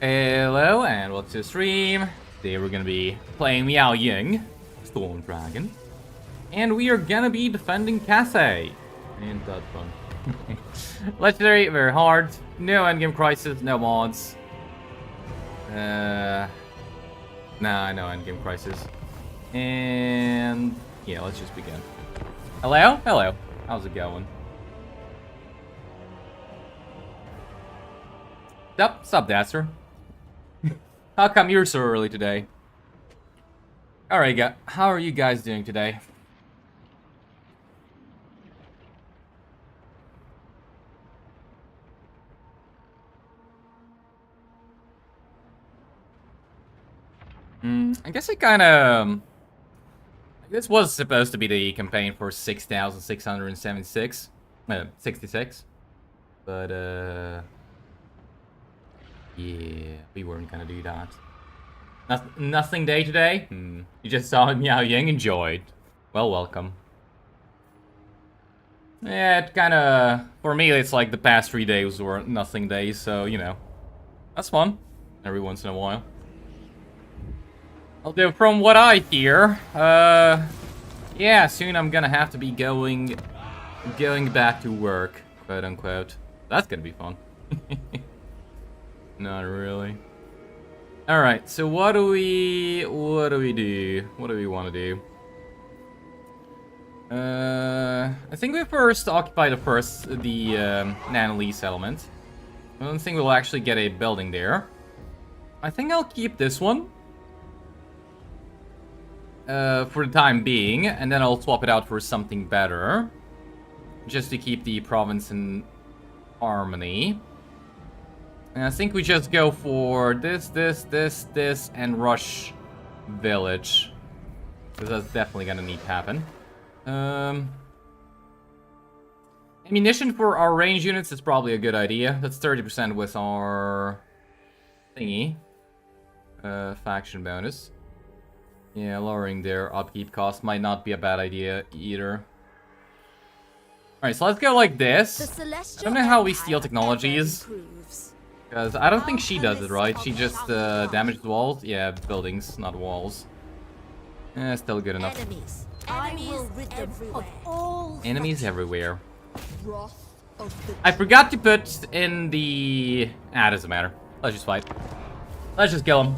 Hello and welcome to the stream. Today we're gonna be playing Miao Ying, Storm Dragon, and we are gonna be defending Cathay. Ain't that fun? Legendary, very hard. No endgame crisis, no mods. Nah, no endgame crisis. And yeah, let's just begin. Hello, hello. How's it going? Sup, Dasser. How come you're so early today? Alright, how are you guys doing today? I guess it kinda... This was supposed to be the campaign for 6,676. 66. But, yeah, we weren't gonna do that. Nothing day today? You just saw Miao Ying, enjoyed. Well, welcome. Yeah, it kinda... For me, it's like the past 3 days were nothing days, so, you know. That's fun. Every once in a while. Although, from what I hear, yeah, soon I'm gonna have to be going back to work, quote unquote. That's gonna be fun. Not really. Alright, so what do we do? What do we want to do? I think we first occupy the Nanali settlement. I don't think we'll actually get a building there. I think I'll keep this one. For the time being, and then I'll swap it out for something better. Just to keep the province in harmony. And I think we just go for this, and rush village. Because that's definitely gonna need to happen. Ammunition for our range units is probably a good idea. That's 30% with our thingy. Faction bonus. Yeah, lowering their upkeep cost might not be a bad idea either. Alright, so let's go like this. I don't know how we steal technologies. Because I don't think she does it, right? She just damages walls? Yeah, buildings, not walls. Eh, still good enough. Enemies everywhere. I forgot to put in the... Ah, doesn't matter. Let's just fight. Let's just kill him.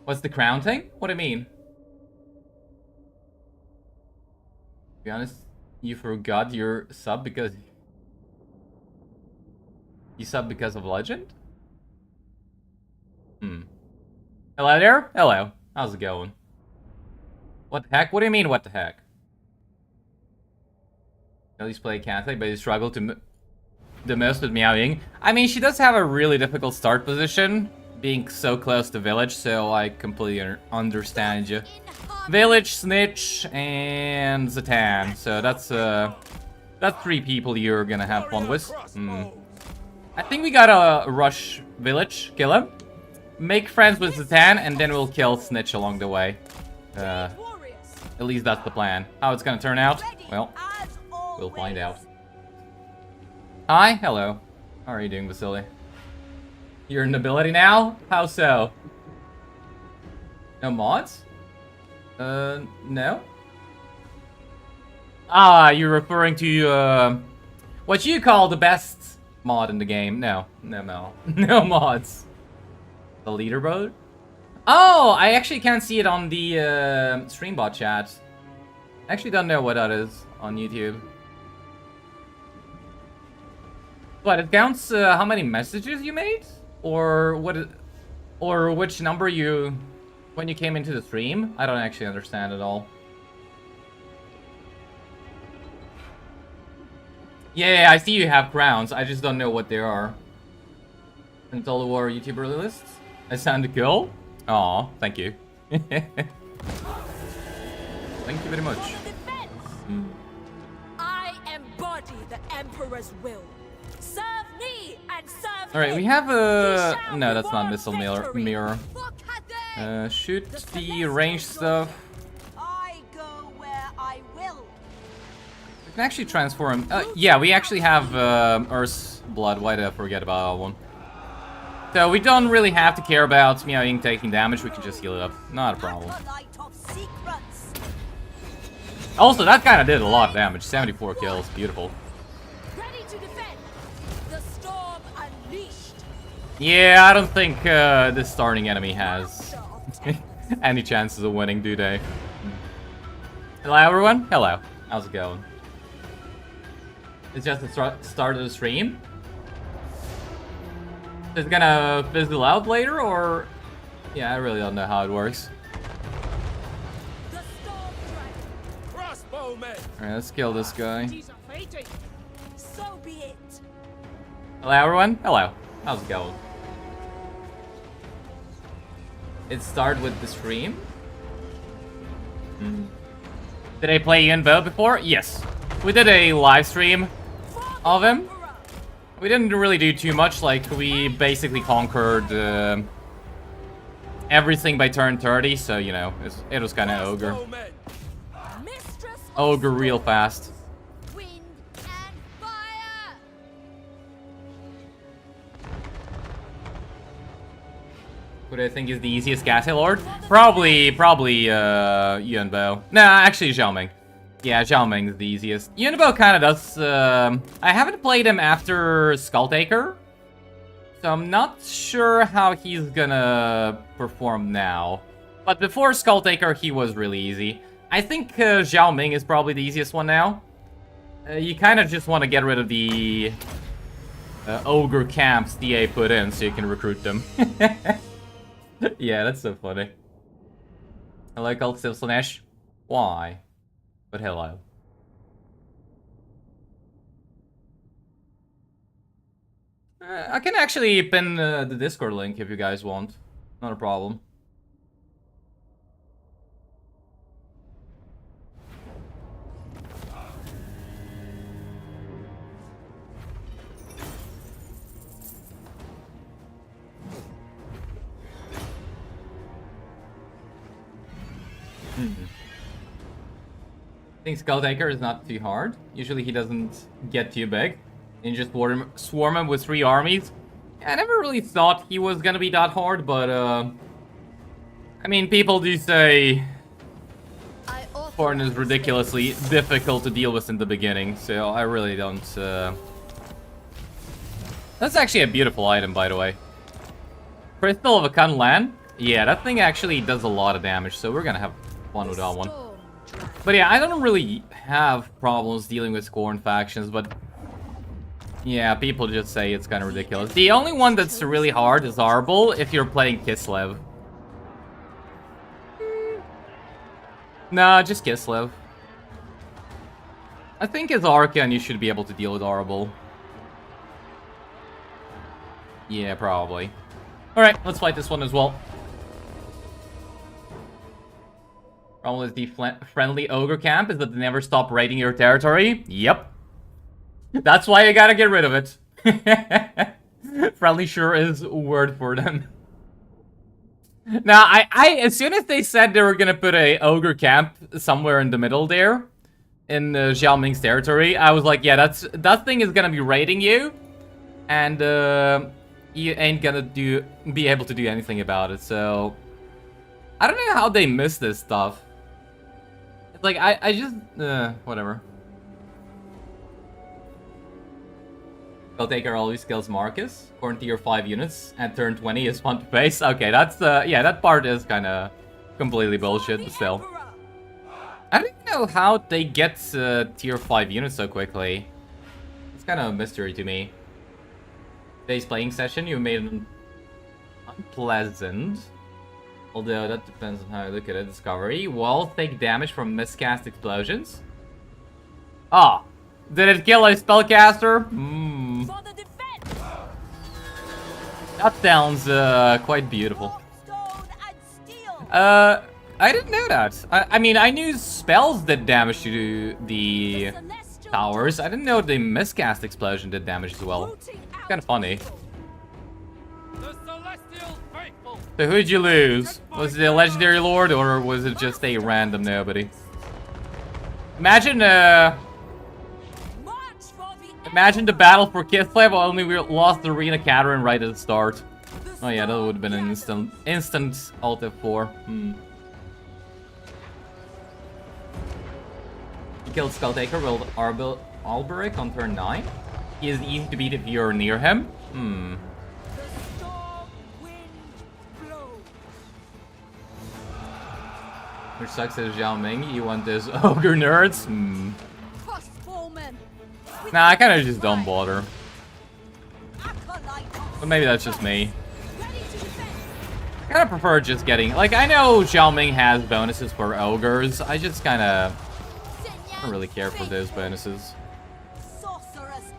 What's the crown thing? What do you mean? To be honest, you forgot your sub because... You sub because of legend? Hello there? Hello. How's it going? What the heck? What do you mean, what the heck? At least play Cathay, but you struggle to the most with Miao Ying. I mean, she does have a really difficult start position, being so close to village, so I completely understand you. Village, Snitch, and Zatan. So that's 3 people you're gonna have fun with. I think we gotta rush village, kill him, make friends with Zatan, and then we'll kill Snitch along the way. At least that's the plan. How it's gonna turn out? Well, we'll find out. Hi, hello. How are you doing, Vasily? You're a nobility now? How so? No mods? No? Ah, you're referring to, what you call the best mod in the game. No mods. The leaderboard? Oh, I actually can't see it on the streambot chat. I actually don't know what that is on YouTube. But it counts how many messages you made? Or what? Or which number you... when you came into the stream? I don't actually understand at all. Yeah, I see you have crowns. I just don't know what they are. And all the war YouTube early lists. I sound cool. Aw, thank you. Thank you very much. I embody the Emperor's will. Serve me and serve Alright, we have a... No, that's not missile mirror. Shoot the range stuff. I go where I will. We can actually transform... yeah, we actually have Earth's blood. Why did I forget about that one? So we don't really have to care about Miao Ying taking damage, we can just heal it up. Not a problem. Also, that kind of did a lot of damage. 74 kills, beautiful. Ready to defend. The storm unleashed. Yeah, I don't think this starting enemy has any chances of winning, do they? Hello, everyone. Hello. How's it going? It's just the start of the stream. Is it gonna fizzle out later, or... Yeah, I really don't know how it works. The storm dragon. Crossbowmen. Alright, let's kill this guy. So be it. Hello, everyone. Hello. How's it going? It started with the stream. Did I play Yunbo before? Yes. We did a live stream of him. We didn't really do too much, like, we basically conquered everything by turn 30, so, you know, it was kind of ogre. Ogre real fast. Wind and fire. Who do I think is the easiest Gassy Lord? Probably, Yunbo. Nah, actually, Xiaoming. Yeah, Xiaoming is the easiest. Yunbo kind of does, I haven't played him after Skulltaker, so I'm not sure how he's gonna perform now. But before Skulltaker, he was really easy. I think Xiaoming is probably the easiest one now. You kind of just want to get rid of the ogre camps DA put in so you can recruit them. Yeah, that's so funny. Hello, Cult Slanesh. Why? But hello. I can actually pin the Discord link if you guys want. Not a problem. I think Skulltaker is not too hard. Usually he doesn't get too big. And you just swarm him with 3 armies. I never really thought he was gonna be that hard, but I mean, people do say Khorne is ridiculously difficult to deal with in the beginning, so I really don't That's actually a beautiful item, by the way. Crystal of a Kunlan? Yeah, that thing actually does a lot of damage, so we're gonna have fun with that one. But yeah, I don't really have problems dealing with Khorne factions, but yeah, people just say it's kind of ridiculous. The only one that's really hard is Arbol if you're playing Kislev. Nah, just Kislev. I think as Arcan you should be able to deal with Arbol. Yeah, probably. Alright, let's fight this one as well. Problem with the friendly ogre camp is that they never stop raiding your territory. Yep. That's why you gotta get rid of it. Friendly sure is a word for them. Now, I as soon as they said they were gonna put a ogre camp somewhere in the middle there, in Xiaoming's territory, I was like, yeah, that thing is gonna be raiding you, and you ain't gonna be able to do anything about it. So I don't know how they miss this stuff. It's like I just whatever. Skulltaker always kills Marcus. Khorne tier 5 units at turn 20 is fun to face. Okay, that's yeah, that part is kind of completely bullshit, but still. I don't even know how they get tier 5 units so quickly. It's kind of a mystery to me. Today's playing session, you made it unpleasant. Although that depends on how you look at it. Discovery. Walls take damage from miscast explosions. Ah. Did it kill a spellcaster? That sounds quite beautiful. I didn't know that. I mean, I knew spells did damage to the towers. I didn't know the miscast explosion did damage as well. It's kind of funny. So who'd you lose? Was it a legendary lord or was it just a random nobody? Imagine imagine the battle for Kislev, only we lost the Arena Kataryn right at the start. Oh yeah, that would have been an instant Alt F4. He killed Skulltaker with Alberic on turn 9. He is easy to beat if you're near him. The storm wind blows. Which sucks as Zhao Ming. You want this ogre nerds? Crossbowmen. Nah, I kinda just don't bother. Acolyte. But maybe that's just me. Ready to defend. I kinda prefer just getting... Like, I know Zhao Ming has bonuses for ogres. I just kinda don't really care for those bonuses. Sorcerers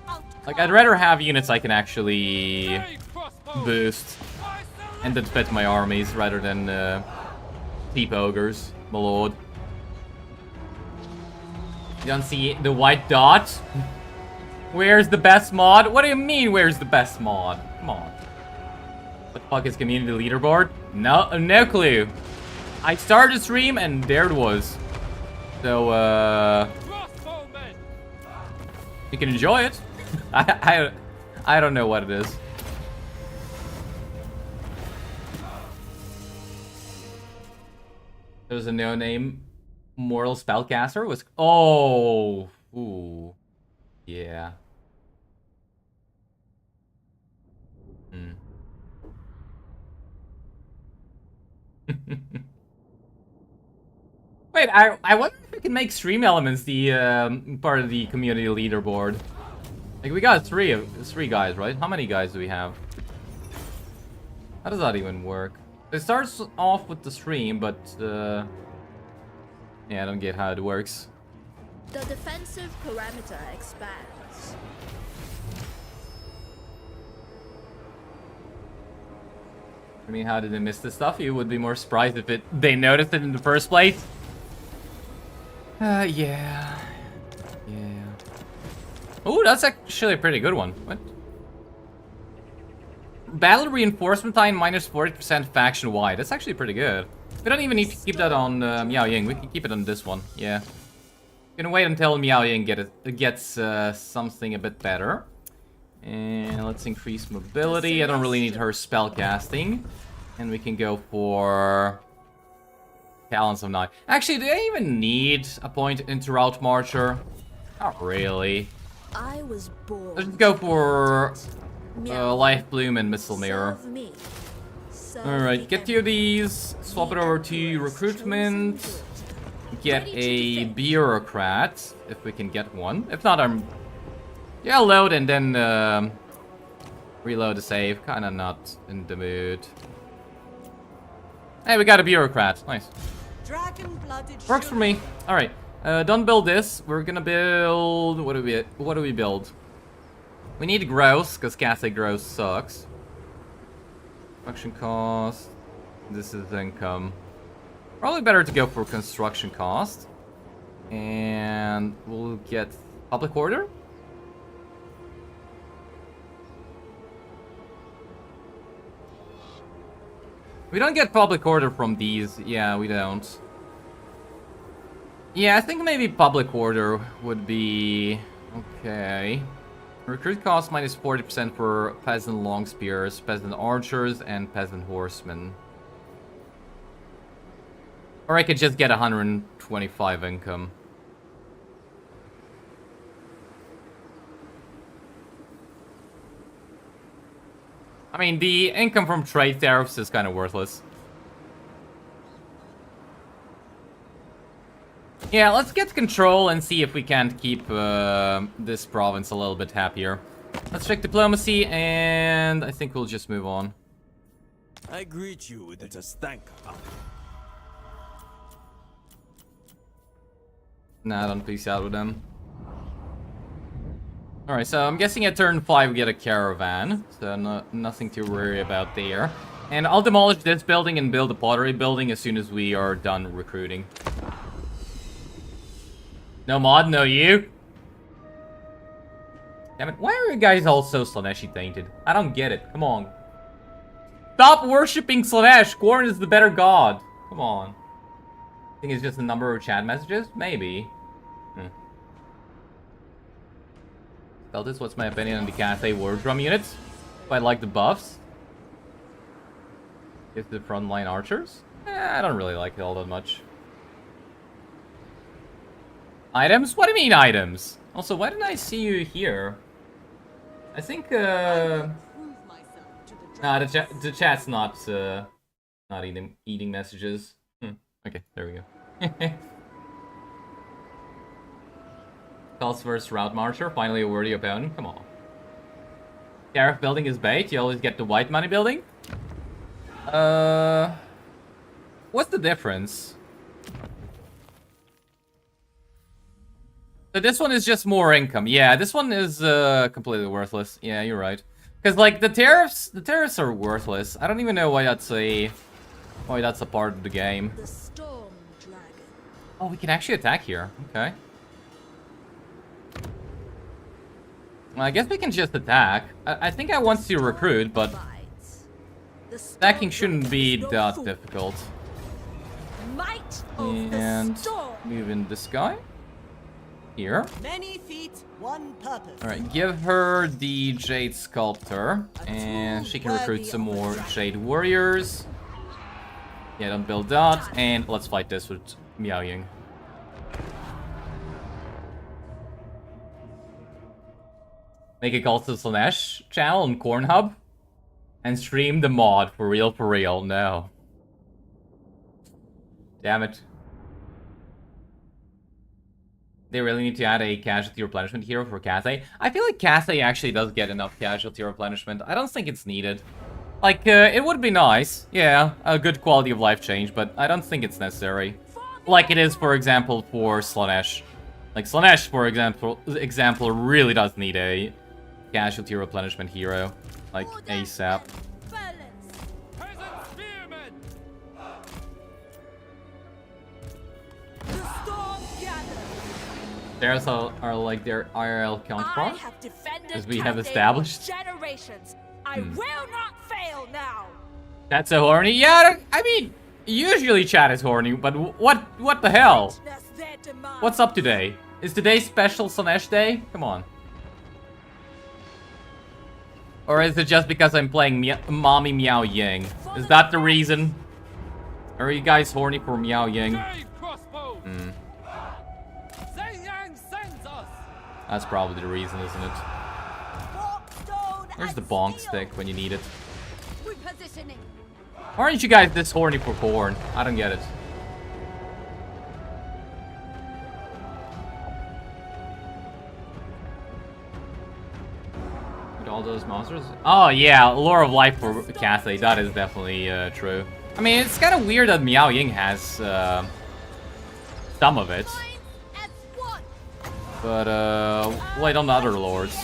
Like, I'd rather have units I can actually boost and then spit my armies rather than deep ogres, my lord. You don't see the white dot? Where's the best mod? What do you mean, where's the best mod? Come on. What the fuck is community leaderboard? No clue. I started the stream and there it was. So, you can enjoy it. I don't know what it is. There's a no-name mortal spellcaster was... Oh! Ooh. Yeah. Wait, I wonder if we can make stream elements the part of the community leaderboard. Like, we got three guys, right? How many guys do we have? How does that even work? It starts off with the stream, but yeah, I don't get how it works. The defensive parameter expands. I mean, how did they miss this stuff? You would be more surprised if they noticed it in the first place. Yeah. Oh, that's actually a pretty good one. What? Battle reinforcement time minus 40% faction wide. That's actually pretty good. We don't even need to keep that on Miao Ying. We can keep it on this one. Yeah. Gonna wait until Miao Ying gets something a bit better. And let's increase mobility. I don't really need her spell casting. And we can go for Talons of Night. Actually, do I even need a point into Route Marcher? Not really. I was born. Let's go for Life Bloom and Missile Mirror. Alright, get you these. Swap it over to recruitment. Get a bureaucrat, if we can get one. If not, yeah, load and then reload the save. Kinda not in the mood. Hey, we got a bureaucrat. Nice. Works for me. Alright. Don't build this. We're gonna build... What do we build? We need growth, because Castle growth sucks. Construction cost. This is income. Probably better to go for construction cost. And we'll get public order. We don't get public order from these. Yeah, we don't. Yeah, I think maybe public order would be... Okay. Recruit cost minus 40% for peasant long spears, peasant archers, and peasant horsemen. Or I could just get 125 income. I mean, the income from trade tariffs is kind of worthless. Yeah, let's get control and see if we can't keep this province a little bit happier. Let's check diplomacy, and I think we'll just move on. I greet you with a stank. Nah, don't peace out with them. Alright, so I'm guessing at turn 5 we get a caravan, so nothing to worry about there. And I'll demolish this building and build a pottery building as soon as we are done recruiting. No mod, no you. Damn it, why are you guys all so Slaneshi tainted? I don't get it, come on. Stop worshipping Slanesh, Khorne is the better god. Come on. I think it's just a number of chat messages? Maybe. Tell this, what's my opinion on the Cathay War Drum units? Quite like the buffs. Is the frontline archers? I don't really like it all that much. Items? What do you mean items? Also, why didn't I see you here? I think, nah, the chat's not eating messages. Okay, there we go. Calls first route marcher, finally a worthy opponent. Come on. Tariff building is bait. You always get the white money building. What's the difference? So this one is just more income. Yeah, this one is completely worthless. Yeah, you're right. Because like the tariffs are worthless. I don't even know why that's a part of the game. The storm dragon. Oh, we can actually attack here. Okay. Well, I guess we can just attack. I think I want to recruit, but attacking shouldn't be that difficult. Might of And the storm. move in this guy. Here. Many feet, one purpose. Alright, give her the Jade Sculptor. And she can recruit some more Jade Warriors. Yeah, don't build that. And let's fight this with Miao Ying. Make a call to the Slanesh channel on Khorne Hub. And stream the mod for real. No. Damn it. They really need to add a casualty replenishment hero for Cathay. I feel like Cathay actually does get enough casualty replenishment. I don't think it's needed. Like, it would be nice. Yeah, a good quality of life change, but I don't think it's necessary. Like it is, for example, for Slanesh. Like, Slanesh, for example, really does need a casualty replenishment hero. Like, ASAP. There's are like their IRL counterpart, as we have established. Generations. I will not fail now. That's so horny. Yeah, I mean, usually chat is horny, but what the hell? What's up today? Is today special Slanesh Day? Come on. Or is it just because I'm playing Mommy Miao Ying? Is that the reason? Are you guys horny for Miao Ying? That's probably the reason, isn't it? Where's the bonk stick when you need it? Why aren't you guys this horny for Khorne? I don't get it. With all those monsters? Oh yeah, Lore of Life for Cathay. That is definitely true. I mean, it's kind of weird that Miao Ying has some of it. But, wait on the other lords.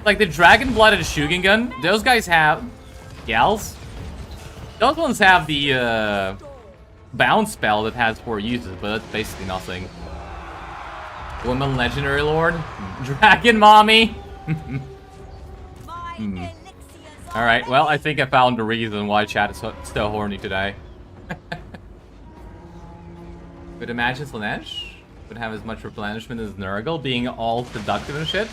Like, the Dragon-Blooded Shugengun, those guys have... Gals? Those ones have the, bounce spell that has 4 uses, but that's basically nothing. Woman Legendary Lord? Dragon Mommy? Alright, well, I think I found the reason why chat is so horny today. But imagine Slanesh would have as much replenishment as Nurgle, being all seductive and shit.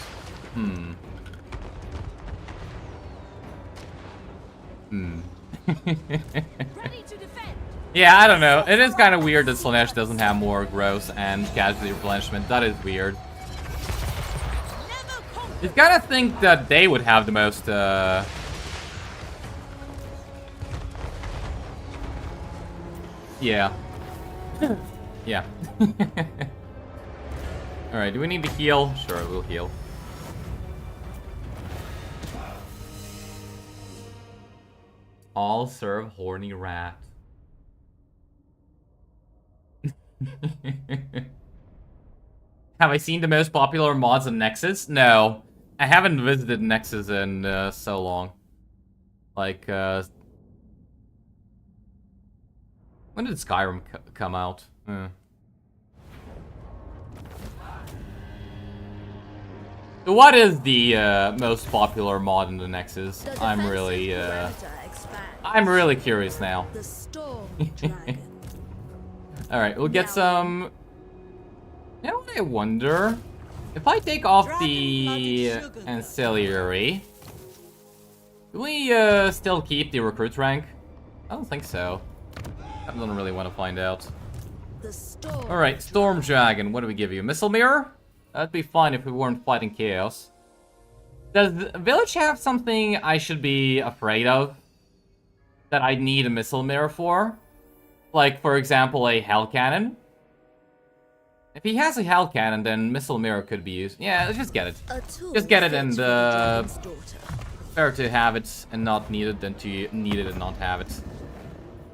Yeah, I don't know. It is kind of weird that Slanesh doesn't have more gross and casualty replenishment. That is weird. You gotta think that they would have the most, yeah. Yeah. Alright, do we need to heal? Sure, we'll heal. All serve horny rat. Have I seen the most popular mods on Nexus? No. I haven't visited Nexus in so long. Like, when did Skyrim come out? So what is the most popular mod in the Nexus? I'm really curious now. The storm dragon. Alright, we'll get some... You know what I wonder? If I take off the ancillary... Do we still keep the recruit rank? I don't think so. I don't really want to find out. The storm. Alright, Storm Dragon, what do we give you? Missile Mirror? That'd be fine if we weren't fighting Chaos. Does the village have something I should be afraid of? That I need a Missile Mirror for? Like, for example, a Hell Cannon? If he has a Hell Cannon, then Missile Mirror could be used. Yeah, let's just get it. A tool Just get it fit and, for the dragon's daughter. better to have it and not need it than to need it and not have it.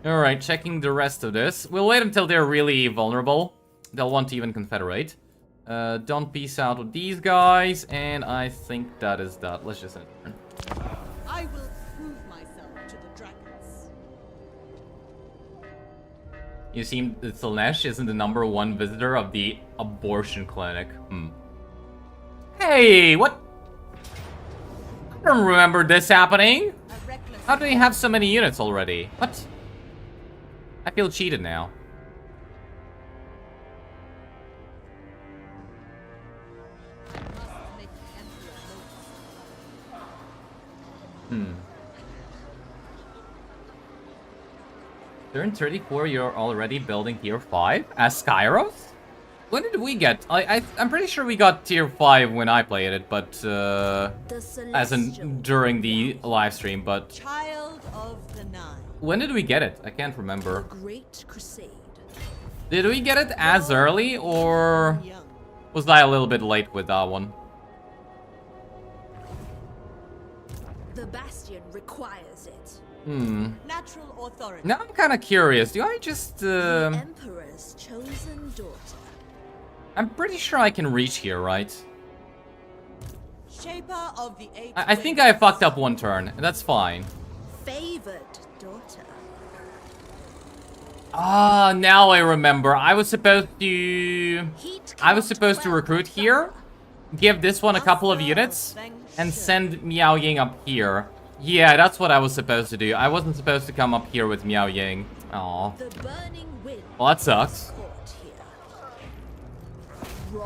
Alright, checking the rest of this. We'll wait until they're really vulnerable. They'll want to even confederate. Don't peace out with these guys, and I think that is that. Let's just end turn. I will prove myself to the dragons. You seem that Slaanesh isn't the #1 visitor of the abortion clinic. Hey, what? I don't remember this happening. A reckless How do they have so many units already? What? I feel cheated now. must make the emperor notice. Turn 34, you're already building tier 5 as Skyros? When did we get? I'm pretty sure we got tier 5 when I played it, but The as celestial. in during the live stream. But Child of the Nine. when did we get it? I can't The remember. Great Crusade. Did we get it as early, or Young. was I a little bit late with that one? The bastion requires it. Natural authority. Now I'm kind of curious. Do I just? The Emperor's chosen daughter. I'm pretty sure I can reach here, right? Shaper of the eight. I think I fucked up one turn. That's fine. Favored daughter. Ah, now I remember. I was supposed to. Heat I was cannot supposed to dwell recruit afar. here, give this one a couple of units, and send Miao Ying up here. Yeah, that's what I was supposed to do. I wasn't supposed to come up here with Miao Ying. Aw. The burning wind. Well, that sucks. Caught here.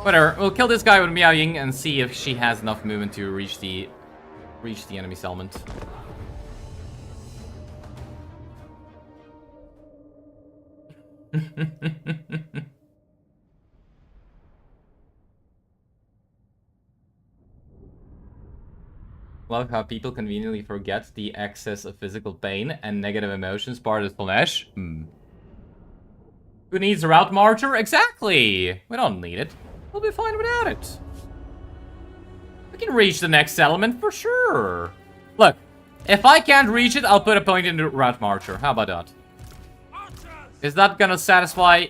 Whatever. We'll kill this guy with Miao Ying and see if she has enough movement to reach the enemy settlement. Love how people conveniently forget the excess of physical pain and negative emotions part of Slaanesh. Who needs a route marcher? Exactly! We don't need it. We'll be fine without it. We can reach the next settlement for sure. Look, if I can't reach it, I'll put a point in the route marcher. How about that? Is that gonna satisfy...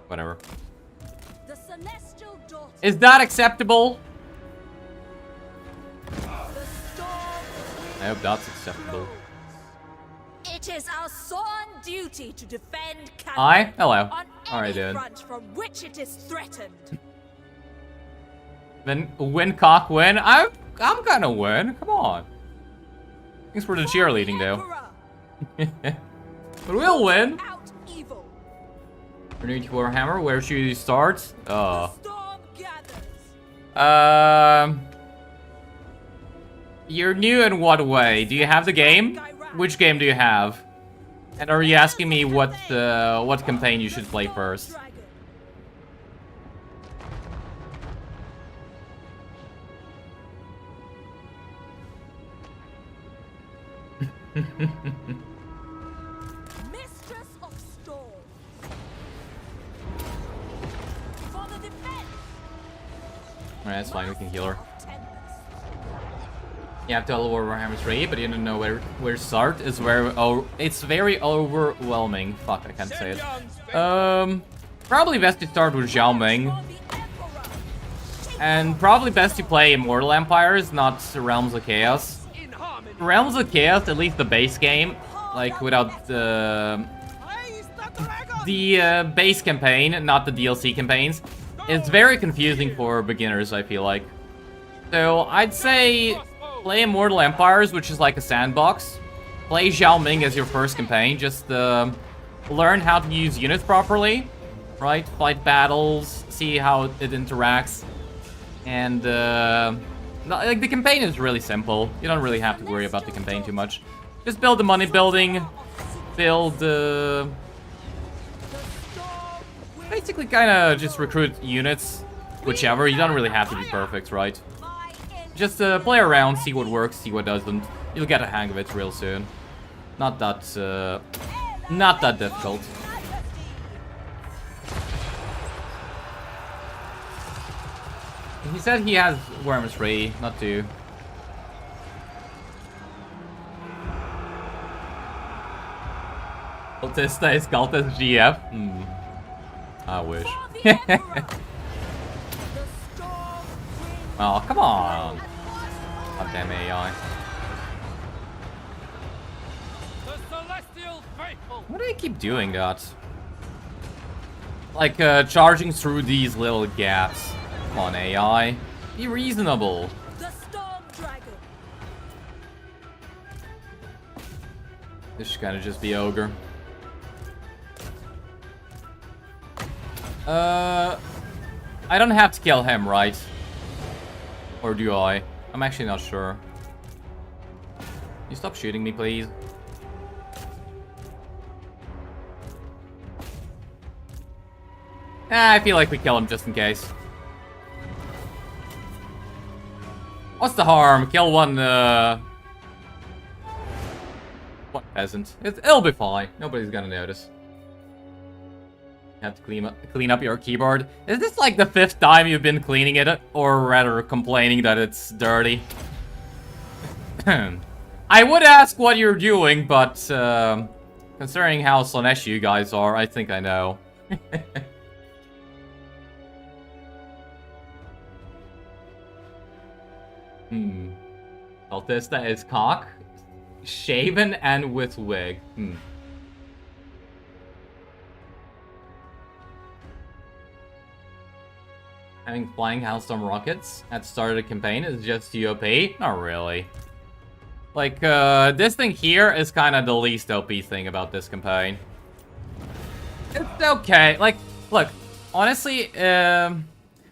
Whatever. The celestial daughter. Is that acceptable? The storm. I hope that's acceptable. It is our sworn duty to defend Canada. Hi, hello. On Alright, any dude. front from which it is threatened. Then win, cock, win. I'm gonna win. Come on. Thanks for the cheerleading, though. Emperor, But we'll win. out evil. We're new to Warhammer. Where should you start? The storm gathers. You're new in what way? Do you have the game? Which game do you have? And are you asking me what campaign you should play first? Dragon. Mistress of storm. For the defense. Alright, that's fine. We can heal her. of Tempest. You have to level Warhammer 3, but you don't know where to start. It's very overwhelming. Fuck, I can't say it. Probably best to start with Zhao Ming. For the Emperor. And probably best to play Immortal Empires, not Realms of Chaos. Realms of Chaos, at least the base game, like without the base campaign, not the DLC campaigns, it's very confusing for beginners, I feel like. So I'd say play Immortal Empires, which is like a sandbox. Play Zhao Ming as your first campaign, just learn how to use units properly, right? Fight battles, see how it interacts, and No, like, the campaign is really simple. You don't really have to worry about the campaign too much. Just build the money building, build basically kind of just recruit units, whichever. You don't really have to be perfect, right? Just play around, see what works, see what doesn't. You'll get a hang of it real soon. Not that difficult. He said he has Warhammer 3, not 2. Cultista is called as GF? I wish. Oh, come on. Goddamn AI. Why do they keep doing that? Like, charging through these little gaps. Come on, AI. Be reasonable. The Storm Dragon. This should kind of just be Ogre. I don't have to kill him, right? Or do I? I'm actually not sure. Can you stop shooting me, please? I feel like we kill him just in case. What's the harm? Kill one peasant. It'll be fine. Nobody's gonna notice. Have to clean up your keyboard. Is this like the 5th time you've been cleaning it, or rather complaining that it's dirty? I would ask what you're doing, but considering how Slanesh you guys are, I think I know. Cultista is cock, shaven, and with wig. Having flying Hailstorm rockets at the start of the campaign is just UOP? Not really. Like, this thing here is kind of the least OP thing about this campaign. It's okay. Like, look, honestly,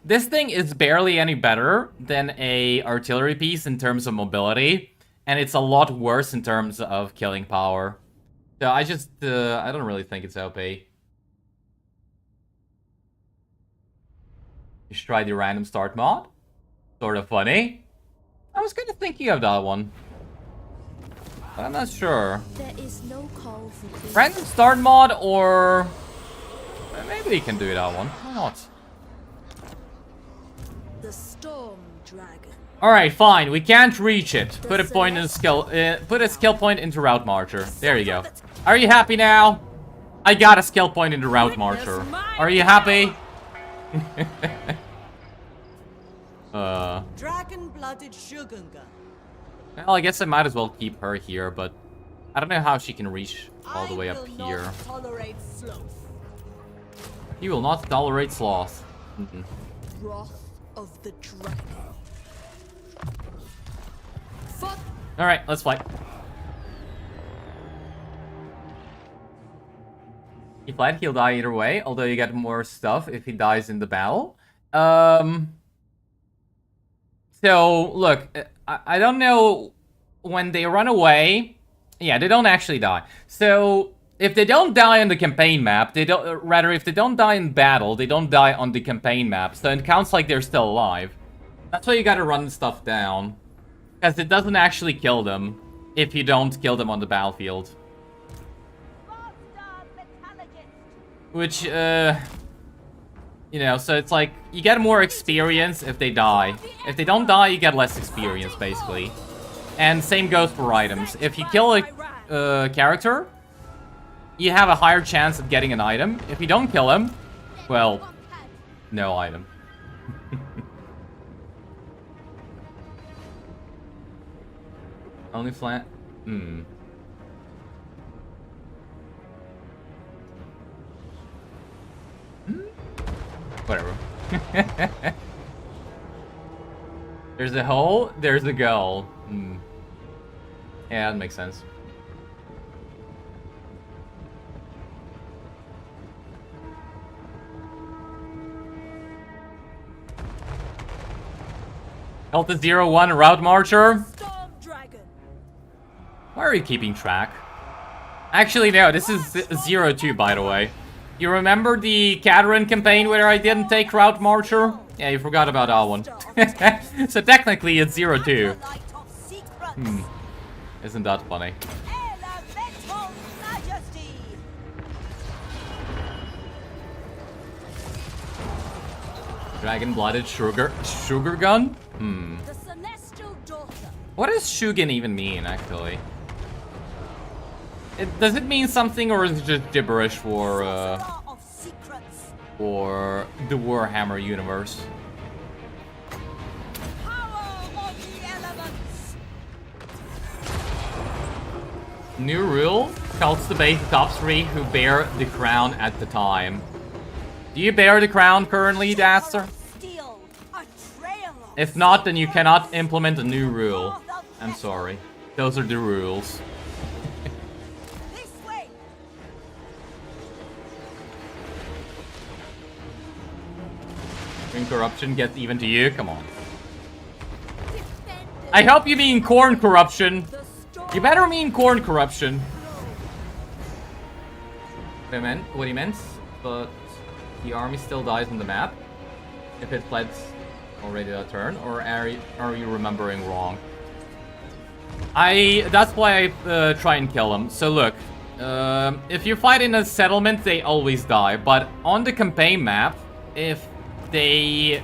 this thing is barely any better than a artillery piece in terms of mobility, and it's a lot worse in terms of killing power. So I just, I don't really think it's OP. You should try the random start mod. Sort of funny. I was kind of thinking of that one, but I'm not sure. There is no call for Random start mod, or maybe we can do that one. Why not? the Storm Dragon. All right, fine. We can't reach it. Put a point in the skill. Put a skill point into Route Marcher. There you go. Are you happy now? I got a skill point into Route Marcher. Are you happy? Dragon-blooded Shugunga. Well, I guess I might as well keep her here, but I don't know how she can reach all the way up here. Not tolerate sloth. He will not tolerate sloth. Wrath of the Dragon. All right, let's fight. He fled, he'll die either way, although you get more stuff if he dies in the battle. So, look, I don't know, when they run away, yeah, they don't actually die. So, if they don't die on the campaign map, they don't, rather, if they don't die in battle, they don't die on the campaign map, so it counts like they're still alive. That's why you gotta run stuff down, because it doesn't actually kill them if you don't kill them on the battlefield. Which, you know, so it's like, you get more experience if they die. If they don't die, you get less experience, basically. And same goes for items. If you kill a character, you have a higher chance of getting an item. If you don't kill him, well, no item. Only flat? Whatever. There's a hole, there's a goal. Yeah, that makes sense. Delta 01 Route Marcher. Storm Dragon. Why are you keeping track? Actually, no, this is 02, by the way. You remember the Catherine campaign where I didn't take Route Marcher? Yeah, you forgot about that one. So technically it's 02. Light of secrets. Isn't that funny? Elemental Majesty. Dragon-blooded sugar gun? The Celestial Daughter. What does Shugen even mean, actually? Does it mean something, or is it just gibberish for Sorcerer of secrets. the Warhammer universe? Power of the elements. New rule counts the base top 3 who bear the crown at the time. Do you bear the crown currently, Daster? Steel. A trail of If not, then you cannot implement a new rule. I'm sorry. Those are the rules. this way. When corruption gets even to you, come on. Defend I hope you mean Khorne corruption. the storm. You better mean Khorne corruption. What he meant, but the army still dies on the map if it fled already that turn, or are you remembering wrong? That's why I try and kill them. So look, if you fight in a settlement, they always die. But on the campaign map, if they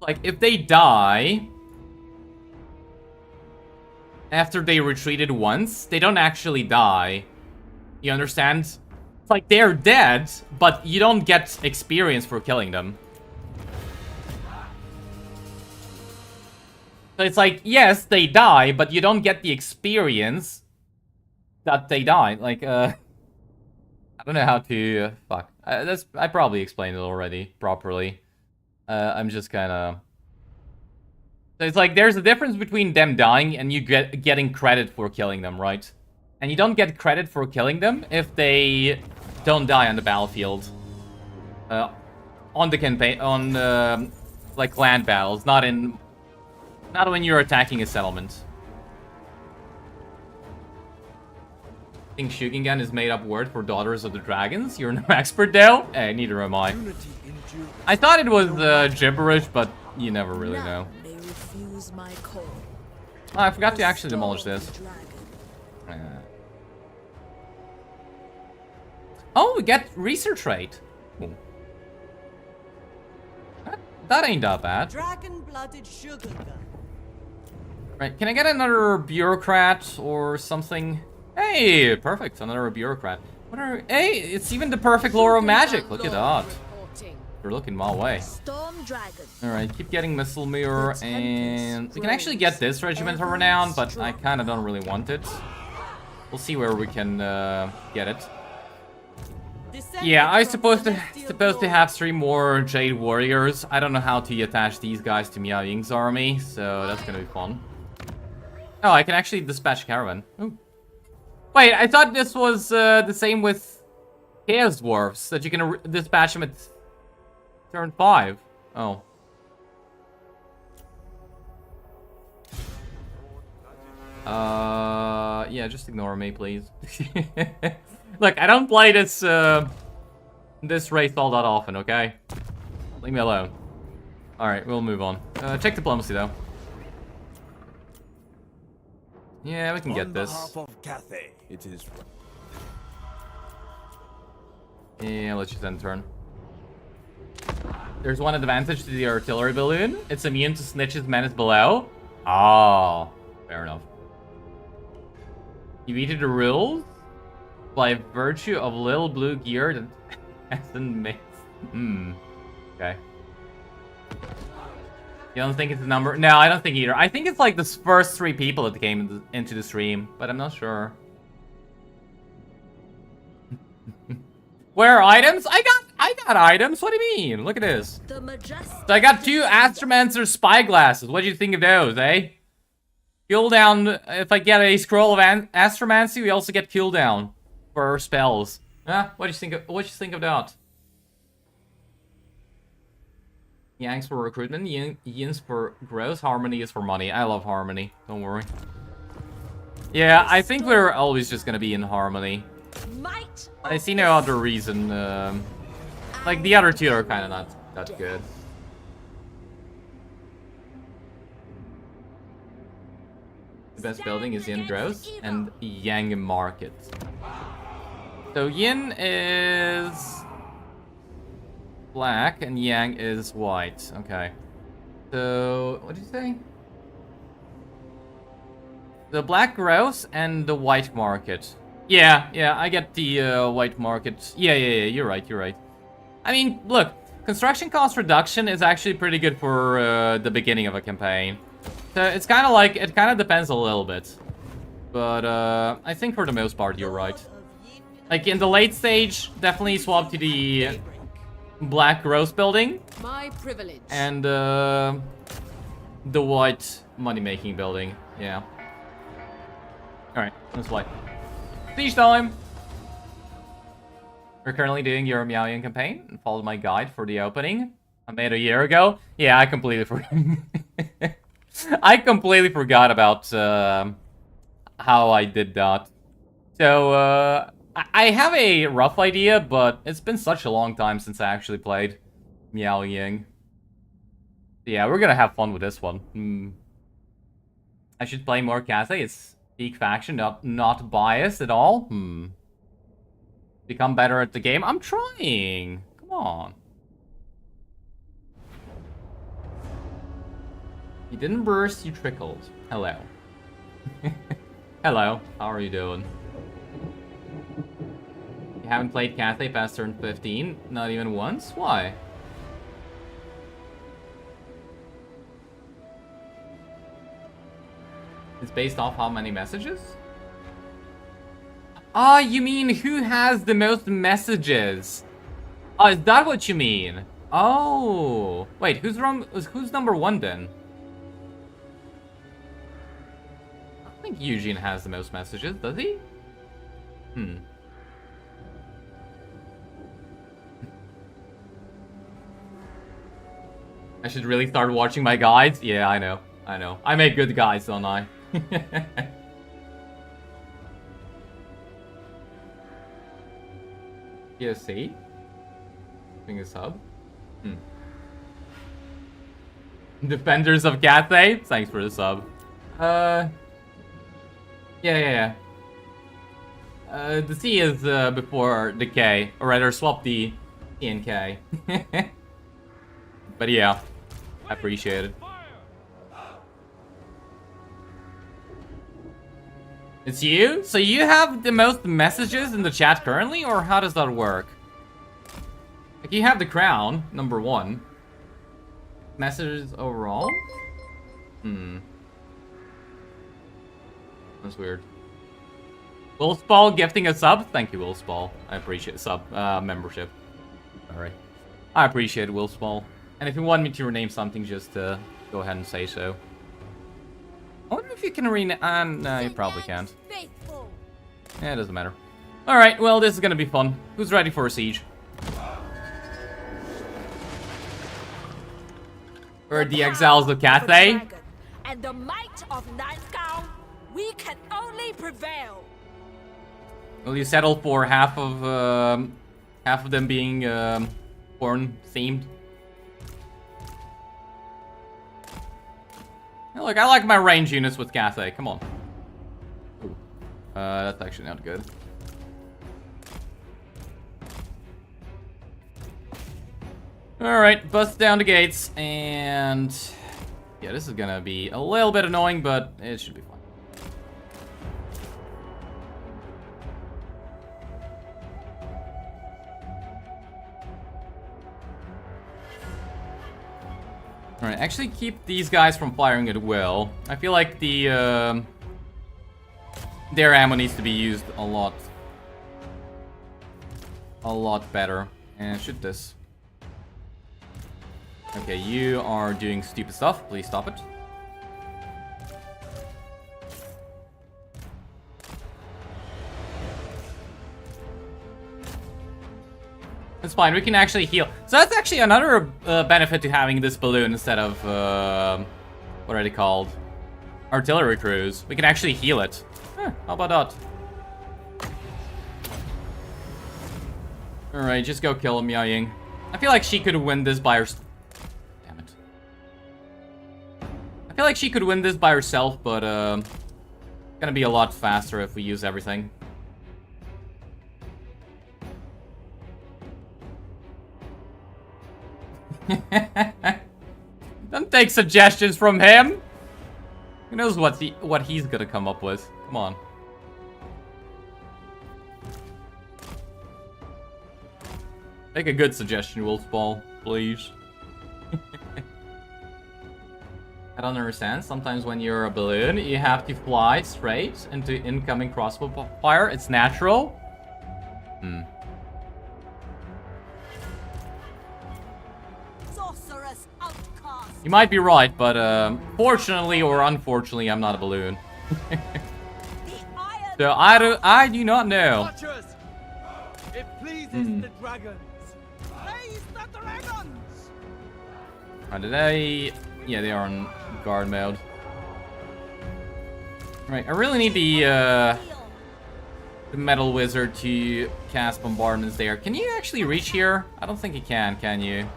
like if they die after they retreated once, they don't actually die. You understand? It's like they're dead, but you don't get experience for killing them. So it's like, yes, they die, but you don't get the experience that they died. Like, I don't know how to... fuck. I probably explained it already properly. I'm just kind of... So it's like, there's a difference between them dying and you getting credit for killing them, right? And you don't get credit for killing them if they don't die on the battlefield. On the campaign... on, like, land battles, not when you're attacking a settlement. I think Shugengan is made up word for Daughters of the Dragons. You're no expert though? Hey, neither am I. I thought it was gibberish, but you never really know. They refuse my call. Oh, I forgot to actually demolish this. Oh, we get research rate. That ain't that bad. Dragon-blooded sugar gun. Right, can I get another bureaucrat or something? Hey, perfect, another bureaucrat. Hey, it's even the perfect lore of magic. Look at that. You're looking my way. Storm Dragon. Alright, keep getting Missile Mirror, and we can actually get this Regiment of Renown, but I kind of don't really want it. We'll see where we can get it. Yeah, I supposed to have 3 more Jade Warriors. I don't know how to attach these guys to Miao Ying's army, so that's gonna be fun. Oh, I can actually dispatch a caravan. Ooh. Wait, I thought this was the same with Chaos Dwarfs, that you can dispatch them at turn 5. Oh. Yeah, just ignore me, please. Look, I don't play this this race all that often, okay? Leave me alone. Alright, we'll move on. Check diplomacy, though. Yeah, we can get this. On behalf of Cathay, it is. Yeah, let's just end turn. There's one advantage to the artillery balloon. It's immune to Snitch's menace below. Oh, fair enough. You evaded the rules by virtue of little blue gear that hasn't mixed. Okay. You don't think it's a number? No, I don't think either. I think it's like the first 3 people that came into the stream, but I'm not sure. Where are items? I got items. What do you mean? Look at this. The majestic. So I got 2 Astromancer spyglasses. What do you think of those, eh? Cooldown. If I get a scroll of Astromancy, we also get cooldown for our spells. Huh? What do you think of that? Yang's for recruitment, Yin's for growth, Harmony is for money. I love Harmony, don't worry. Yeah, I think we're always just gonna be in Harmony. Might I see no other reason. Like, the other two are kind of not that good. The best building is Yin Growth and Yang Market. So Yin is black and Yang is white. Okay. So, what did you say? The black growth and the white market. Yeah, I get the white market. Yeah, you're right. I mean, look, construction cost reduction is actually pretty good for the beginning of a campaign. So it's kind of like, it kind of depends a little bit. But I think for the most part, you're right. Like in the late stage, definitely swap to the black growth building. my privilege. And the white money-making building. Yeah. Alright, that's white. Siege time! We're currently doing your Miao Ying campaign and followed my guide for the opening I made a year ago. Yeah, I completely forgot. I completely forgot about how I did that. So, I have a rough idea, but it's been such a long time since I actually played Miao Ying. Yeah, we're gonna have fun with this one. I should play more Cathay. It's peak faction, not biased at all. Become better at the game. I'm trying. Come on. You didn't burst, you trickled. Hello. Hello. How are you doing? You haven't played Cathay past turn 15? Not even once? Why? It's based off how many messages? Ah, you mean who has the most messages? Oh, is that what you mean? Oh. Wait, who's number 1 then? I think Eugene has the most messages, does he? I should really start watching my guides? Yeah, I know. I make good guides, don't I? PSC? Being a sub? Defenders of Cathay? Thanks for the sub. Yeah. The C is before the K. Or rather, swap the C and K. But yeah, I appreciate it. It's you? So you have the most messages in the chat currently, or how does that work? Like, you have the crown, number 1. Messages overall? That's weird. Willspall gifting a sub? Thank you, Willspall. I appreciate sub membership. Sorry. I appreciate it, Willspall. And if you want me to rename something, just go ahead and say so. I wonder if you can rename... no, you probably can't. Yeah, it doesn't matter. Alright, well, this is gonna be fun. Who's ready for a siege? Or the exiles of Cathay? And the might of Nanskao, we can only prevail. Will you settle for half of them being Khorne themed? Look, I like my range units with Cathay. Come on. Ooh. That's actually not good. Alright, bust down the gates, and... yeah, this is gonna be a little bit annoying, but it should be fine. Alright, actually keep these guys from firing at will. I feel like their ammo needs to be used a lot better. And shoot this. Okay, you are doing stupid stuff. Please stop it. It's It's fine, we can actually heal. So that's actually another benefit to having this balloon instead of, what are they called? Artillery crews. We can actually heal it. How about that? Alright, just go kill Miao Ying. I feel like she could win this by herself. Damn it. I feel like she could win this by herself, but, it's gonna be a lot faster if we use everything. Don't take suggestions from him. Who knows what he's gonna come up with? Come on. Make a good suggestion, Wolfball, please. I don't understand. Sometimes when you're a balloon, you have to fly straight into incoming crossbow fire. It's natural. Sorceress outcast. You might be right, but fortunately or unfortunately, I'm not a balloon. So I do not know. Watchers! It pleases the dragons. Praise the dragons! Are they? Yeah, they are on guard mode. Right, I really need the metal wizard to cast bombardments there. Can you actually reach here? I don't think you can you?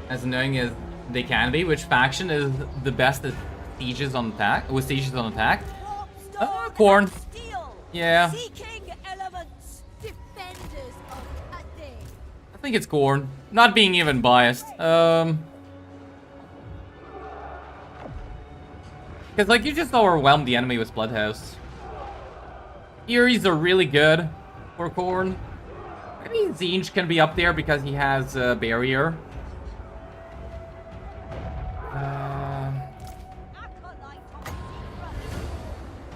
As annoying as they can be, which faction is the best at sieges on attack? With sieges on attack? Khorne. Yeah. Seeking elements, defenders of Cathay. I think it's Khorne. Not being even biased. Because, like, you just overwhelmed the enemy with Bloodhouse. Eerie's are really good for Khorne. Maybe Zinj can be up there because he has a barrier.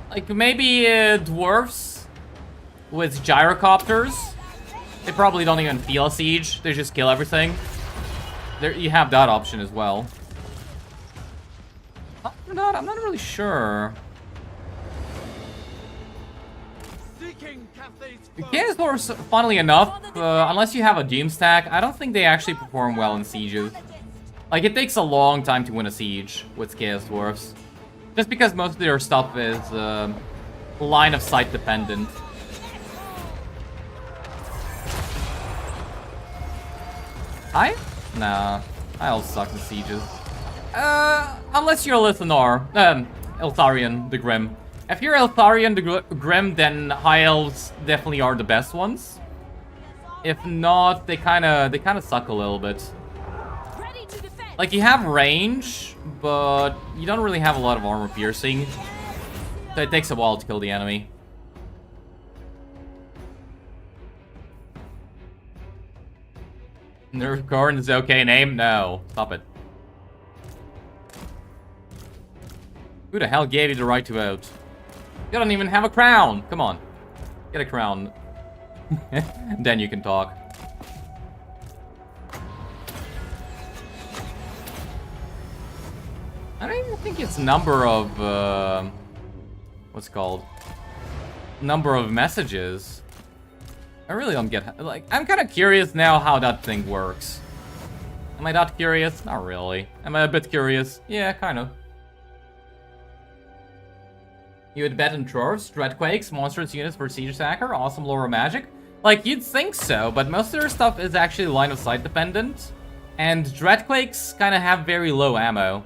Like, maybe dwarves with gyrocopters. They probably don't even feel a siege. They just kill everything. There, you have that option as well. I'm not really sure. Chaos dwarves, funnily enough, unless you have a doom stack, I don't think they actually perform well in sieges. Like, it takes a long time to win a siege with Chaos dwarves. Just because most of their stuff is line of sight dependent. I? Nah. I also suck in sieges. Unless you're Lithanar. Eltharion the Grim. If you're Eltharion the Grim, then High Elves definitely are the best ones. If not, they kinda suck a little bit. Like, you have range, but you don't really have a lot of armor piercing. So it takes a while to kill the enemy. Nerf Khorne is okay name? No. Stop it. Who the hell gave you the right to vote? You don't even have a crown. Come on. Get a crown. Then you can talk. I don't even think it's number of, what's it called? Number of messages. I really don't get, like, I'm kind of curious now how that thing works. Am I that curious? Not really. Am I a bit curious? Yeah, kind of. You would bet on dwarves, dreadquakes, monstrous units for siege attacker, awesome lore magic? Like, you'd think so, but most of their stuff is actually line of sight dependent. And dreadquakes kind of have very low ammo.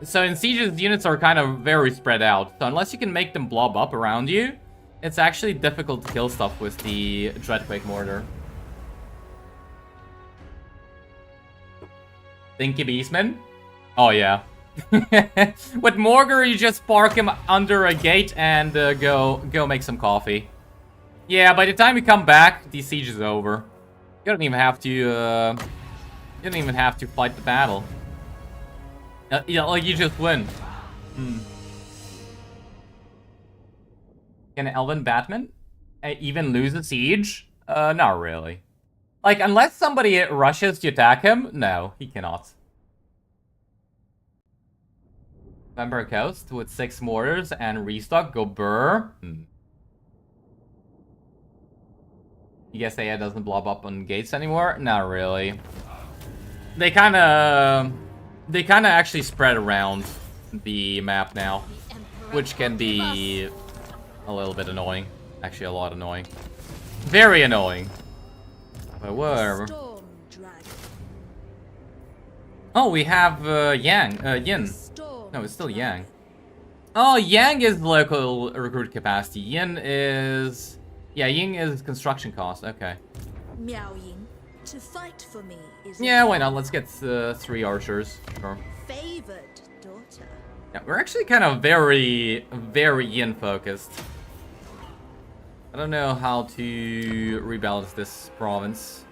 So in sieges, units are kind of very spread out. So unless you can make them blob up around you, it's actually difficult to kill stuff with the Dreadquake Mortar. Thinky Beastman? Oh yeah. With Morgar, you just park him under a gate and go make some coffee. Yeah, by the time you come back, the siege is over. You don't even have to fight the battle. Yeah, like, you just win. Can Elven Batman even lose a siege? Not really. Like, unless somebody rushes to attack him, no, he cannot. Vampire Coast with 6 mortars and restock. Go burr. You guess AI doesn't blob up on gates anymore? Not really. They kind of actually spread around the map now, which can be a little bit annoying. Actually, a lot annoying. Very annoying. But whatever. Storm dragon. Oh, we have Yin. Storm No, it's still dragon. Yang. Oh, Yang is local recruit capacity. Yin is... Yeah, Ying is construction cost. Okay. Miao Ying, to fight for me is Yeah, why not? Let's get 3 archers. Sure. favored daughter. Yeah, we're actually kind of very Yin focused. I don't know how to rebalance this province.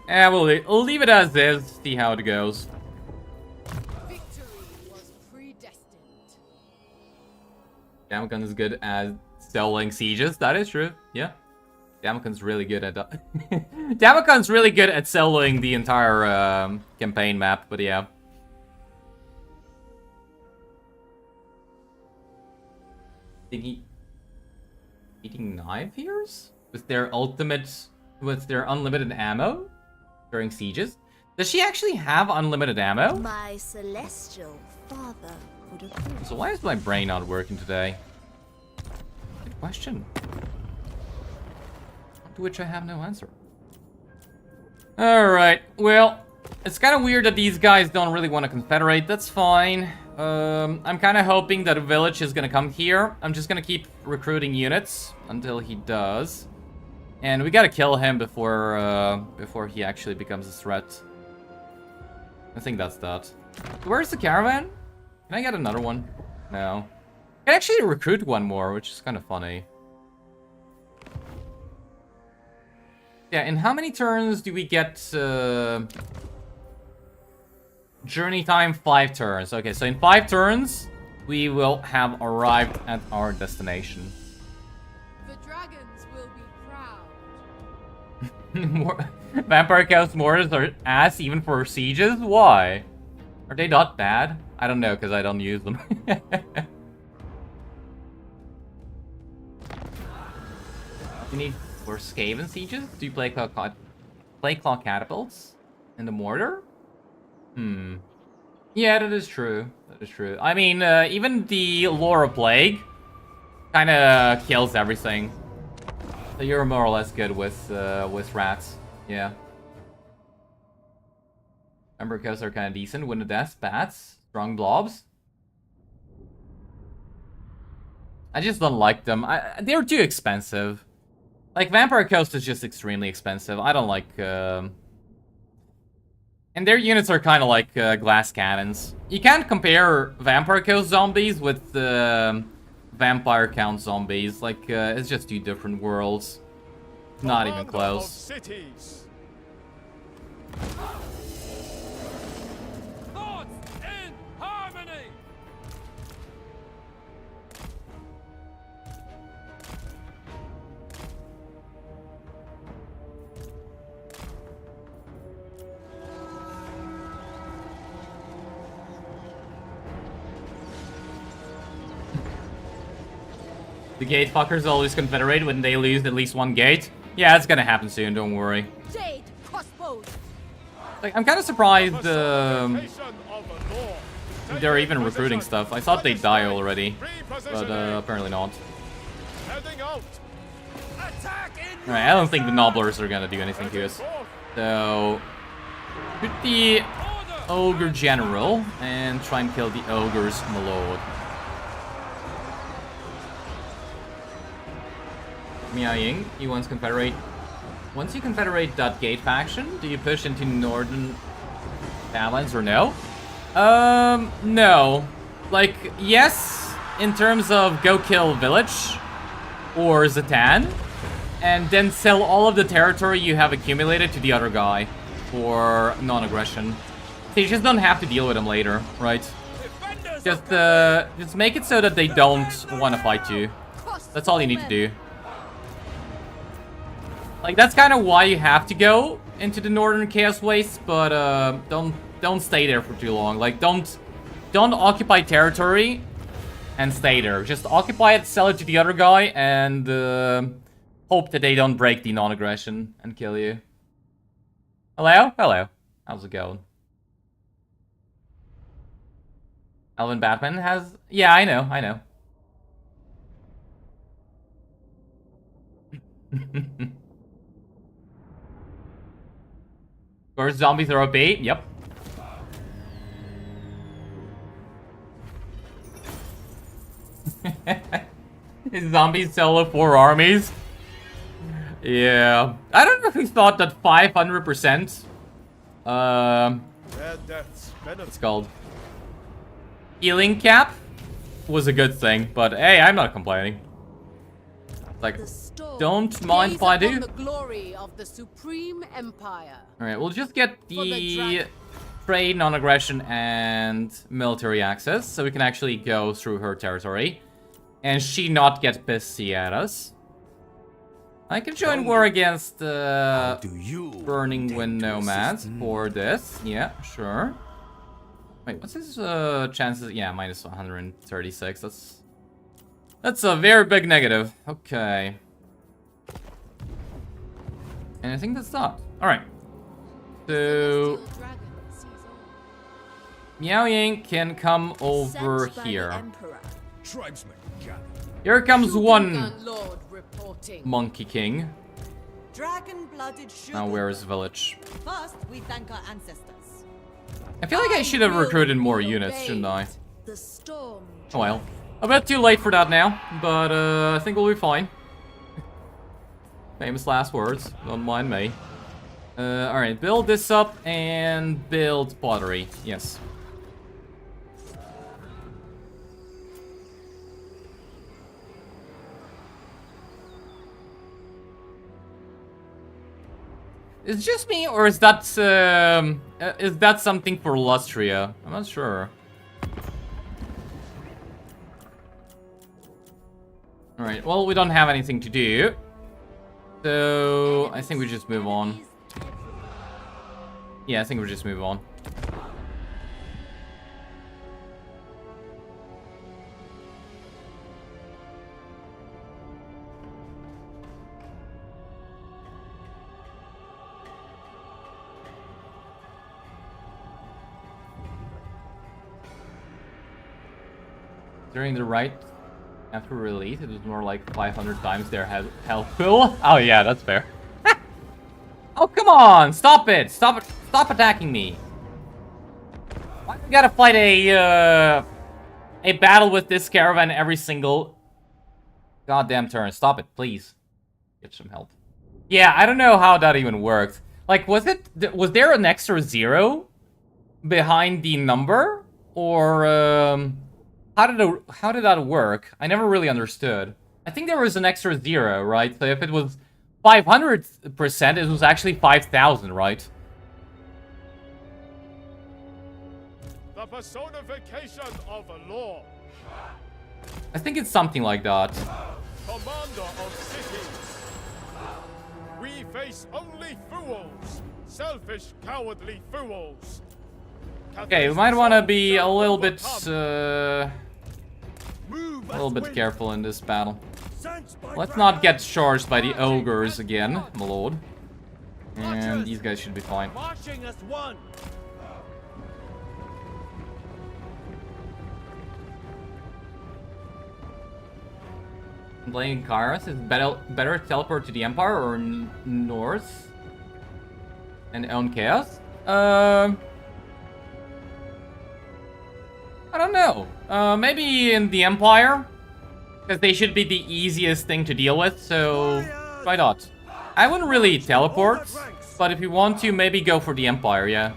Yeah, we'll leave it as is, see how it goes. Victory was predestined. Damokon is good at soloing sieges. That is true. Yeah. Damokon's really good at Damokon's really good at soloing the entire campaign map, but yeah. Eating knife ears? With their unlimited ammo during sieges? Does she actually have unlimited ammo? My celestial father would approve. So why is my brain not working today? Good question. To which I have no answer. Alright, well, it's kind of weird that these guys don't really want to confederate. That's fine. I'm kind of hoping that a village is going to come here. I'm just going to keep recruiting units until he does. And we got to kill him before he actually becomes a threat. I think that's that. Where's the caravan? Can I get another one? No. I can actually recruit one more, which is kind of funny. Yeah, in how many turns do we get journey time? 5 turns. Okay, so in 5 turns, we will have arrived at our destination. The dragons will be proud. Vampire Chaos Mortars are ass even for sieges? Why? Are they not bad? I don't know, because I don't use them. You need for Skaven sieges? Do you play claw catapults in the mortar? Yeah, that is true. That is true. I mean, even the Laura Plague kind of kills everything. So you're more or less good with rats. Yeah. Ember coasts are kind of decent. Wind of Death, bats, strong blobs. I just don't like them. They're too expensive. Like, Vampire Coast is just extremely expensive. I don't like... And their units are kind of like glass cannons. You can't compare Vampire Coast zombies with Vampire Count zombies. Like, it's just 2 different worlds. Not even close. Cities. Thoughts in harmony. The gate fuckers always confederate when they lose at least 1 gate. Yeah, it's gonna happen soon, don't worry. Jade crossbows. Like, I'm kind of surprised Location of the Lord. they're even recruiting stuff. I thought they'd die already, but Repositioning. apparently not. Heading out. Attack in. Alright, I don't think the Nobblers are gonna do anything to us. So, shoot the Ogre General and try and kill the Ogres Malord. Miao Ying, you once confederate. Once you confederate that gate faction, do you push into northern Badlands or no? No. Like, yes, in terms of go kill village or Zatan, and then sell all of the territory you have accumulated to the other guy for non-aggression. So you just don't have to deal with them later, right? Just make it so that they don't want to fight you. That's all you need to do. Like, that's kind of why you have to go into the Northern Chaos Wastes, but don't don't stay there for too long. Like, don't occupy territory and stay there. Just occupy it, sell it to the other guy, and hope that they don't break the non-aggression and kill you. Hello? Hello. How's it going? Alvin Batman has... Yeah, I know. First zombie throw a bait. Yep. His zombies solo 4 armies. Yeah. I don't know who thought that 500%. Their deaths It's called healing cap was a good thing, but hey, I'm not complaining. Like, don't mind if I do. The glory of the supreme empire. All right, we'll just get the trade, non-aggression, and military access, so we can actually go through her territory, and she not get pissy at us. I can join war against Burning Wind Nomads for this. Yeah, sure. Wait, what's his chances? Yeah, minus 136. That's a very big negative. Okay. And I think that's that. Alright. So... Miao Ying can come over here. Tribesmen, Here comes one Lord reporting. Monkey King. Dragon-blooded sugar. Now where is the village? First, we thank our ancestors. I feel like I should have recruited more units, shouldn't I? The storm. Oh well. A bit too late for that now, but I think we'll be fine. Famous last words, don't mind me. Alright, build this up and build pottery. Yes. Is it just me, or is that something for Lustria? I'm not sure. Alright, well, we don't have anything to do. So, I think we just move on. Yeah, I think we just move on. During the right after release, it was more like 500 times their health pool. Oh yeah, that's fair. Oh come on! Stop it! Stop it! Stop attacking me! Why do we gotta fight a battle with this caravan every single goddamn turn? Stop it, please. Get some help. Yeah, I don't know how that even worked. Like, was there an extra 0 behind the number, or how did that work? I never really understood. I think there was an extra 0, right? So if it was 500%, it was actually 5,000, right? The personification of a law. I think it's something like that. Commander of cities. We face only fools. Selfish, cowardly fools. Okay, we might want to be a little bit careful in this battle. Let's not get charged by the ogres again, my lord. And these guys should be fine. marching as one. Playing Kairos is better teleport to the Empire or North and own Chaos? I don't know. Maybe in the Empire? Because they should be the easiest thing to deal with, so why not? I wouldn't really teleport, but if you want to, maybe go for the Empire, yeah.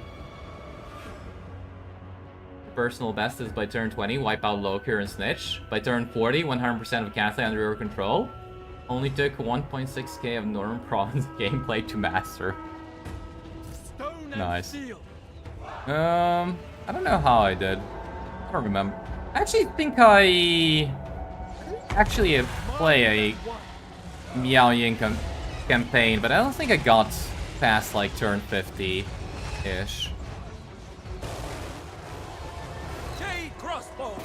Personal best is by turn 20, wipe out Loker and Snitch. By turn 40, 100% of Cathay under your control. Only took 1.6k of Northern Province gameplay to master. Nice. I don't know how I did. I don't remember. I actually think I actually play a Miao Ying campaign, but I don't think I got past like turn 50-ish.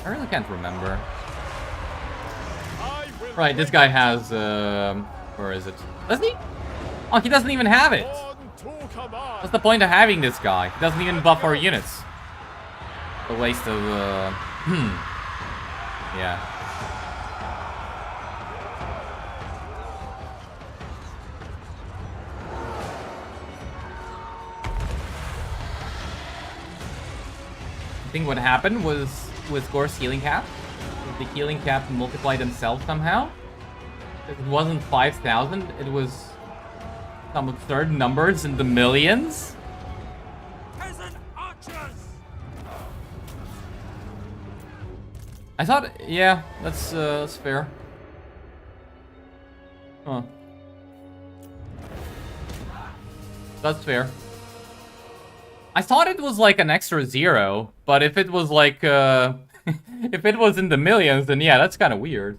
I really can't remember. I will Right, this guy has, where is it? Does he? Oh, he doesn't even have it. on to command. What's the point of having this guy? He doesn't even buff our units. A waste of, yeah. I think what happened was with Gore's healing cap. The healing cap multiplied himself somehow. It wasn't 5,000, it was some absurd numbers in the millions. Peasant archers! I thought, yeah, that's fair. Huh. That's fair. I thought it was like an extra 0, but if it was like, if it was in the millions, then yeah, that's kind of weird.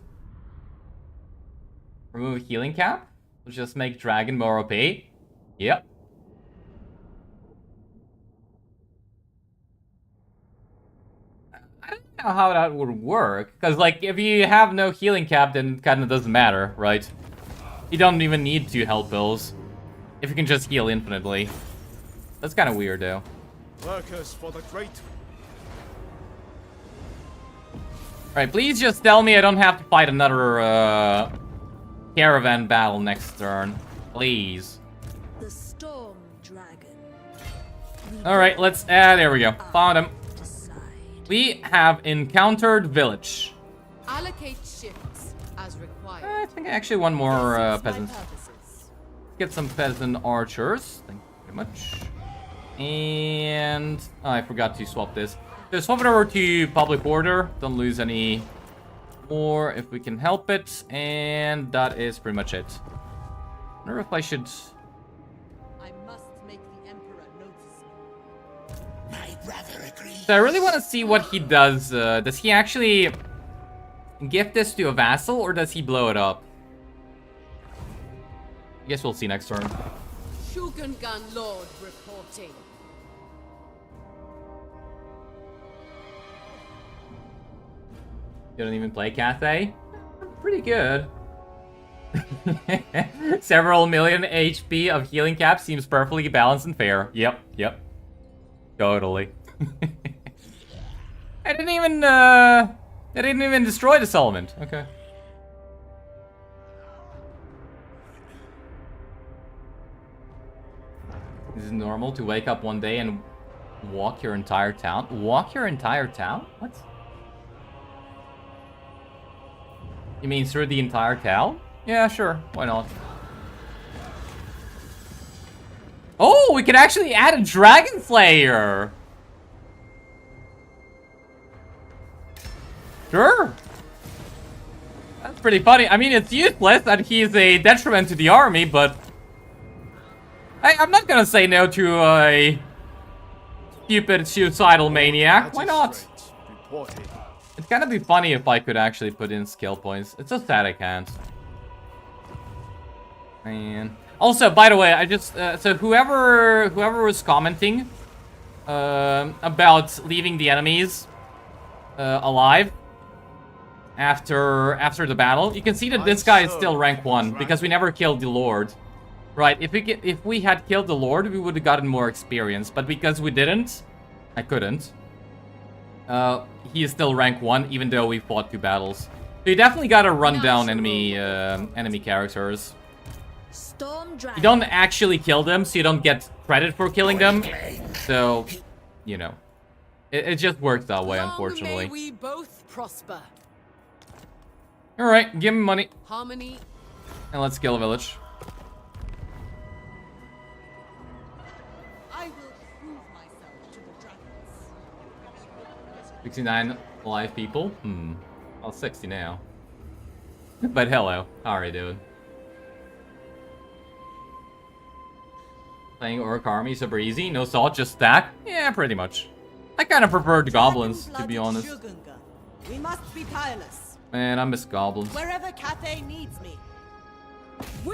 Remove healing cap? Let's just make Dragon more OP. Yep. I don't know how that would work, because like, if you have no healing cap, then it kind of doesn't matter, right? You don't even need 2 health pills, if you can just heal infinitely. That's kind of weird, though. Workers for the great. Alright, please just tell me I don't have to fight another, caravan battle next turn. Please. The storm dragon. Alright, let's... there we go. Found him. Decide. We have encountered village. Allocate shifts as required. I think I actually want more, Suits my peasants. purposes. Get some peasant archers. Thank you very much. And... oh, I forgot to swap this. So swap it over to public order. Don't lose any more if we can help it. And that is pretty much it. I wonder if I should... I must make the Emperor notice me. My brother agrees. so I really want to see what he does. Does he actually gift this to a vassal, or does he blow it up? I guess we'll see next turn. Shogungan Lord reporting. You don't even play Cathay? Pretty good. Several million HP of healing cap seems perfectly balanced and fair. Yep, yep. Totally. I didn't even destroy the settlement. Okay. Is it normal to wake up one day and walk your entire town? Walk your entire town? What? You mean through the entire town? Yeah, sure. Why not? Oh, we can actually add a Dragon Slayer! Sure. That's pretty funny. I mean, it's useless that he's a detriment to the army, but... I'm not gonna say no to a stupid suicidal maniac. Why not? Magistrate reporting. It's gonna be funny if I could actually put in skill points. It's just that I can't. Man. Also, by the way, I just so whoever was commenting about leaving the enemies alive after the battle, you can see that this guy is still rank 1 because we never killed the Lord. Right? If we had killed the Lord, we would have gotten more experience, but because we didn't, I couldn't. He is still rank 1, even though we fought 2 battles. So you definitely gotta run down enemy characters. Storm dragon. You don't actually kill them, so you don't get credit for killing them. So, you know, it just works that way, Long unfortunately. may we both prosper. All right, give me money, Harmony. and let's kill a village. I will prove myself to the dragons. 69 live people. Well, 60 now. But hello, how are you doing? Playing Orc Army super easy, no salt, just stack? Yeah, pretty much. I kind of prefer the goblins, to be honest. Shogunga. We must be tireless. Man, I miss goblins. Wherever Cathay needs me.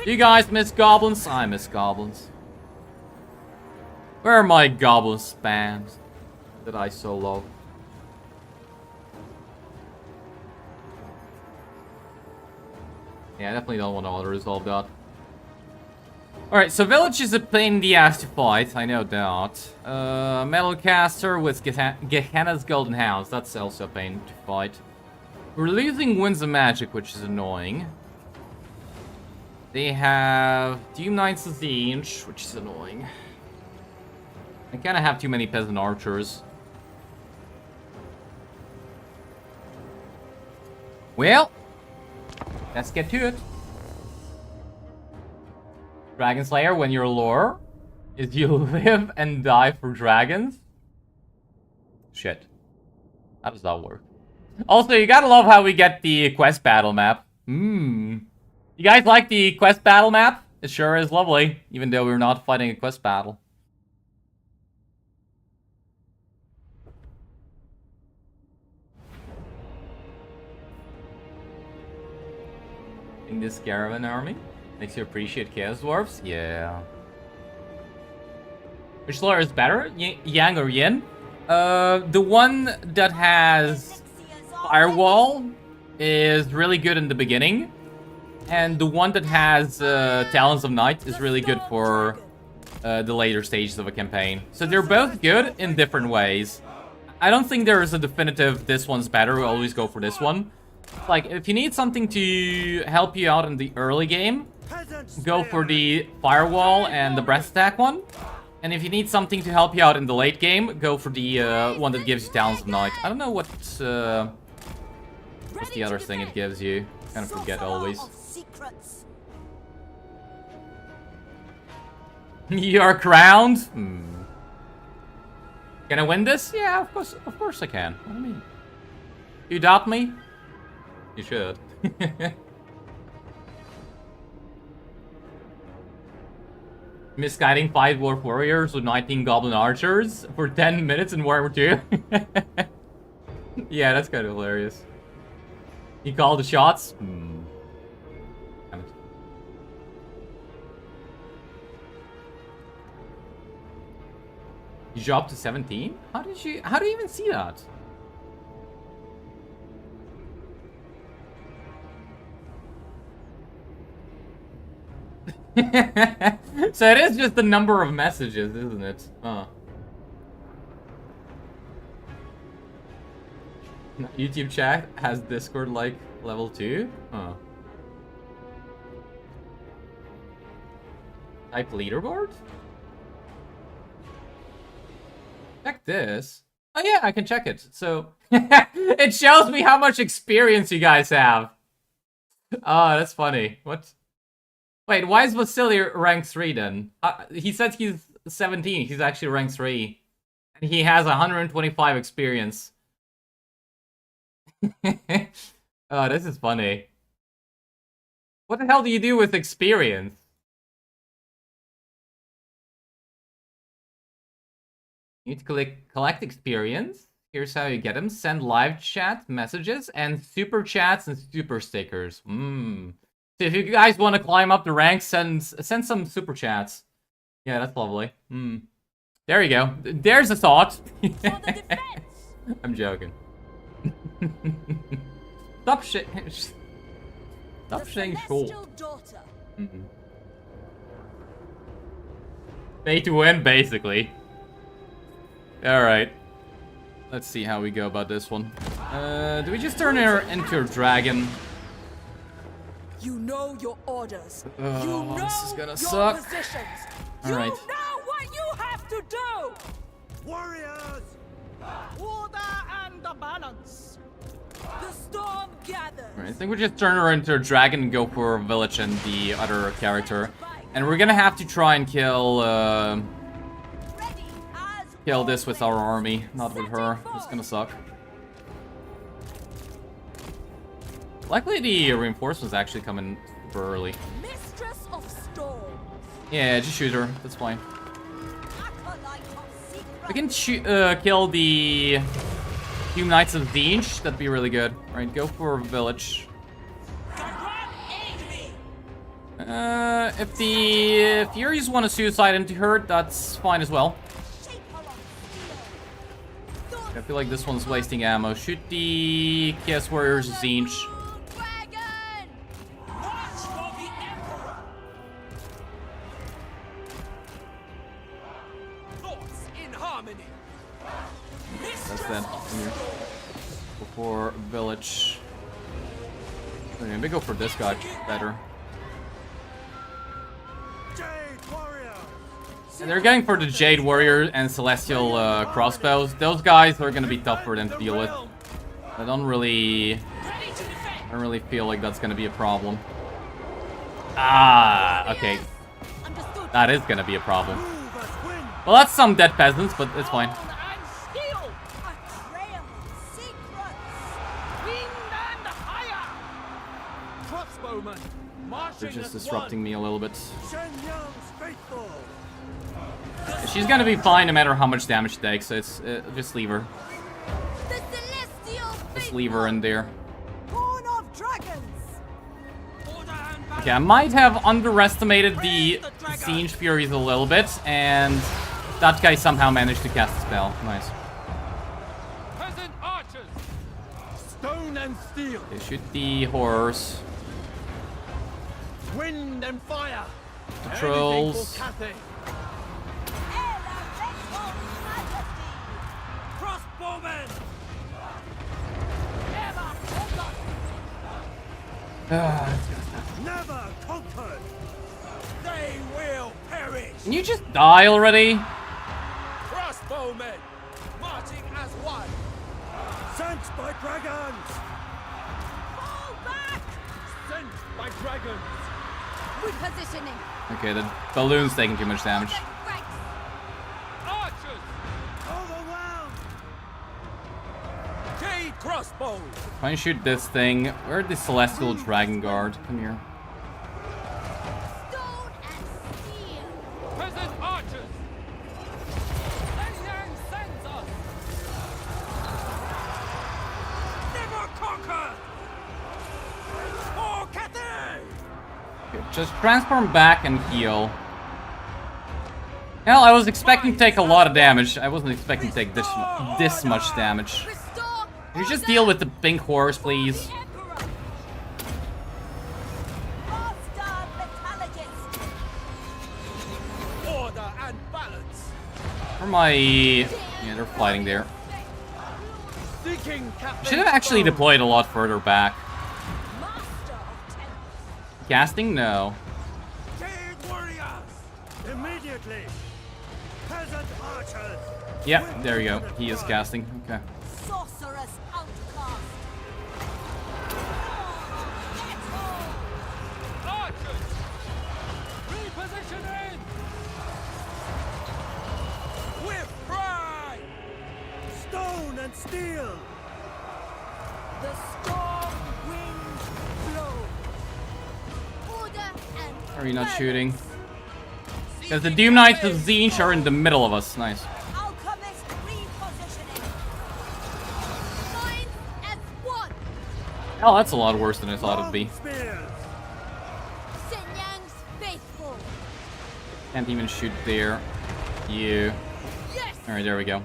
You guys miss goblins? I miss goblins. Where are my goblin spams that I so love? Yeah, I definitely don't want to auto-resolve that. Alright, so Village is a pain in the ass to fight, I know that. Metalcaster with Gehenna's Golden House, that's also a pain to fight. We're losing Winds of Magic, which is annoying. They have Doom Knights of the Inch, which is annoying. I kind of have too many Peasant Archers. Well, let's get to it. Dragon Slayer, when your lore is you live and die for dragons. Shit. How does that work? Also, you gotta love how we get the quest battle map. You guys like the quest battle map? It sure is lovely, even though we're not fighting a quest battle. In this caravan army makes you appreciate Chaos Dwarfs? Yeah. Which lore is better? Yang or Yin? The one that has Firewall is really good in the beginning. And the one that has Talons of Night is really good for the later stages of a campaign. So they're both good in different ways. I don't think there is a definitive this one's better, we always go for this one. Like, if you need something to help you out in the early game, go for the Firewall and the Breath Attack one. And if you need something to help you out in the late game, go for the one that gives you Talons of Night. I don't know what's the other thing it gives you. Kind of forget always. You are crowned? Can I win this? Yeah, of course I can. What do you mean? You doubt me? You should. Misguiding 5 Dwarf Warriors with 19 Goblin Archers for 10 minutes in Warhammer 2? Yeah, that's kind of hilarious. You call the shots? Damn it. You dropped to 17? How do you even see that? So it is just the number of messages, isn't it? YouTube chat has Discord like level 2? Type leaderboard? Check this. Oh yeah, I can check it. So it shows me how much experience you guys have. Oh, that's funny. What? Wait, why is Vasily rank 3 then? He said he's 17. He's actually rank 3. And he has 125 experience. Oh, this is funny. What the hell do you do with experience? You need to collect experience. Here's how you get them. Send live chat messages and super chats and super stickers. So if you guys want to climb up the ranks, send some super chats. Yeah, that's lovely. There you go. There's a thought. I'm joking. Stop saying short. Pay to win, basically. Alright. Let's see how we go about this one. Do we just turn her into a dragon? You know your orders. Oh, You know this is gonna your suck. positions. All right. You know what you have to do. Warriors! Order and the balance. The storm gathers. Alright, I think we just turn her into a dragon and go for a village and the other character. And we're gonna have to try and kill this with our army, not with her. It's gonna suck. Luckily, the reinforcements actually come in super early. Mistress of storm. Yeah, just shoot her. That's fine. We can kill the Doom Knights of the Inch. That'd be really good. Alright, go for a village. If the Furies want to suicide into her, that's fine as well. I feel like this one's wasting ammo. Shoot the Chaos Warriors Zinch. for village. Maybe go for this guy better. Jade warrior. And they're going for the Jade Warrior and Celestial crossbows. Those guys are gonna be tough for them to deal with. I don't really feel like that's gonna be a problem. Ah, okay. Understood. That is gonna be a problem. Move as wind. Well, that's some dead peasants, but it's fine. And steel. A trail of secrets. Wind and higher. Crossbowmen, marching They're just as disrupting me a little bit. Shen Yang's faithful. She's gonna be fine no matter how much damage she takes, so it's just leave her. The celestial Just leave her in there. Khorne of dragons. Okay, I might have underestimated the Siege Furies a little bit, and that guy somehow managed to cast a spell. Nice. Peasant archers, stone and steel, Okay, shoot the horrors. wind and fire. Patrols. Anything for Cathay. Crossbowmen. Never conquered. They will perish. Can you just die already? Crossbowmen, marching as one. Sent by dragons. Fall back. Sent by dragons. Repositioning. Okay, the balloon's taking too much damage. Right. Archers, Overwhelmed. Jade crossbows. Try and shoot this thing. Where's the Celestial Dragon Guard? Come here. Stone and steel. Peasant archers. Yang sends us. Never conquered. For Cathay. Okay, just transform back and heal. Hell, I was expecting to take a lot of damage. I wasn't expecting to take this much damage. Restore. Can you just deal with the pink horse, please? The Emperor. Master metallurgist. Order and balance. Where am I? Yeah, they're fighting there. Seeking Cathay. Should have actually deployed a lot further back. Master of tempers. Casting? No. Jade warriors. Immediately. Peasant archers. Yeah, there you go. He is casting. Okay. Sorceress outcast. Archers. Repositioning. With pride. Stone and steel. The storm winds blow. Order and Are you not balance. shooting? Because the Doom Knights of Tzeentch are in the middle of us. Nice. Alchemist repositioning. Nine and one. Hell, that's a lot worse than I thought it'd be. Long spears. Shenyang's faithful. Can't even shoot there. You. Yes. Alright, there we go.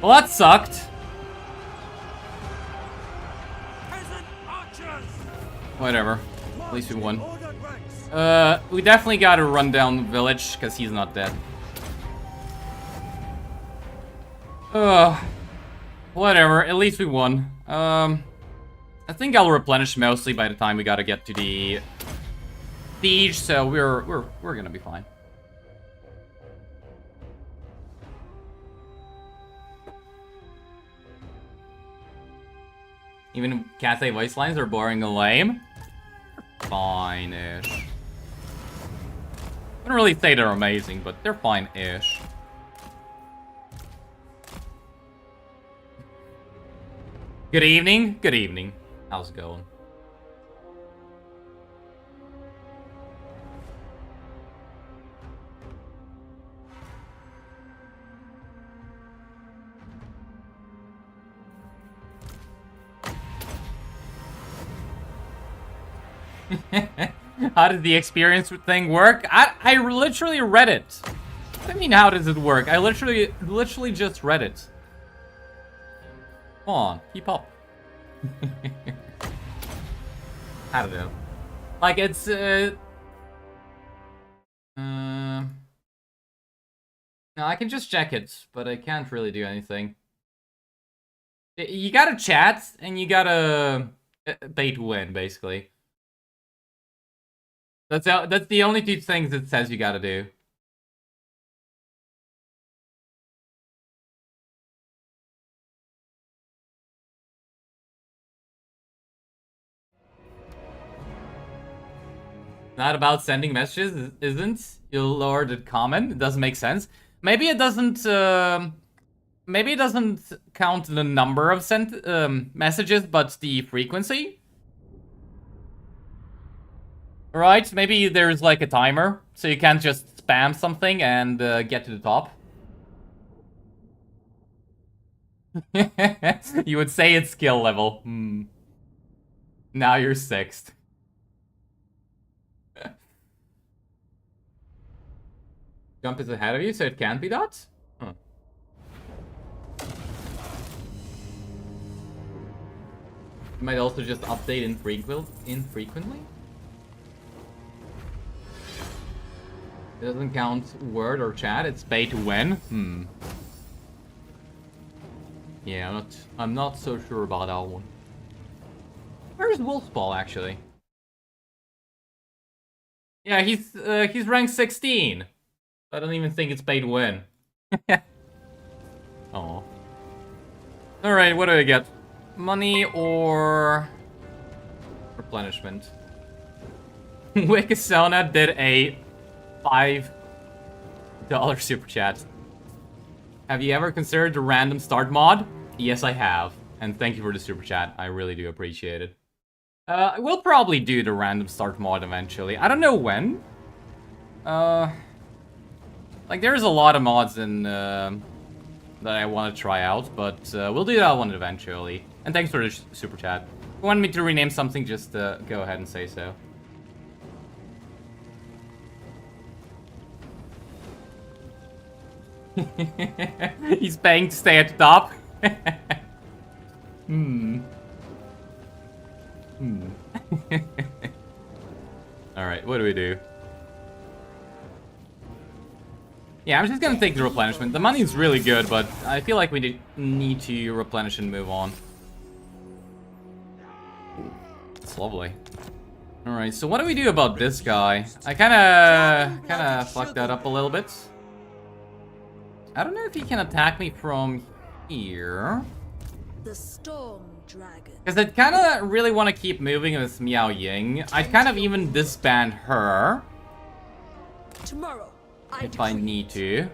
Well, that sucked. Peasant archers. Whatever. At least we won. Ordered ranks. We definitely gotta run down the village, because he's not dead. Whatever, at least we won. I think I'll replenish mostly by the time we gotta get to the siege, so we're gonna be fine. Even Cathay voice lines are boring and lame. Fine-ish. I wouldn't really say they're amazing, but they're fine-ish. Good evening. Good evening. How's it going? How did the experience thing work? I literally read it. What do you mean, how does it work? I literally just read it. Come on, keep up. I don't know. Like, it's, no, I can just check it, but I can't really do anything. You gotta chat, and you gotta pay to win, basically. That's the only two things it says you gotta do. Not about sending messages, isn't? You'll lower the comment. It doesn't make sense. Maybe it doesn't. Maybe it doesn't count the number of sent messages, but the frequency. Right? Maybe there's like a timer, so you can't just spam something and get to the top. You would say it's skill level. Hmm. Now you're 6th. Jump is ahead of you, so it can't be that? Huh. You might also just update infrequently? It doesn't count word or chat, it's pay to win? Hmm. Yeah, I'm not so sure about that one. Where's Wolfball, actually? Yeah, he's ranked 16. I don't even think it's pay to win. Oh. Alright, what do I get? Money or replenishment? Wikisona did a $5 super chat. Have you ever considered the random start mod? Yes, I have. And thank you for the super chat. I really do appreciate it. We'll probably do the random start mod eventually. I don't know when. Like, there's a lot of mods in, that I want to try out, but we'll do that one eventually. And thanks for the super chat. If you want me to rename something, just go ahead and say so. He's paying to stay at the top. Alright, what do we do? Yeah, I'm just gonna take the replenishment. The money's really good, but I feel like we need to replenish and move on. It's lovely. Alright, so what do we do about this guy? I kinda fucked that up a little bit. I don't know if he can attack me from here. The storm dragon. Because I kinda really want to keep moving with Miao Ying. I'd kind of even disband her. Tomorrow, If I need to.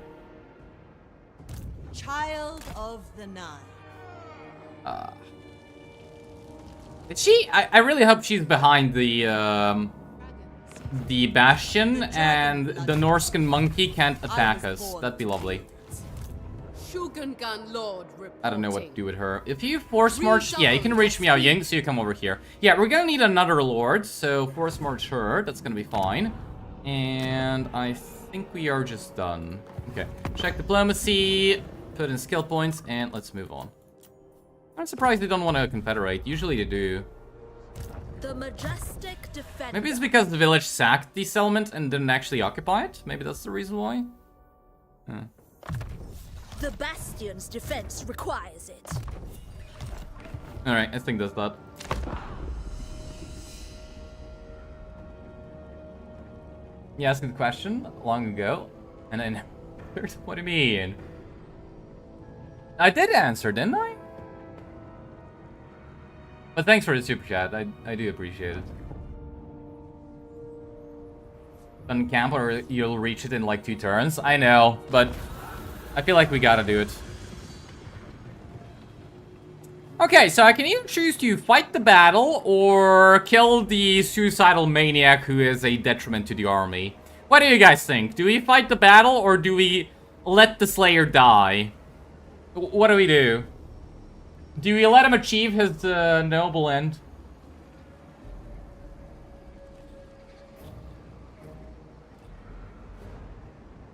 Child of the Nine. Is she? I really hope she's behind the bastion and the Norscan monkey can't attack us. That'd be lovely. Shogungan Lord reporting. I don't know what to do with her. If you force march, yeah, you can reach Miao Ying, so you come over here. Yeah, we're gonna need another lord, so force march her. That's gonna be fine. And I think we are just done. Okay, check diplomacy, put in skill points, and let's move on. I'm surprised they don't want to confederate. Usually they do. The majestic defender. Maybe it's because the village sacked the settlement and didn't actually occupy it. Maybe that's the reason why. Huh. The bastion's defense requires it. Alright, I think that's that. You asked me the question long ago, and then... What do you mean? I did answer, didn't I? But thanks for the super chat, I do appreciate it. On camp or you'll reach it in like 2 turns? I know, but I feel like we gotta do it. Okay, so I can either choose to fight the battle or kill the suicidal maniac who is a detriment to the army. What do you guys think? Do we fight the battle or do we let the Slayer die? What do we do? Do we let him achieve his noble end?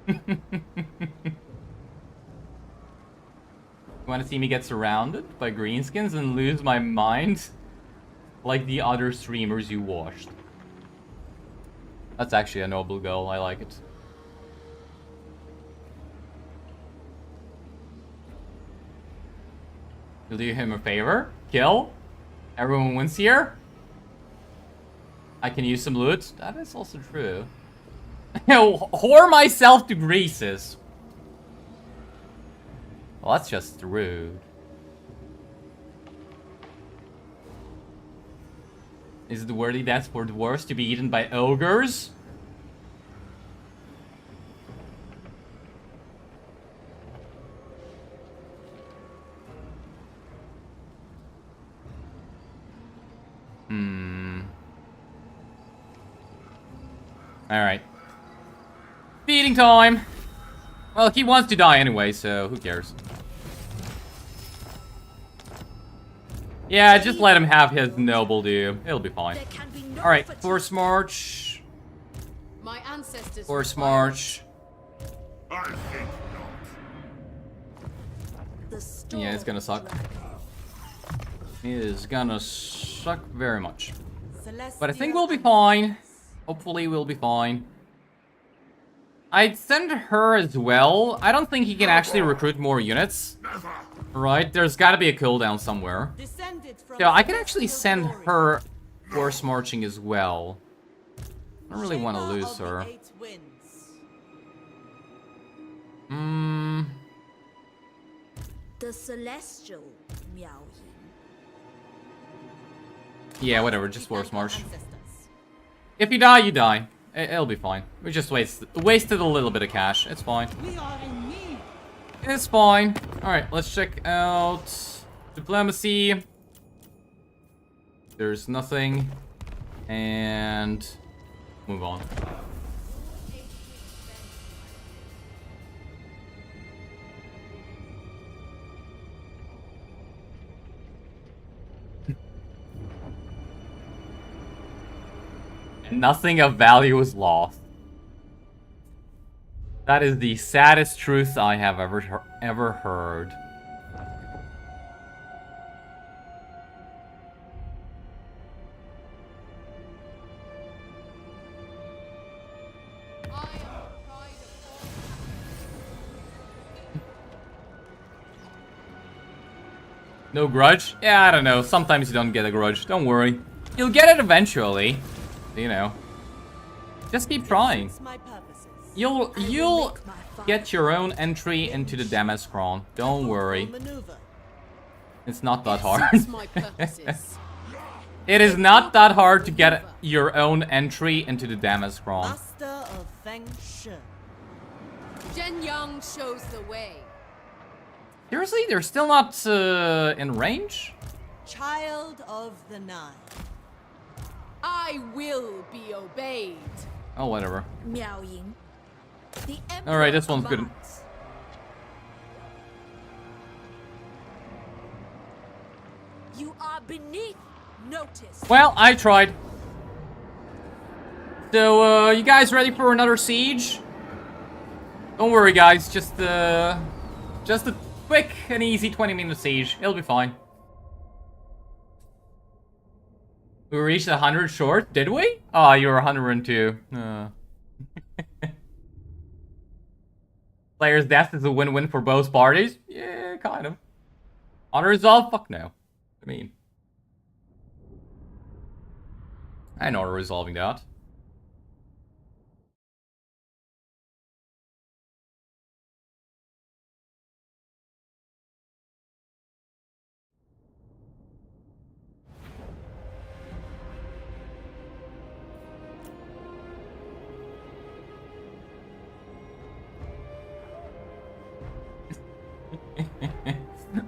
You want to see me get surrounded by greenskins and lose my mind? Like the other streamers you watched. That's actually a noble goal, I like it. You'll do him a favor. Kill. Everyone wins here. I can use some loot. That is also true. Whore myself to greases. Well, that's just rude. Is it worthy death for dwarves to be eaten by ogres? Alright. Feeding time! Well, he wants to die anyway, so who cares? Yeah, just let him have his noble do. It'll be fine. There can be no Alright, fatigue. force march. My ancestors. Force required- march. The storm Yeah, it's gonna suck. dragon. It is gonna suck very much. Celestial But I think we'll be fine. Hopefully we'll be fine. I'd send her as well. I don't think he can actually recruit more units. Right, there's gotta be a cooldown somewhere. Descended from So I can actually send celestial her force marching as well. I don't really want to glory. lose Shaper of her. the 8 winds. The celestial Miao Ying. Yeah, whatever, just We force thank our march. ancestors. If you die, you die. It'll be fine. We just wasted a little bit of cash. It's fine. We are in need. It's fine. Alright, let's check out diplomacy. There's nothing. And move on. Nothing of value is lost. That is the saddest truth I have ever heard. I am the pride of No grudge? Yeah, I don't know. Sometimes you don't get a grudge. Don't worry. You'll get it eventually. You know. Just keep trying. Suits my purposes. You'll make my father get your own entry into the Damas Khorne. Don't worry. Maneuver. It's not that It hard. suits my purposes. It is not that hard to get your own entry into the Damas Khorne. Master of Feng Shui. Zhen Yang shows the way. Seriously? They're still not in range? Child of the Nine. I will be obeyed. Oh, whatever. Miao Ying. The emperor Alright, this one's good. commands. You are beneath notice. Well, I tried. So, you guys ready for another siege? Don't worry, guys. Just a quick and easy 20-minute siege. It'll be fine. We reached 100 short, did we? Oh, you were 102. Player's death is a win-win for both parties? Yeah, kind of. Auto-resolve? Fuck no. I mean... I know auto-resolving that.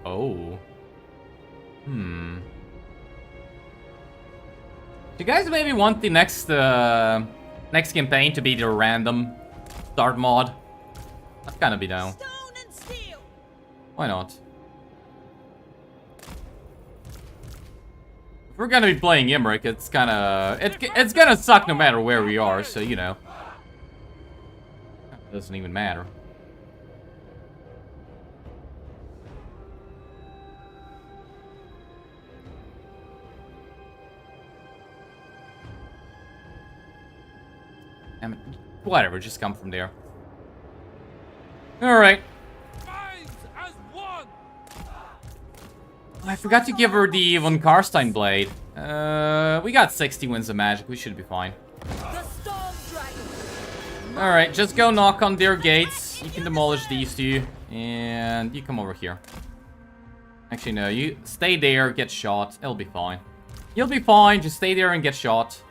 Oh. Do you guys maybe want the next campaign to be the random start mod? That's gonna be down. Stone and steel. Why not? If we're gonna be playing Imric, it's gonna suck no matter where we are, so you know. It doesn't even matter. Damn it. Whatever, just come from there. Alright. Minds as one. I forgot to give her the Von Karstein blade. We got 60 winds of magic. We should be fine. The Storm Dragon. Alright, just go knock on their gates. You can demolish these two. And you come over here. Actually, no. You stay there, get shot. It'll be fine. You'll be fine. Just stay there and get shot.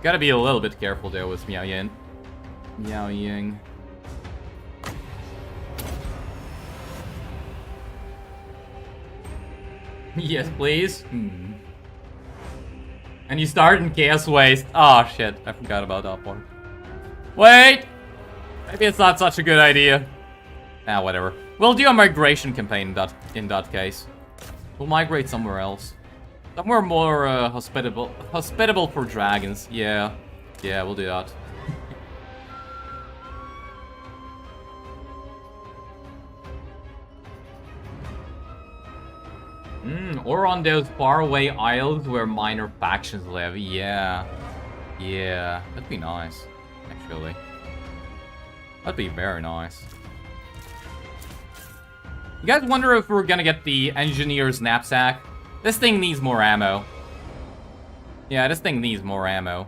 Gotta be a little bit careful there with Miao Yin. Miao Ying. Yes, please. And you start in Chaos Waste. Oh shit, I forgot about that one. Wait! Maybe it's not such a good idea. Ah, whatever. We'll do a migration campaign in that case. We'll migrate somewhere else. Somewhere more hospitable for dragons. Yeah, we'll do that. Or on those faraway isles where minor factions live. Yeah, that'd be nice, actually. That'd be very nice. You guys wonder if we're gonna get the engineer's knapsack? This thing needs more ammo. Yeah, this thing needs more ammo.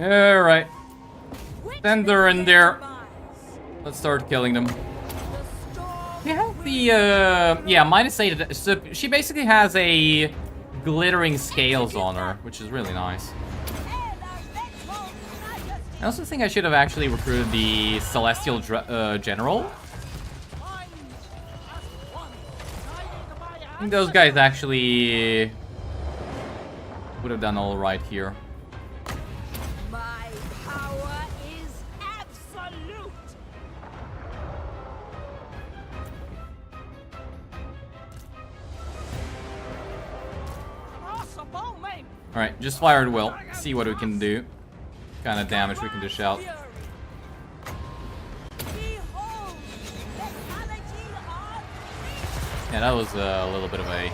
Alright. Send her in there. Let's start killing them. We have the, yeah, -8. So she basically has a glittering scales on her, which is really nice. I also think I should have actually recruited the Celestial General. I think those guys actually would have done all right here. My power is absolute. Alright, just fire at will. See what we can do. What kind of damage we can dish out. Yeah, that was a little bit of a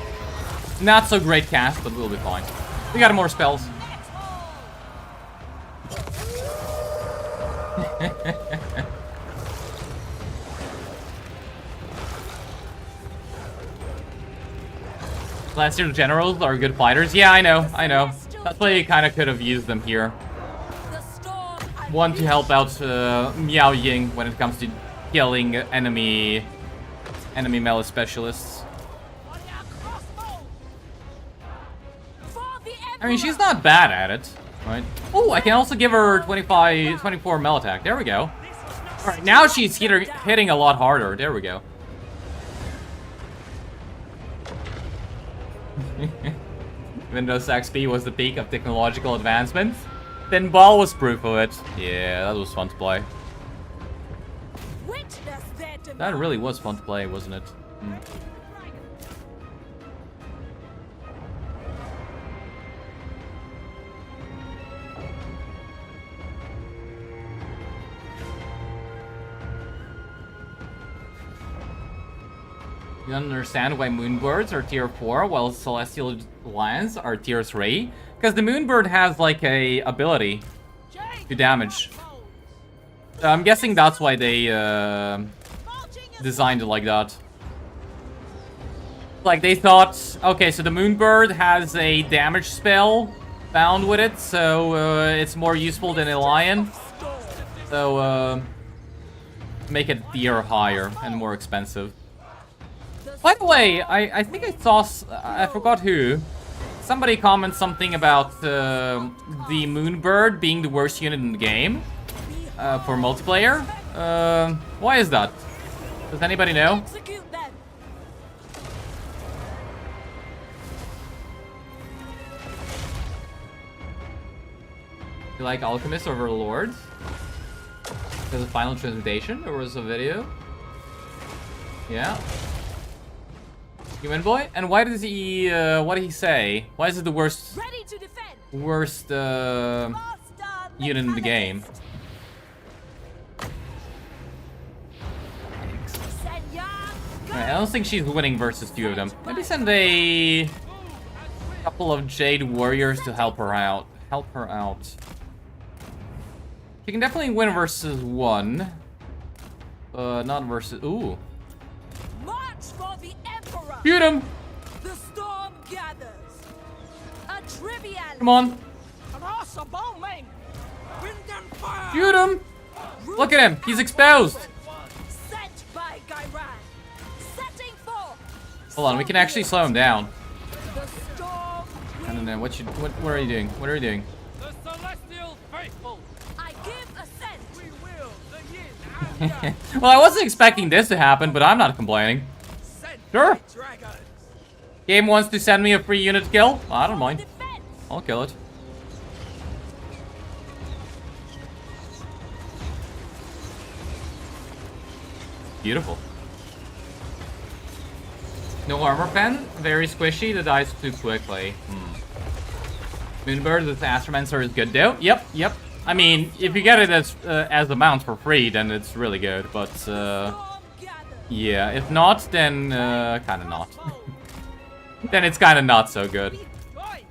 not so great cast, but we'll be fine. We got more spells. Last year's generals are good fighters. Yeah, I know. That's why you kind of could have used them here. One to help out Miao Ying when it comes to killing enemy melee specialists. I mean, she's not bad at it, right? Oh, I can also give her 24 melee attack. There we go. All right, now she's hitting a lot harder. There we go. Windows XP was the peak of technological advancement. Then Ball was proof of it. Yeah, that was fun to play. That really was fun to play, wasn't it? You don't understand why Moonbirds are tier 4 while Celestial Lions are tier 3? Because the Moonbird has like a ability to damage. I'm guessing that's why they designed it like that. Like they thought, okay, so the Moonbird has a damage spell bound with it, so it's more useful than a lion. So make it tier higher and more expensive. By the way, I think I saw, I forgot who. Somebody commented something about the Moonbird being the worst unit in the game for multiplayer. Why is that? Does anybody know? You like Alchemist over Lords? There's a final transmutation? There was a video? Yeah. Human boy? And why does he, what did he say? Why is it the worst unit in the game? Right, I don't think she's winning versus two of them. Maybe send a couple of Jade Warriors to help her out. help her out. She can definitely win versus 1. Not versus... Ooh. March for the Emperor! Shoot him! The storm gathers. A trivial. Come on. Wind and fire! Shoot him! Look at him. He's exposed. Sent by Gairan. Setting forth. Hold on. We can actually slow him down. The storm. I don't know. What are you doing? What are you doing? The celestial faithful! I give assent. We will, the yin and yang! Well, I wasn't expecting this to happen, but I'm not complaining. Sent Sure. by dragons! Game wants to send me a free unit kill. I don't mind. Defense. I'll kill it. Beautiful. No armor pen. Very squishy. The dies too quickly. Moonbird with Astromancer is good though. Yep. I mean, if you get it as a mount for free, then it's really good. But Storm gathers. yeah, if not, then kind of not. Then it's kind of not so good. Oi!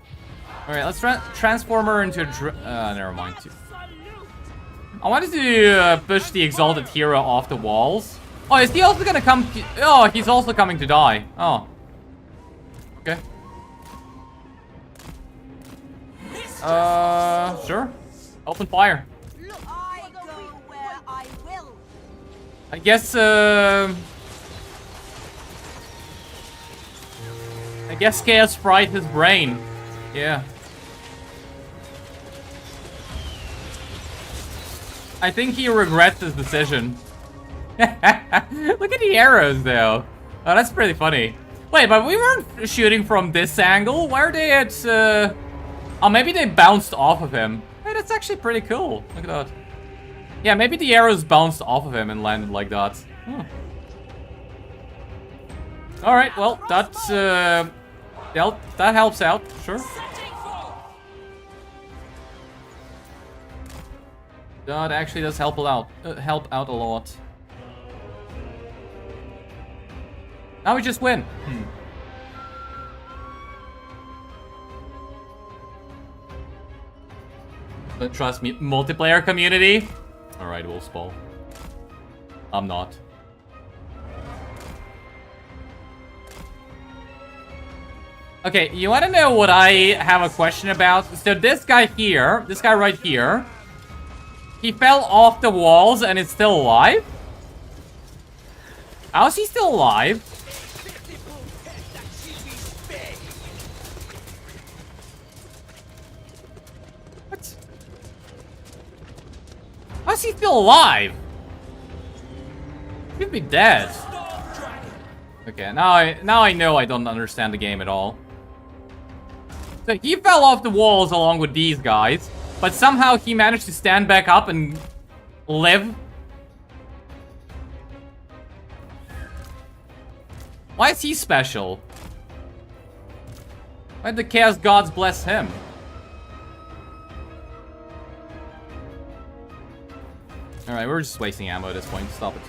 All right, let's transform her into a never mind. Salute. I wanted to push the Exalted Hero off the walls. Oh, is he also gonna come? Oh, he's also coming to die. Oh. Okay. Sure. Open fire. I go where I will. I guess, Chaos fried his brain. Yeah. I think he regrets his decision. Look at the arrows, though. Oh, that's pretty funny. Wait, but we weren't shooting from this angle. Why are they at, Oh, maybe they bounced off of him. Hey, that's actually pretty cool. Look at that. Yeah, maybe the arrows bounced off of him and landed like that. Hmm. Alright, well, that's, that helps out, sure. Setting forth. That actually does help out a lot. Now we just win. Don't trust me, multiplayer community. All right, Wolfsball. I'm not. Okay, you want to know what I have a question about? So this guy here, this guy right here, he fell off the walls and is still alive? How is he still alive? What? How is he still alive? He'd be dead. Okay, now I know I don't understand the game at all. So he fell off the walls along with these guys, but somehow he managed to stand back up and live. Why is he special? Why did the Chaos Gods bless him? Alright, we're just wasting ammo at this point. Stop it.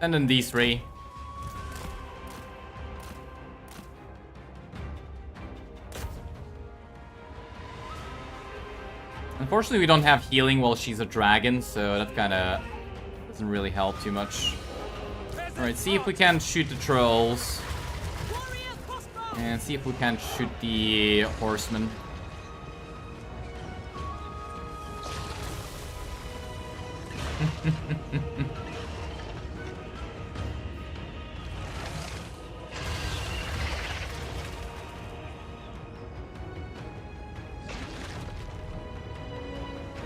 And then these three. Unfortunately, we don't have healing while she's a dragon, so that kind of doesn't really help too much. Alright, see if we can shoot the trolls. And see if we can shoot the horsemen.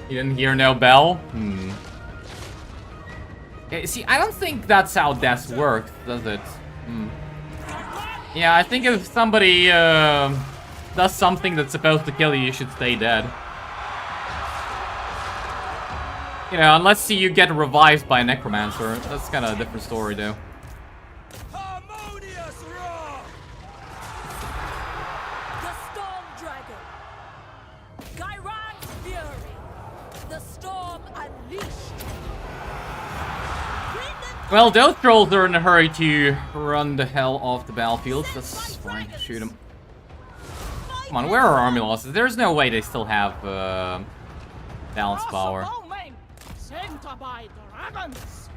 You didn't hear no bell? Okay, see, I don't think that's how death works, does it? Yeah, I think if somebody does something that's supposed to kill you, you should stay dead. You know, unless you get revived by a necromancer. That's kind of a different story, though. Harmonious roar! The storm dragon. Gairan's fury. The storm unleashed. Well, those trolls are in a hurry to run the hell off the battlefield. That's fine. Shoot them. Come on, where are army losses? There's no way they still have balance power. Sent by dragons.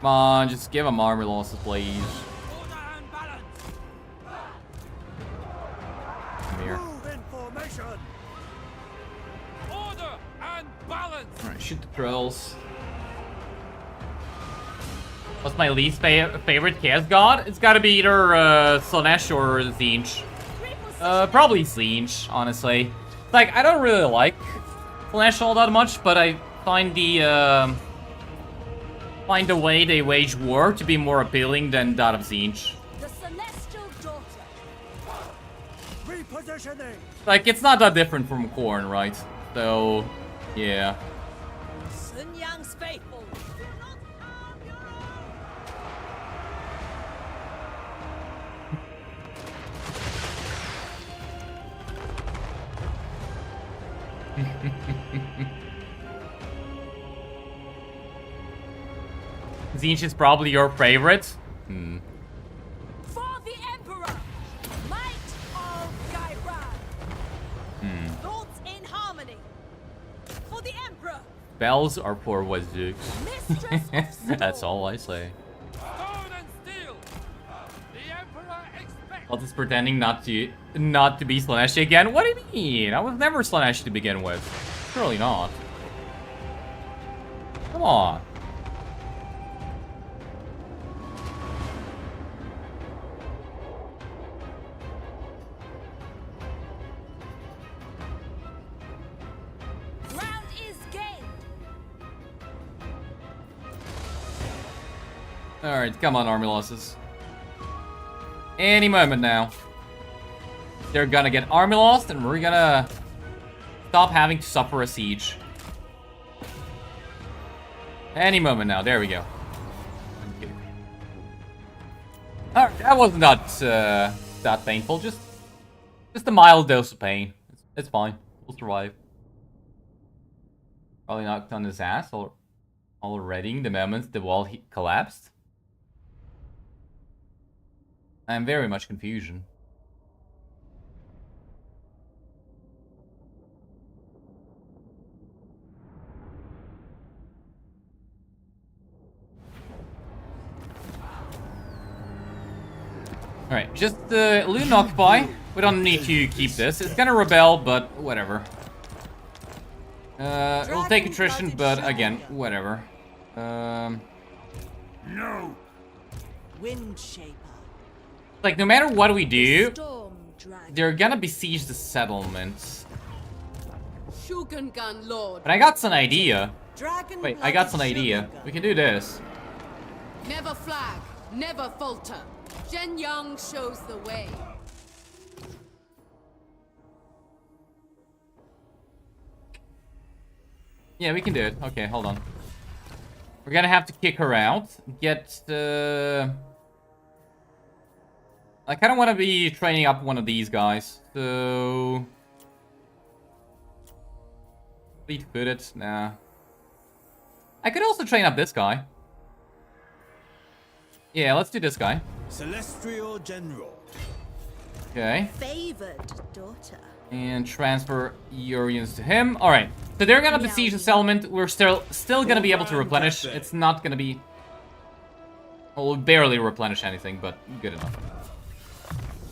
Come on, just give them army losses, please. Order and balance. Come here. Move in formation. Order and balance. Alright, shoot the trolls. What's my least favorite Chaos God? It's gotta be either Slanesh or Tzeentch. Probably Tzeentch, honestly. Like, I don't really like Slanesh all that much, but I find the way they wage war to be more appealing than that of Tzeentch. The celestial daughter. Repositioning. Like, it's not that different from Khorne, right? So, yeah. Sun Yang's faithful. Do not harm your Tzeentch is probably your favorite. For the Emperor. Might of Gairan. Thoughts in harmony. For the Emperor. Bells are for Wazooks. Mistress of Steel. That's all I say. Stone and steel. The Emperor expects. Well, just pretending not to be Slanesh again. What do you mean? I was never Slanesh to begin with. Surely not. Come on. Ground is gained. Alright, come on, army losses. Any moment now. They're gonna get army lost, and we're gonna stop having to suffer a siege. Any moment now. There we go. Okay. Alright, that wasn't that painful. Just a mild dose of pain. It's fine. We'll survive. Probably knocked on his ass already the moment the wall collapsed. I'm very much confusion. Alright, just loot occupy. We don't need to keep this. It's gonna rebel, but whatever. We'll take attrition, but again, whatever. No. Wind shaper. Like, no matter what we do, Storm dragon. they're gonna besiege the settlements. Shugengan Lord. But I got some idea. Dragon Wait, I got some idea. We can do this. Never flag, never falter. Zhen Yang shows the way. Yeah, we can do it. Okay, hold on. We're gonna have to kick her out. Get the... I kind of want to be training up one of these guys. So... Fleet-footed? Nah. I could also train up this guy. Yeah, let's do this guy. Celestial General. Okay. Favored daughter. And transfer Urians to him. Alright. So they're gonna besiege the settlement. We're still gonna be able to replenish. It's not gonna be... Well, we'll barely replenish anything, but good enough.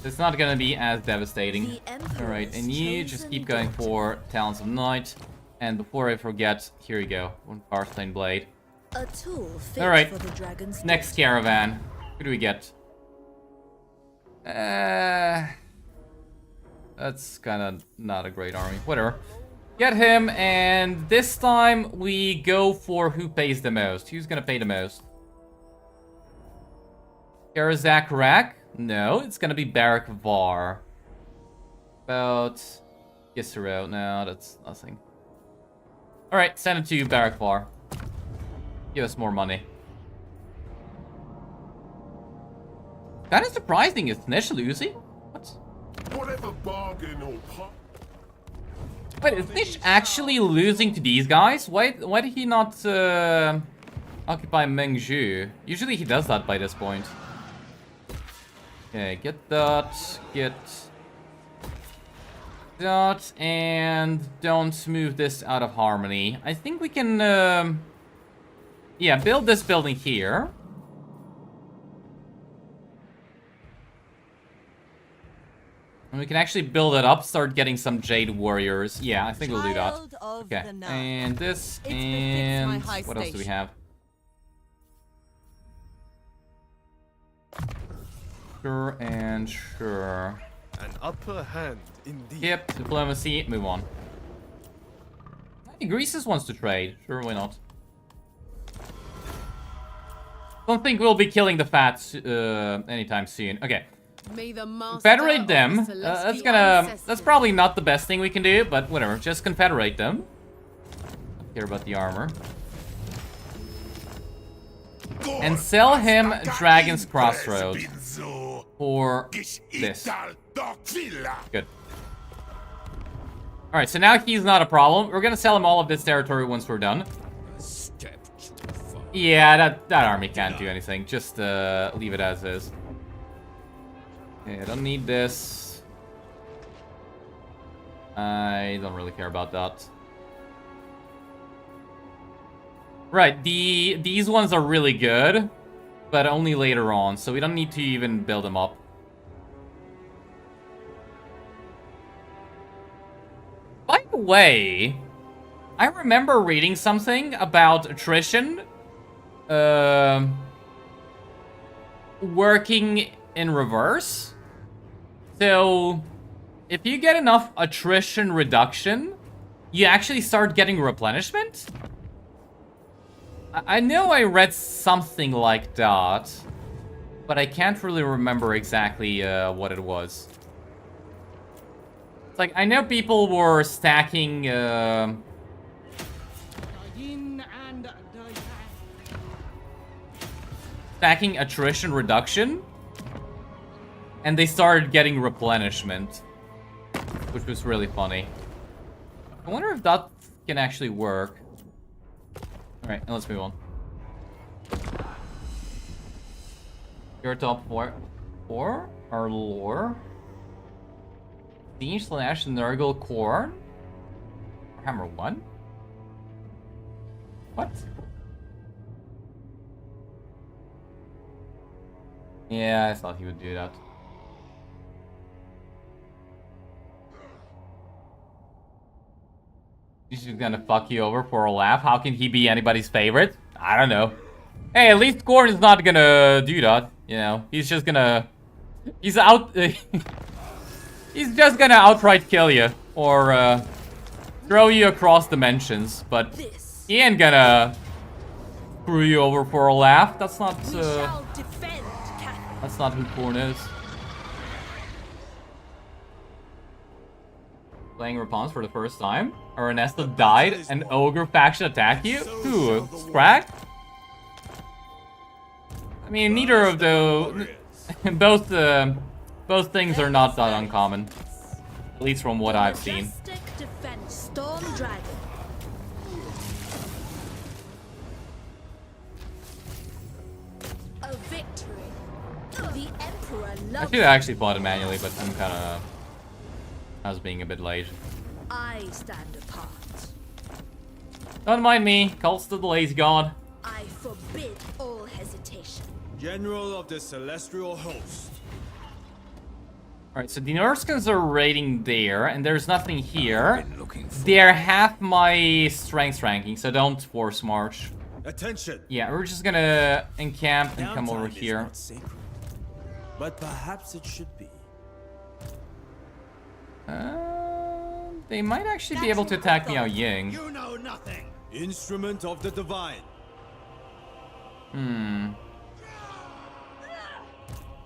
It's not gonna be as devastating. Alright, and you just keep going for Talons of Night. And before I forget, here you go. One Farstein Blade. A tool fit Alright. for the dragon's Next caravan. Who do we get? That's kind of not a great army. Whatever. Get him, and this time we go for who pays the most. Who's gonna pay the most? Karazak Rak? No, it's gonna be Barak Var. About... Gisero. No, that's nothing. Alright, send it to Barak Var. Give us more money. Kind of surprising, is Nish losing? What? Whatever bargain or part. Wait, is Nish actually losing to these guys? Why did he not occupy Mengzhu? Usually he does that by this point. Okay, get that. Get... Dot, and don't move this out of harmony. I think we can, yeah, build this building here. And we can actually build it up, start getting some Jade Warriors. Yeah, I think we'll do that. Child of Okay, the night. and this, It befits my and high what else do we station. have? Sure and sure. An upper hand indeed. Yep, diplomacy, move on. Hey, Greece wants to trade. Sure, why not? Don't think we'll be killing the Fats anytime soon. Okay. May the master Confederate of them. the celestial That's ancestors- probably not the best thing we can do, but whatever. Just confederate them. Don't care about the armor. And sell him Dragon's Crossroad for this. Good. Alright, so now he's not a problem. We're gonna sell him all of this territory once we're done. Yeah, that army can't do anything. Just leave it as is. Okay, I don't need this. I don't really care about that. Right, these ones are really good, but only later on, so we don't need to even build them up. By the way, I remember reading something about attrition working in reverse. So, if you get enough attrition reduction, you actually start getting replenishment? I know I read something like that, but I can't really remember exactly what it was. It's like, I know people were stacking The yin and the yang. stacking attrition reduction, and they started getting replenishment, which was really funny. I wonder if that can actually work. Alright, and let's move on. Your top four are lore. Siege / Nurgle Khorne. Warhammer 1? What? Yeah, I thought he would do that. He's just gonna fuck you over for a laugh. How can he be anybody's favorite? I don't know. Hey, at least Khorne is not gonna do that. You know, he's just gonna... He's out... he's just gonna outright kill you. Or, throw you across dimensions. But he ain't gonna... screw you over for a laugh. That's not, We shall defend Catherine. that's not who Khorne is. Playing Rapunzel for the first time. Ernesto died. An ogre faction attacked you? Who? Scrag? I mean, neither of those... both things are not that uncommon. At least from what I've seen. Majestic defense. Storm Dragon. A victory. The Emperor I loves should have actually fought it manually, but I'm kind of... I was being a bit late. I stand apart. Don't mind me. Cults to the lazy god. I forbid all hesitation. General of the Celestial Host. Alright, so the Norskins are raiding there, and there's nothing here. They're half my strength ranking, so don't force march. Attention. Yeah, we're just gonna encamp and come over Downtime is here. not sacred, but perhaps it should be. They might actually be able to attack Miao Ying. You know nothing. Instrument of the divine.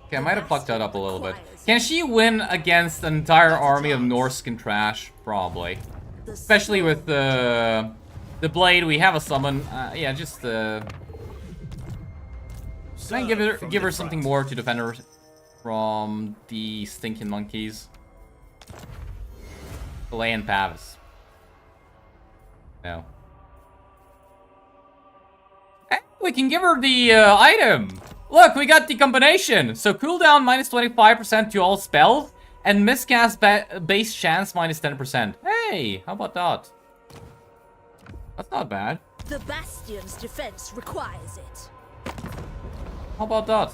Okay, I might have fucked that up a little bit. Can she win against an entire army of Norscan trash? Probably. Especially with the blade, we have a summon. Yeah, just can I give her something more to defend her from the stinking monkeys? Belay and Pavis. No. Hey, we can give her the item. Look, we got the combination. So cooldown minus 25% to all spells, And miscast base chance minus 10%. Hey, how about that? That's not bad. The bastion's defense requires it. How about that?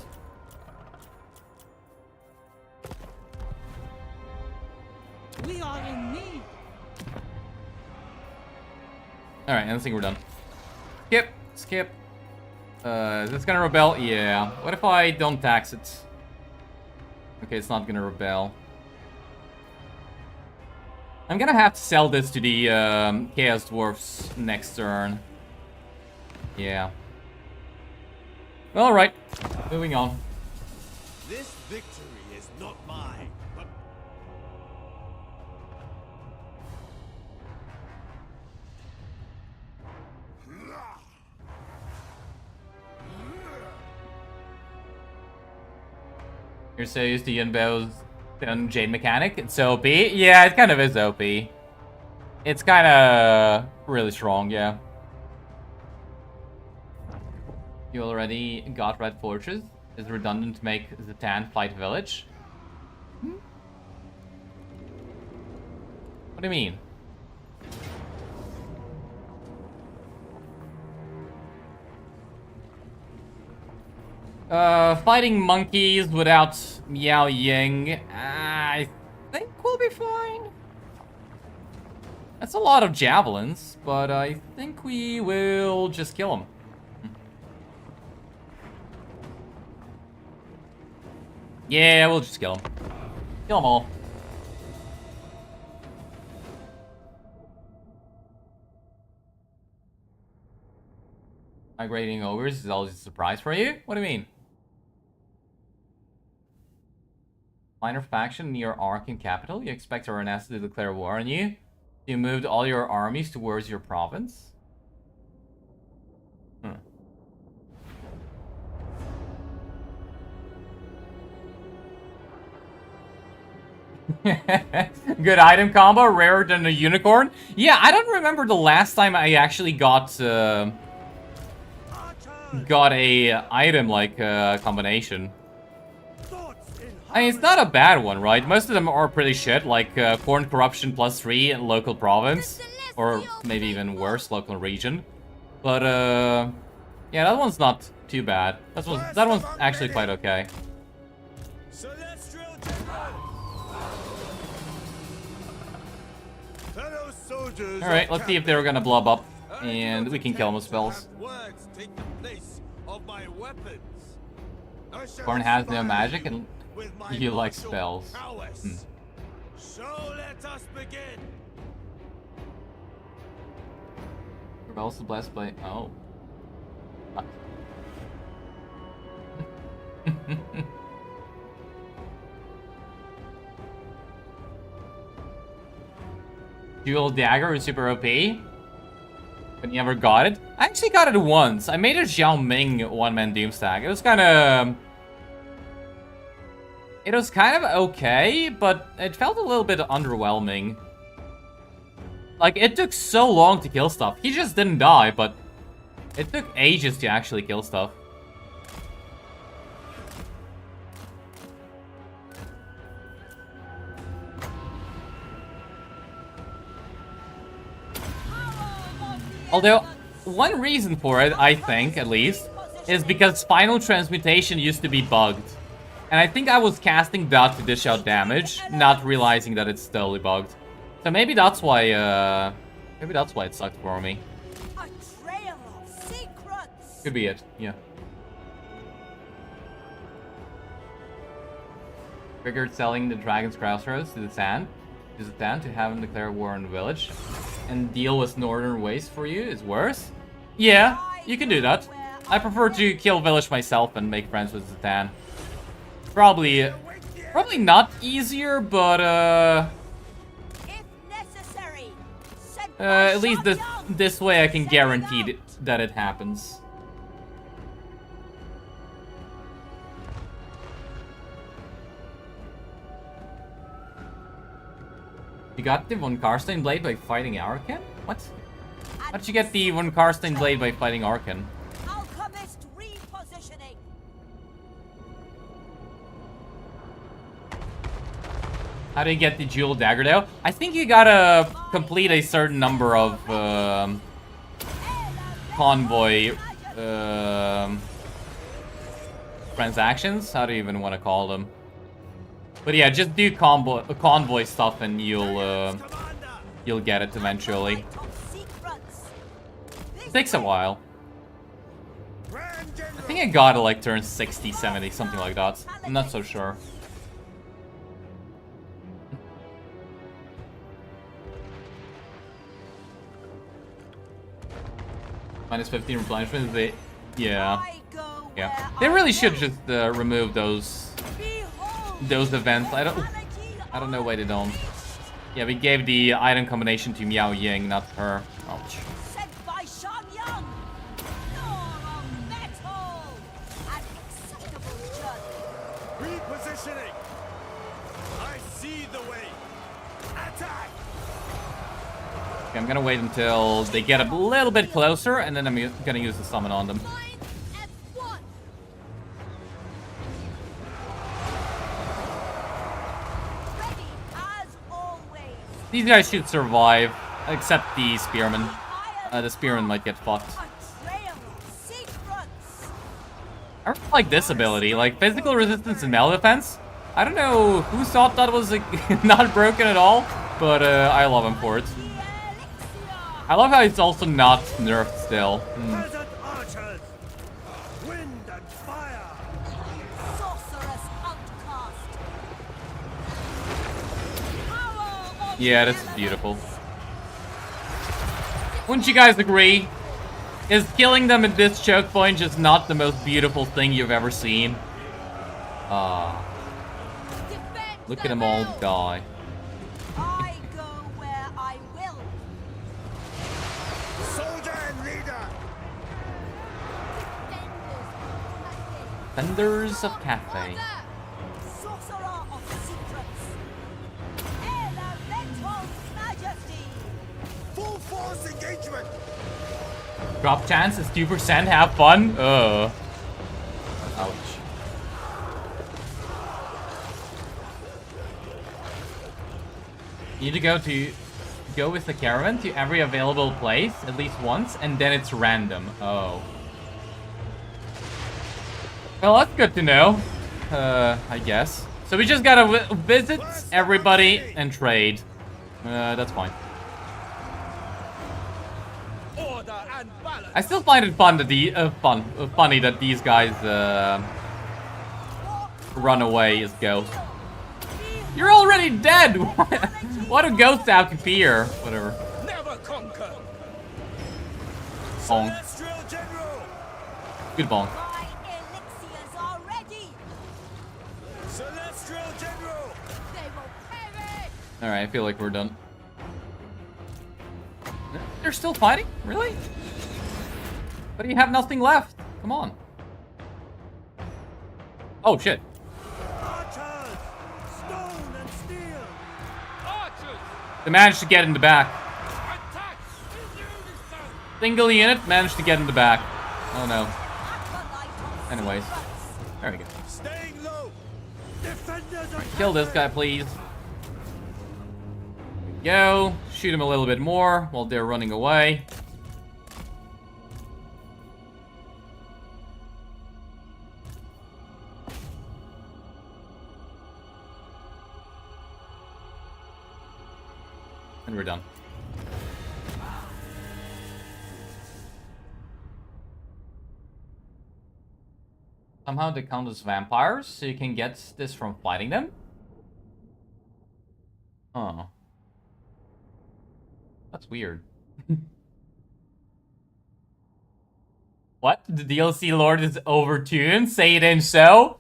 We are in need. Alright, I think we're done. Skip, skip. Is this gonna rebel? Yeah. What if I don't tax it? Okay, it's not gonna rebel. I'm gonna have to sell this to the Chaos Dwarfs next turn. Yeah. Well, alright. Moving on. This victory is not mine, but You're so used to Yunbo's Jade mechanic. It's OP. Yeah, it kind of is OP. It's kind of really strong, yeah. You already got Red Fortress. Is redundant to make Zatan fight village? Hmm? What do you mean? Fighting monkeys without Miao Ying, I think we'll be fine. That's a lot of javelins, but I think we will just kill him. Yeah, we'll just kill him. Kill them all. Migrating ogres is always a surprise for you? What do you mean? Minor faction near Arkan capital. You expect Arnaz to declare war on you. You moved all your armies towards your province. Good item combo, rarer than a unicorn. Yeah, I don't remember the last time I actually got a item like combination. I mean, it's not a bad one, right? Most of them are pretty shit, like Khorne Corruption +3 in local province, or maybe even worse, local region. But yeah, that one's not too bad. That one's actually quite okay. Alright, let's see if they're gonna blob up, and we can kill them with spells. Khorne has no magic, and you like spells. So let us begin. Rebels the blessed by... Oh. Dual dagger is super OP. But you never got it. I actually got it once. I made a Xiao Ming one-man doom stack. It was kind of okay, but it felt a little bit underwhelming. Like, it took so long to kill stuff. He just didn't die, but it took ages to actually kill stuff. Although, one reason for it, I think, at least, is because Final Transmutation used to be bugged. And I think I was casting that to dish out damage, not realizing that it's totally bugged. So maybe that's why, it sucked for me. A trail of secrets. Could be it, yeah. Triggered selling the Dragon's Crossroads to the Sand. To Zatan to have him declare war on the village. And deal with Northern Waste for you is worse? Yeah, you can do that. I prefer to kill village myself and make friends with Zatan. Probably not easier, but If necessary, at least this way I can guarantee that it happens. You got the Von Karstein blade by fighting Arkan? What? How did you get the Von Karstein blade by fighting Arkan? Alchemist repositioning. How do you get the jewel dagger though? I think you gotta complete a certain number of convoy transactions. How do you even want to call them? But yeah, just do convoy stuff and you'll get it eventually. It takes a while. I think I gotta like turn 60, 70, something like that. I'm not so sure. Minus 15 replenishment. Yeah. They really should just remove those events. I don't know why they don't. Yeah, we gave the item combination to Miao Ying, not her. Ouch. Repositioning. I see the way. Attack. Okay, I'm gonna wait until they get a little bit closer, and then I'm gonna use the summon on them. These guys should survive, except the spearman. The spearman might get fucked. I really like this ability, like physical resistance and melee defense. I don't know who thought that was like, not broken at all, but I love him for it. I love how it's also not nerfed still. Wind and fire. Yeah, this is beautiful. Wouldn't you guys agree? Is killing them at this choke point just not the most beautiful thing you've ever seen? Ah. Look at them all die. I go where I will. Soldier and leader. Fenders of Cathay. Sorcerer of secrets. Elemental majesty. Full force engagement. Drop chance is 2%. Have fun. Ouch. You need to go with the caravan to every available place at least once, and then it's random. Oh. Well, that's good to know. I guess. So we just gotta visit everybody and trade. That's fine. I still find it fun that funny that these guys run away as ghosts. You're already dead. What do ghosts have to fear? Whatever. Never conquer. Bonk. Celestial General. Good bonk. My elixirs are ready. Celestial General. They will perish. All right, I feel like we're done. They're still fighting? Really? But you have nothing left. Come on. Oh shit. Archers. Stone and steel. Archers! They managed to get in the back. Attack! In unison! Single unit managed to get in the back. Oh no. Anyways. There we go. Staying low. Defenders of Kill this guy, please. Go. Shoot him a little bit more while they're running away. And we're done. Somehow they count as vampires, so you can get this from fighting them? Oh. That's weird. What? The DLC Lord is overtuned? Say it ain't so?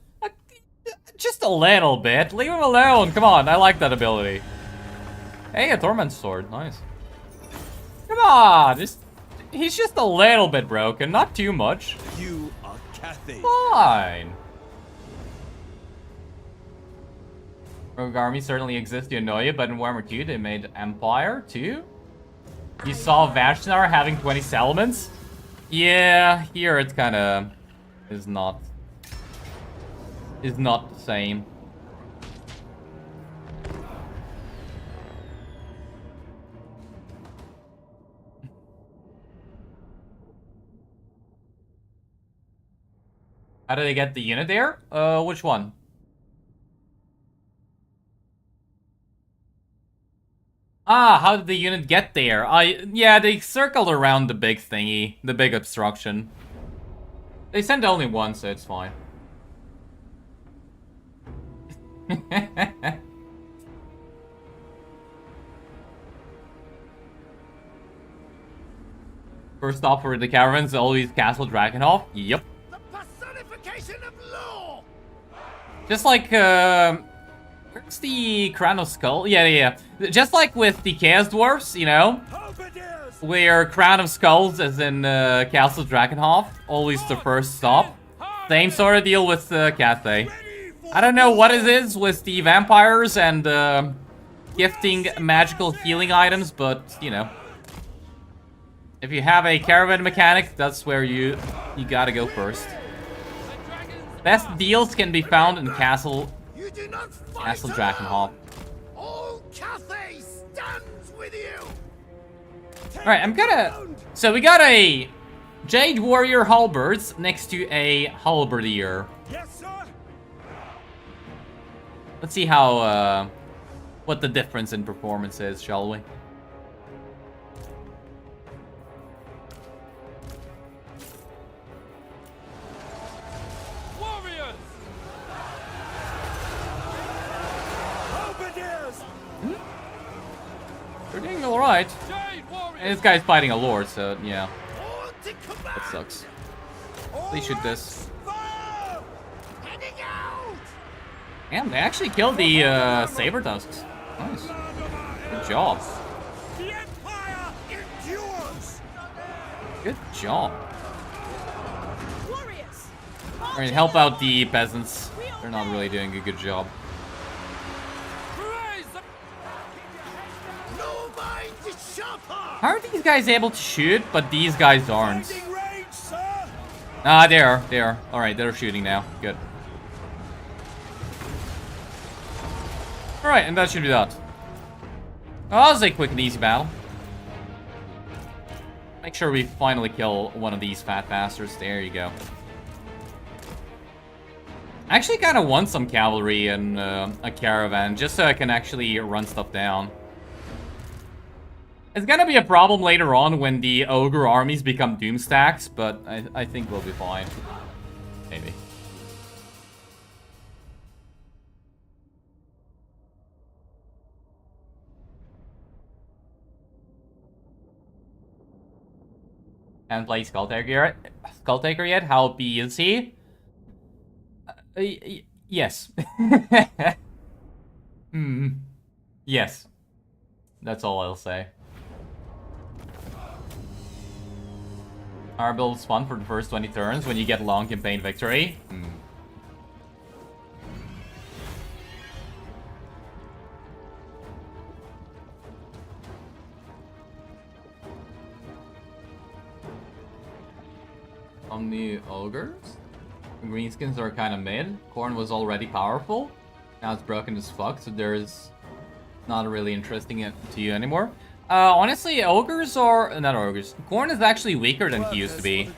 Just a little bit. Leave him alone. Come on, I like that ability. Hey, a Torment Sword. Nice. Come on. He's just a little bit broken. Not too much. You are Cathay. Fine. Rogue Army certainly exists to annoy you, but in Warhammer 2 they made Empire too. You saw Vashnar having 20 settlements? Yeah, here it's kinda is not the same. How did they get the unit there? Which one? Ah, how did the unit get there? Yeah, they circled around the big thingy, the big obstruction. They sent only one, so it's fine. First stop for the caravans, always Castle Drakenhof. Yep. The personification of law! Just like, where's the Crown of Skull? Yeah. Just like with the Chaos Dwarfs, you know? Halberdiers! Where Crown of Skulls is in Castle Drakenhof, always the first stop. Same sort of deal with Cathay. I don't know what it is with the vampires and gifting magical healing items, but, you know. If you have a caravan mechanic, that's where you gotta go first. Best deals can be found in Castle Drakenhof. All Cathay stands with you! Alright, I'm gonna... So we got a Jade Warrior Halberds next to a Halberdier. Yes, sir! Let's see how, what the difference in performance is, shall we? Warriors! Halberdiers! They're doing alright. Jade warriors! And this guy's fighting a lord, so, yeah. All to command! That sucks. All They shoot ranks this. fire! Heading out! Damn, they actually killed the Saber Tusks. Nice. Good job. The Empire endures! Good job. Warriors! Alright, help out the peasants. They're not really doing a good job. Praise the... No mind the sharper! How are these guys able to shoot, but these guys aren't? Finding range, sir! Ah, they are. Alright, they're shooting now. Good. Alright, and that should be that. Oh, that was a quick and easy battle. Make sure we finally kill one of these fat bastards. There you go. I actually kind of want some cavalry and a caravan, just so I can actually run stuff down. It's gonna be a problem later on when the ogre armies become doom stacks, but I think we'll be fine. Maybe. Haven't played Skull Taker yet? How B is he? Yes. Yes. That's all I'll say. Our build is fun for the first 20 turns when you get long campaign victory. On the ogres? Greenskins are kind of mid. Khorne was already powerful. Now it's broken as fuck, so there's not really interesting to you anymore. Honestly, ogres are... Not ogres. Khorne is actually weaker than he used to be.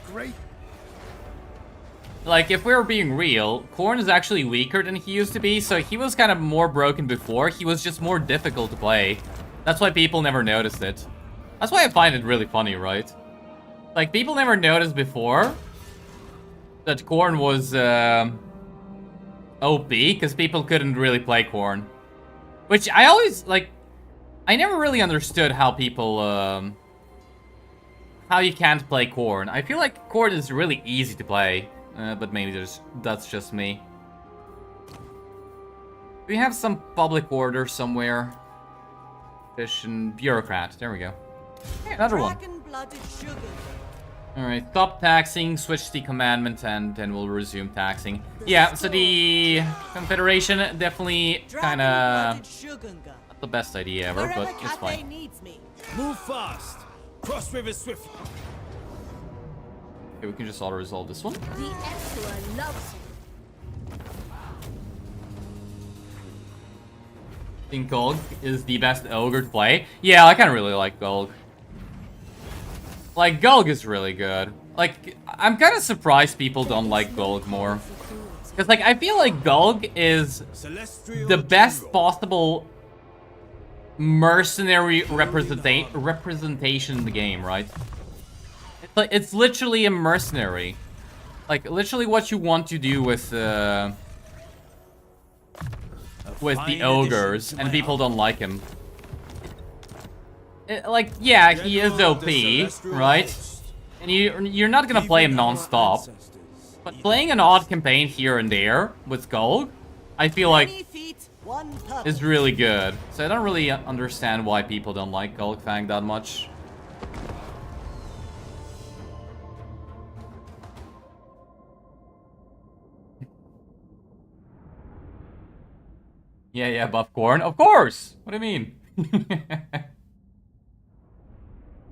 Like, if we were being real, Khorne is actually weaker than he used to be, so he was kind of more broken before. He was just more difficult to play. That's why people never noticed it. That's why I find it really funny, right? Like, people never noticed before that Khorne was OP, because people couldn't really play Khorne. Which I always, like, I never really understood how people, how you can't play Khorne. I feel like Khorne is really easy to play, but maybe that's just me. We have some public order somewhere. Fish and bureaucrat, there we go. Hey, another one. Alright, stop taxing, switch the commandment, and then we'll resume taxing. Yeah, so the Confederation definitely kinda not the best idea ever, but it's fine. Move fast! Cross river swiftly! Okay, we can just auto-resolve this one. The Emperor loves you. I think Golg is the best ogre to play. Yeah, I kinda really like Golg. Like, Gulg is really good. Like, I'm kind of surprised people don't like Gulg more. Because, like, I feel like Gulg is the best possible mercenary representation in the game, right? It's like, it's literally a mercenary. Like, literally what you want to do with the ogres, and people don't like him. Like, yeah, he is OP, right? And you're not gonna play him non-stop. But playing an odd campaign here and there with Gulg, I feel like is really good. So I don't really understand why people don't like Gulgfang that much. Yeah, buff Khorne. Of course! What do you mean?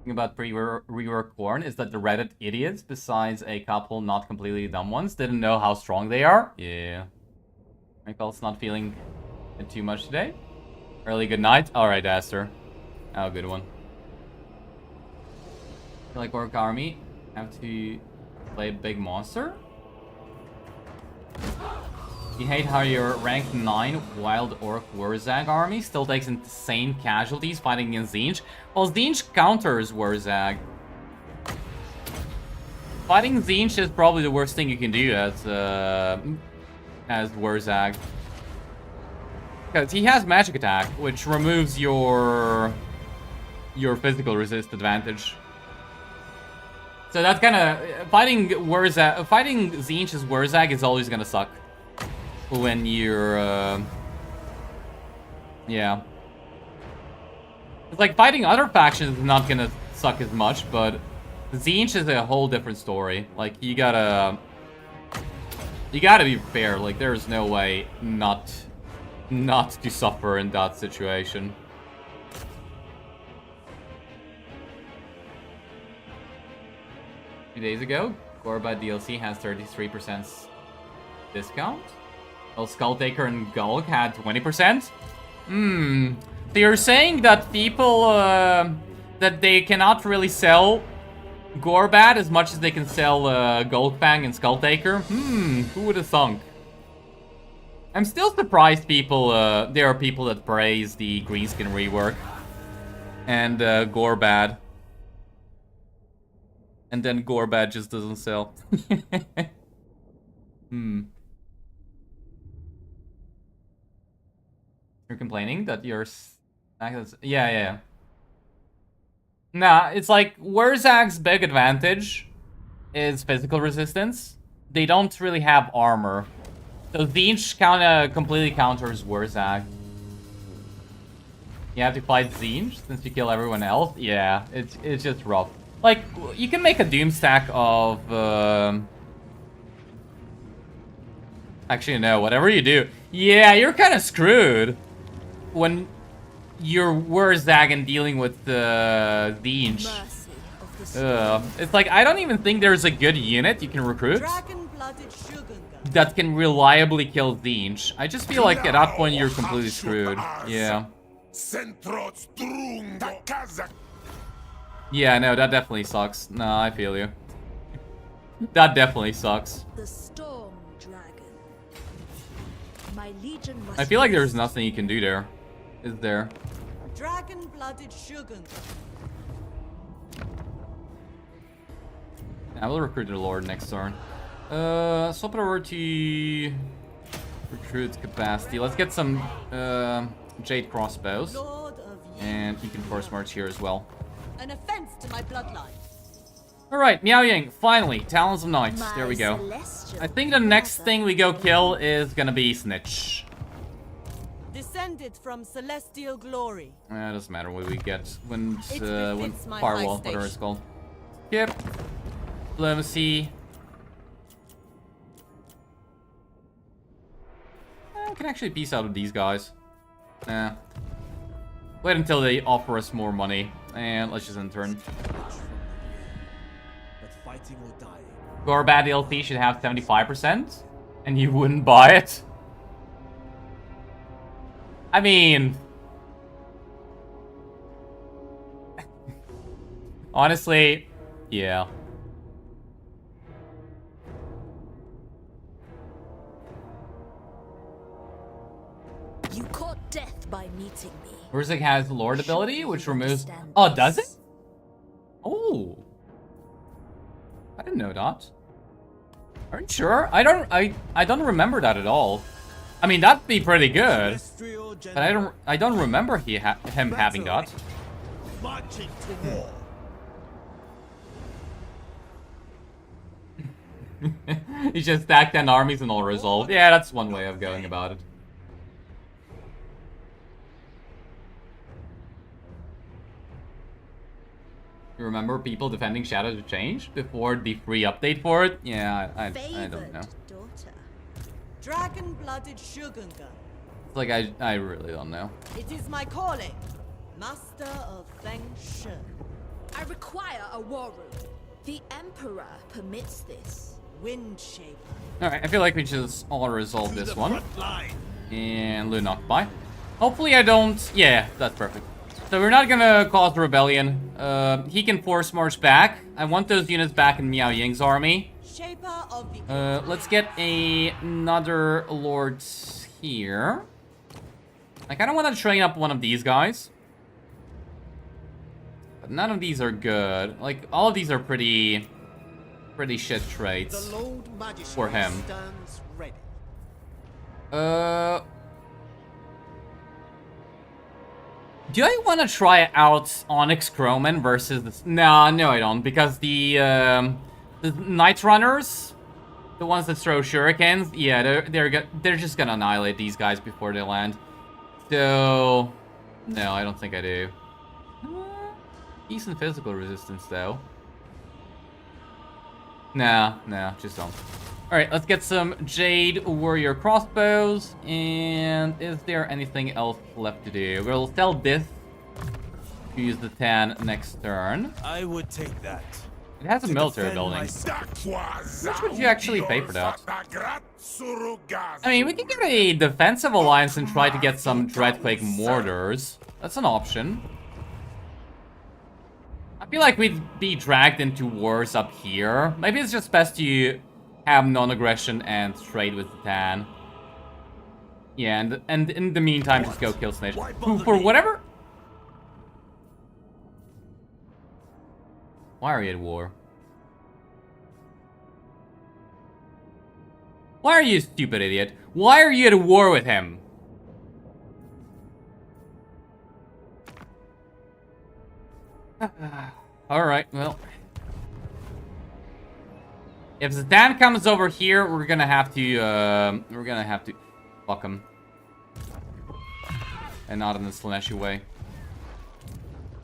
About pre-rework Khorne is that the Reddit idiots, besides a couple not completely dumb ones, didn't know how strong they are. Yeah. Michael's not feeling it too much today. Early good night. Alright, Aster. Oh, good one. I feel like Orc Army have to play a big monster. You hate how your rank 9 Wild Orc Wurzag army still takes insane casualties fighting against Tzeentch. Well, Tzeentch counters Wurzag. Fighting Tzeentch is probably the worst thing you can do as Wurzag. Because he has magic attack, which removes your physical resist advantage. So that's kind of fighting Tzeentch's Wurzag is always gonna suck. When you're, yeah. It's like fighting other factions is not gonna suck as much, but Tzeentch is a whole different story. Like, you gotta be fair. Like, there's no way not to suffer in that situation. A few days ago, Gorba DLC has 33% discount. Well, Skulltaker and Gulg had 20%? So you're saying that people, that they cannot really sell Gorbat as much as they can sell Gulgfang and Skulltaker? Who would have thunk? I'm still surprised people, there are people that praise the Greenskin rework. And Gorbat. And then Gorbat just doesn't sell. You're complaining that you're... Yeah. Nah, it's like, Wurzag's big advantage is physical resistance. They don't really have armor. So Tzeentch kinda completely counters Wurzag. You have to fight Tzeentch since you kill everyone else? Yeah, it's just rough. Like, you can make a doom stack of... Actually, no, whatever you do. Yeah, you're kinda screwed. When you're Wurzag and dealing with Tzeentch. It's like, I don't even think there's a good unit you can recruit that can reliably kill Tzeentch. I just feel like at that point you're completely screwed. Yeah. Yeah, no, that definitely sucks. No, I feel you. That definitely sucks. The storm dragon. My legion must I feel like there's nothing you can do there. Is there? Dragon-blooded Shogun. I will recruit the Lord next turn. Swap it over to recruit capacity. Let's get some Jade crossbows. And you can force march here as well. An offense to my bloodline. Alright, Miao Ying, finally, Talons of Night. There we go. I think the next thing we go kill is gonna be Snitch. Descended from celestial glory. It doesn't matter what we get when befits my Firewall, high whatever it's station. called. Yep. Diplomacy. I can actually peace out of these guys. Nah. Wait until they offer us more money. And let's just end turn. But fighting or dying. Gorbat DLC should have 75%. And you wouldn't buy it? I mean... honestly, Yeah. You caught death by meeting me. Urzik has Lord ability, which You removes... understand Oh, does it? this. Oh. I didn't know that. Are you sure? I don't remember that at all. I mean, that'd be pretty good. Celestial But I don't remember him having that. marching to war. He just stacked 10 armies and all resolved. Yeah, that's one way of going about it. You remember people defending Shadows of Change before the free update for it? Yeah, I don't know. daughter. Dragon-blooded Shogunga. It's like, I really don't know. It is my calling. Master of Feng Shui. I require a war room. The Emperor permits this. Wind Shaper. Alright, I feel like we just all resolve To this the one. front line. And Lunok by. Hopefully I don't... Yeah, that's perfect. So we're not gonna cause a rebellion. He can force march back. I want those units back in Miao Ying's army. Shaper of the Let's get another lord here. I kind of want to train up one of these guys. But none of these are good. Like, all of these are pretty shit traits The Lord Magistrate for him. stands ready. Do I want to try out Onyx Croman versus this? No, I don't, because the Night Runners, the ones that throw shurikens, yeah, they're just gonna annihilate these guys before they land. So, no, I don't think I do. Decent physical resistance though. No, just don't. Alright, let's get some Jade Warrior crossbows. And is there anything else left to do? We'll sell this to use the 10 next turn. I would take that. It has a To military defend building. myself. How much would you actually pay for that? I mean, we can get a defensive alliance and try to get some Dreadquake mortars. That's an option. I feel like we'd be dragged into wars up here. Maybe it's just best to have non-aggression and trade with the Tan. Yeah, and in the meantime, just go kill Snitch. Who, for whatever... Why are you at war? Why are you, stupid idiot? Why are you at war with him? Alright, well. If Zidane comes over here, we're gonna have to fuck him. And not in the Slaneshi way.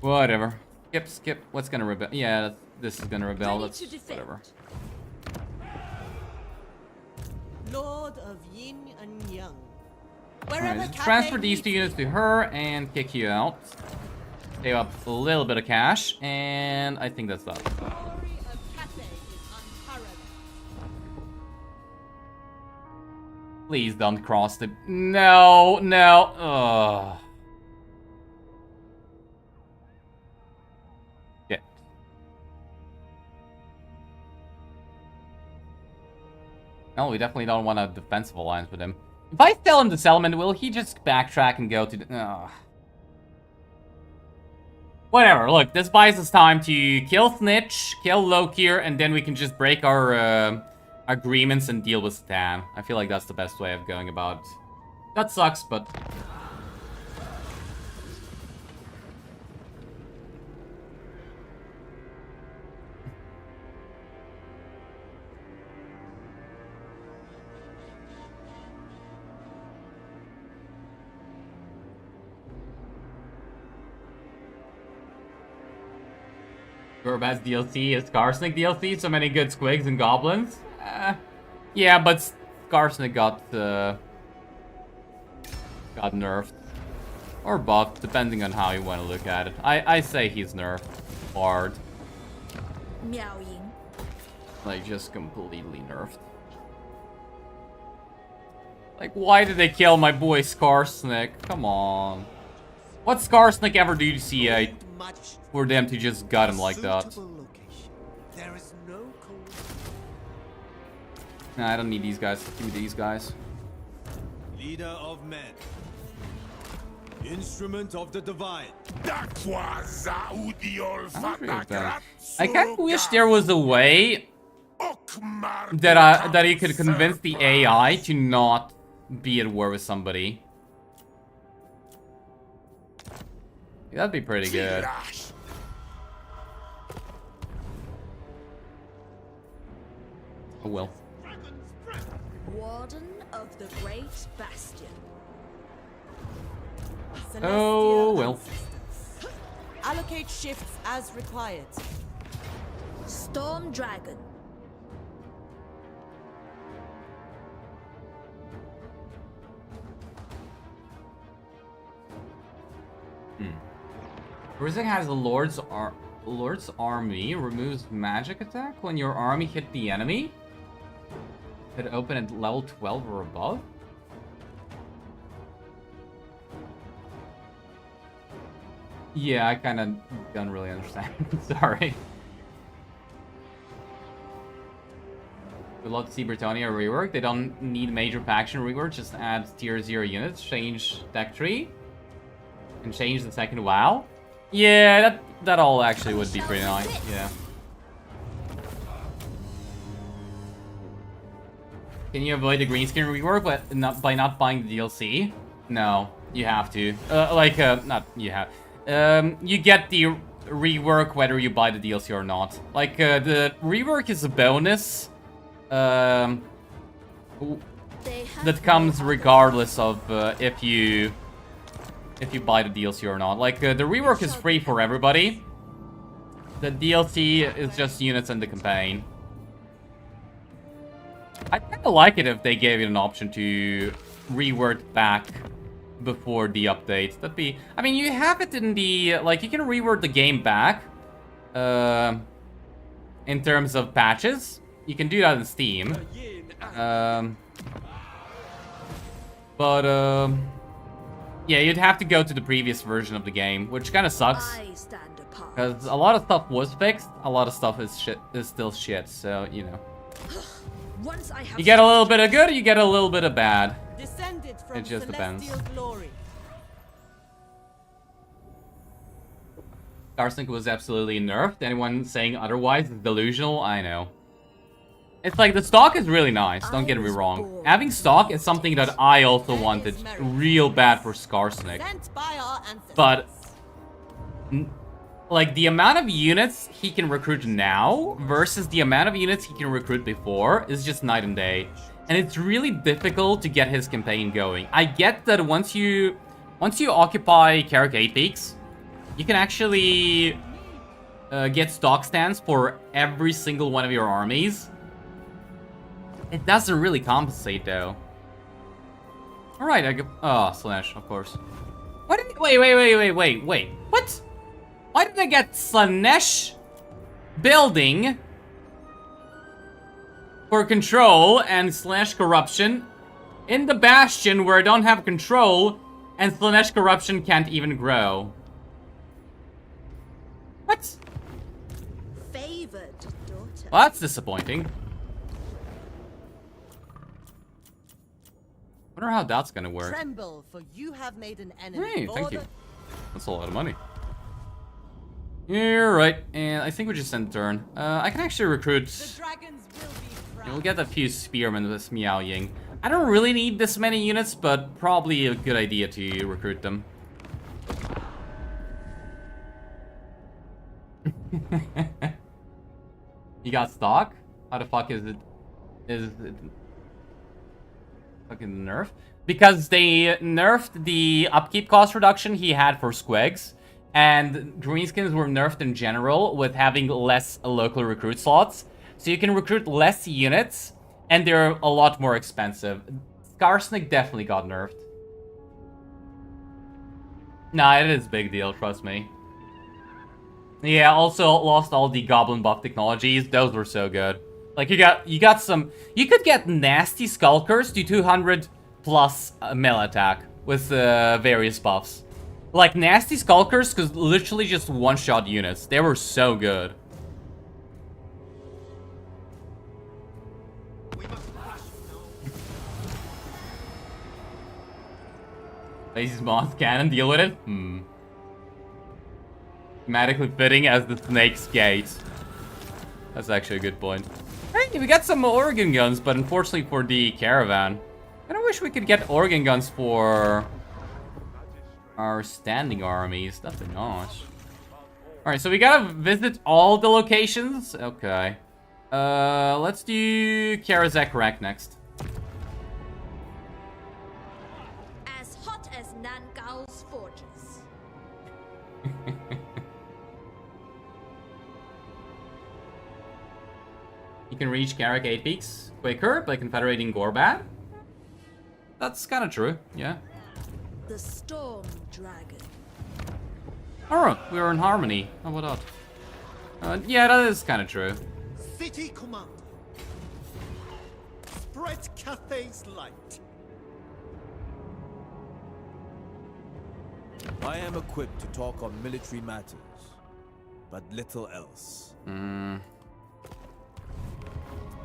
Whatever. Skip. What's gonna rebel? Yeah, this is gonna rebel. Ready That's to defend. whatever. Lord of Yin and Yang. Alright, Wherever let's Cathay transfer these meets two units to her and kick you out. Save up a little bit of cash, and I think that's that. The glory of Cathay is unparalleled. Please don't cross the... No. Ugh. Shit. No, we definitely don't want a defensive alliance with him. If I tell him the settlement, will he just backtrack and go to the... Ugh. Whatever, look, this buys us time to kill Snitch, kill Lokir, and then we can just break our agreements and deal with Stan. I feel like that's the best way of going about it. That sucks, but... Gorbaz DLC is Skarsnik DLC, so many good squigs and goblins. Yeah, but Skarsnik got nerfed. Or buffed, depending on how you want to look at it. I say he's nerfed hard. Miao Ying. Like, just completely nerfed. Like, why did they kill my boy Skarsnik? Come on. What's Skarsnik ever do to C8 Magistrate. for them to just gut him like that? Suitable location. There is no cause. Nah, I don't need these guys. Give me these guys. Leader of men. Instrument of the divine. I kind of wish there was a way that you could convince the AI to not be at war with somebody. That'd be pretty good. Oh well. Warden of the Great Bastion. Oh well. Allocate shifts as required. Storm Dragon. Rizek has a Lord's Army. Removes magic attack when your army hit the enemy. Could open at level 12 or above. Yeah, I kind of don't really understand. Sorry. We'd love to see Britannia rework. They don't need major faction rework. Just add tier 0 units. Change deck tree. And change the second WoW. Yeah, that all actually would be pretty nice. Yeah. Can you avoid the green screen rework by not buying the DLC? No, you have to. Not you have. You get the rework whether you buy the DLC or not. Like, the rework is a bonus. That comes regardless of if you buy the DLC or not. Like, the rework is free for everybody. The DLC is just units in the campaign. I'd kinda like it if they gave you an option to reword back before the update. That'd be... I mean, you have it in the... Like, you can reword the game back. In terms of patches. You can do that in Steam. Yeah, you'd have to go to the previous version of the game, which kind of sucks. Because a lot of stuff was fixed, a lot of stuff is still shit, so, you know. You get a little bit of good, you get a little bit of bad. It just depends. Arsenic was absolutely nerfed. Anyone saying otherwise is delusional, I know. It's like, the stock is really nice, don't get me wrong. Having stock is something that I also wanted real bad for Skarsnik. But, like, the amount of units he can recruit now versus the amount of units he can recruit before is just night and day. And it's really difficult to get his campaign going. I get that once you occupy Carrick 8 Peaks, you can actually get stock stands for every single one of your armies. It doesn't really compensate, though. Alright, I go... Oh, Slanesh, of course. What did... Wait. What? Why did I get Slanesh building for control and Slanesh corruption in the Bastion where I don't have control and Slanesh corruption can't even grow? What? Favored daughter. Well, that's disappointing. Wonder how that's gonna work. Tremble, for you have made an enemy. Hey, thank you. That's a lot of money. You're right, and I think we just end turn. I can actually recruit. The dragons will be proud. We'll get a few spearmen with Miao Ying. I don't really need this many units, but probably a good idea to recruit them. You got stock? How the fuck is it? Is it fucking nerf? Because they nerfed the upkeep cost reduction he had for Squigs, and greenskins were nerfed in general with having less local recruit slots. So you can recruit less units, and they're a lot more expensive. Skarsnik definitely got nerfed. Nah, it is a big deal, trust me. Yeah, also lost all the goblin buff technologies. Those were so good. Like, you got some... You could get nasty skulkers to 200 plus melee attack with various buffs. Like, nasty skulkers could literally just one-shot units. They were so good. Lazy's moth cannon, deal with it? Hmm. Thematically fitting as the snake's gate. That's actually a good point. Hey, we got some organ guns, but unfortunately for the caravan. I wish we could get organ guns for our standing armies. That'd be nice. Alright, so we gotta visit all the locations. Okay. Let's do Karazak Rank next. As hot as Nangao's fortress. You can reach Karak 8 peaks quicker by confederating Gorbat. That's kind of true, yeah. The Storm Dragon. Alright, we are in harmony. How about that? Yeah, that is kind of true. City commander. Spread Cathay's light. I am equipped to talk on military matters, but little else.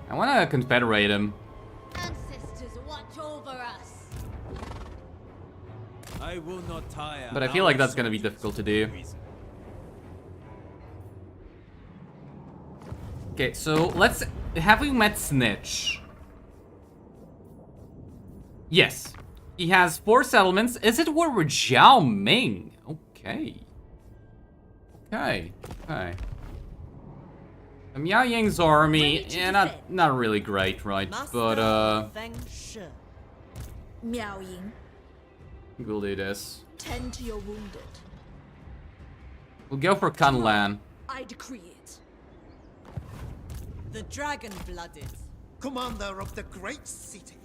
I want to confederate him. Ancestors watch over us. I will not tire. But I feel like that's going to be difficult to do. Okay, so let's... Have we met Snitch? Yes. He has 4 settlements. Is it war with Zhao Ming? Okay. Okay. Okay. Miao Ying's army, yeah, not really great, right? But, Miao Ying, we'll do this. tend to your wounded. We'll go for Kunlan. I decree it. The dragon-blooded. Commander of the great city.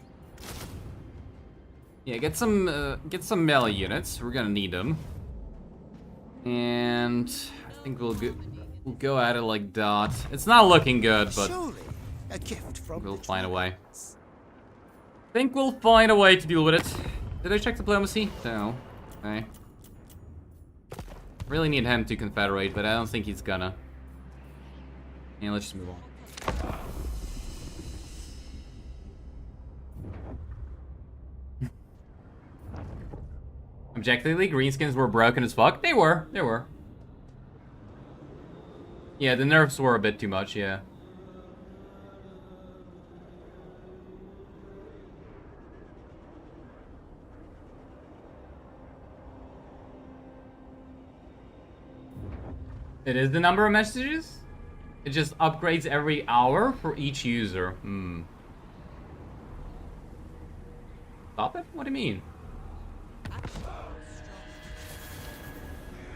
Yeah, get some melee units. We're gonna need them. And I think we'll go at it like that. It's not looking good, but Surely a gift from we'll find a way. Think we'll find a way to deal with it. Did I check diplomacy? No. Okay. Really need him to confederate, but I don't think he's gonna. Yeah, let's just move on. Objectively, greenskins were broken as fuck. They were. They were. Yeah, the nerfs were a bit too much, yeah. It is the number of messages? It just upgrades every hour for each user. Hmm. Stop it? What do you mean?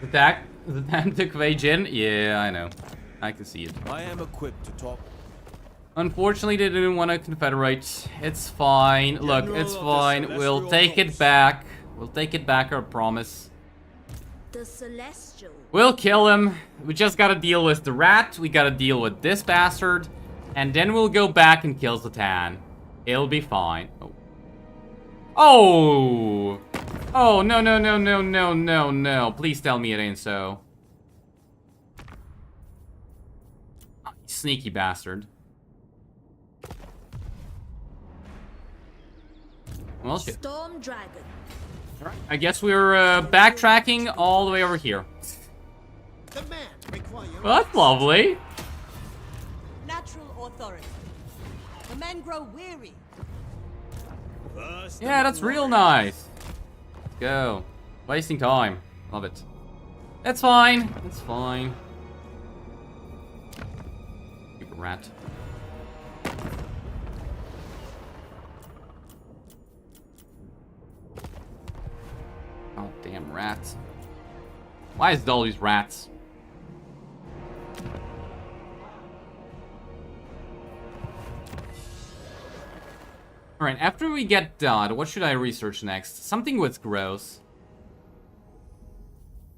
The tank took Wei Jin? Yeah, I know. I can see it. I am equipped to talk. Unfortunately, they didn't want to confederate. It's fine. Look, it's fine. We'll take it back. We'll take it back, I promise. The Celestial. We'll kill him. We just gotta deal with the rat. We gotta deal with this bastard. And then we'll go back and kill Zatan. It'll be fine. Oh. Oh! Oh, no, no, no, no, no, no, no. Please tell me it ain't so. Oh, sneaky bastard. Well, shit. Storm Dragon. Alright, I guess we're backtracking all the way over here. The man requires. Well, that's lovely. Natural authority. The men grow weary. First Yeah, that's real nice. Let's go. Wasting time. Love it. That's fine. That's fine. Stupid rat. Oh, damn rats. Why is it all these rats? Alright, after we get done, what should I research next? Something with growth.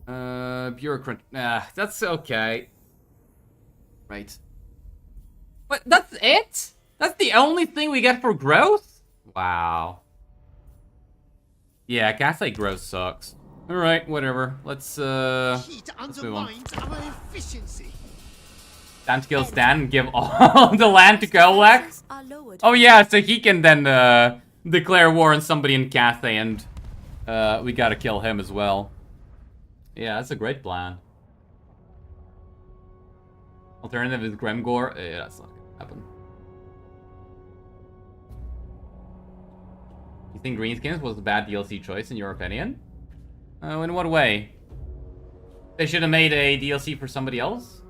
Bureaucrat. That's okay. Right. But that's it? That's the only thing we get for growth? Wow. Yeah, Catholic growth sucks. Alright, whatever. Let's Heat move on. undermines our efficiency. Time to kill Stan and give all the land to Kolak. Are lowered. Oh yeah, so he can then declare war on somebody in Cathay and we gotta kill him as well. Yeah, that's a great plan. Alternative is Gremgor. Yeah, that's not gonna happen. You think Greenskins was a bad DLC choice in your opinion? In what way? They should have made a DLC for somebody else?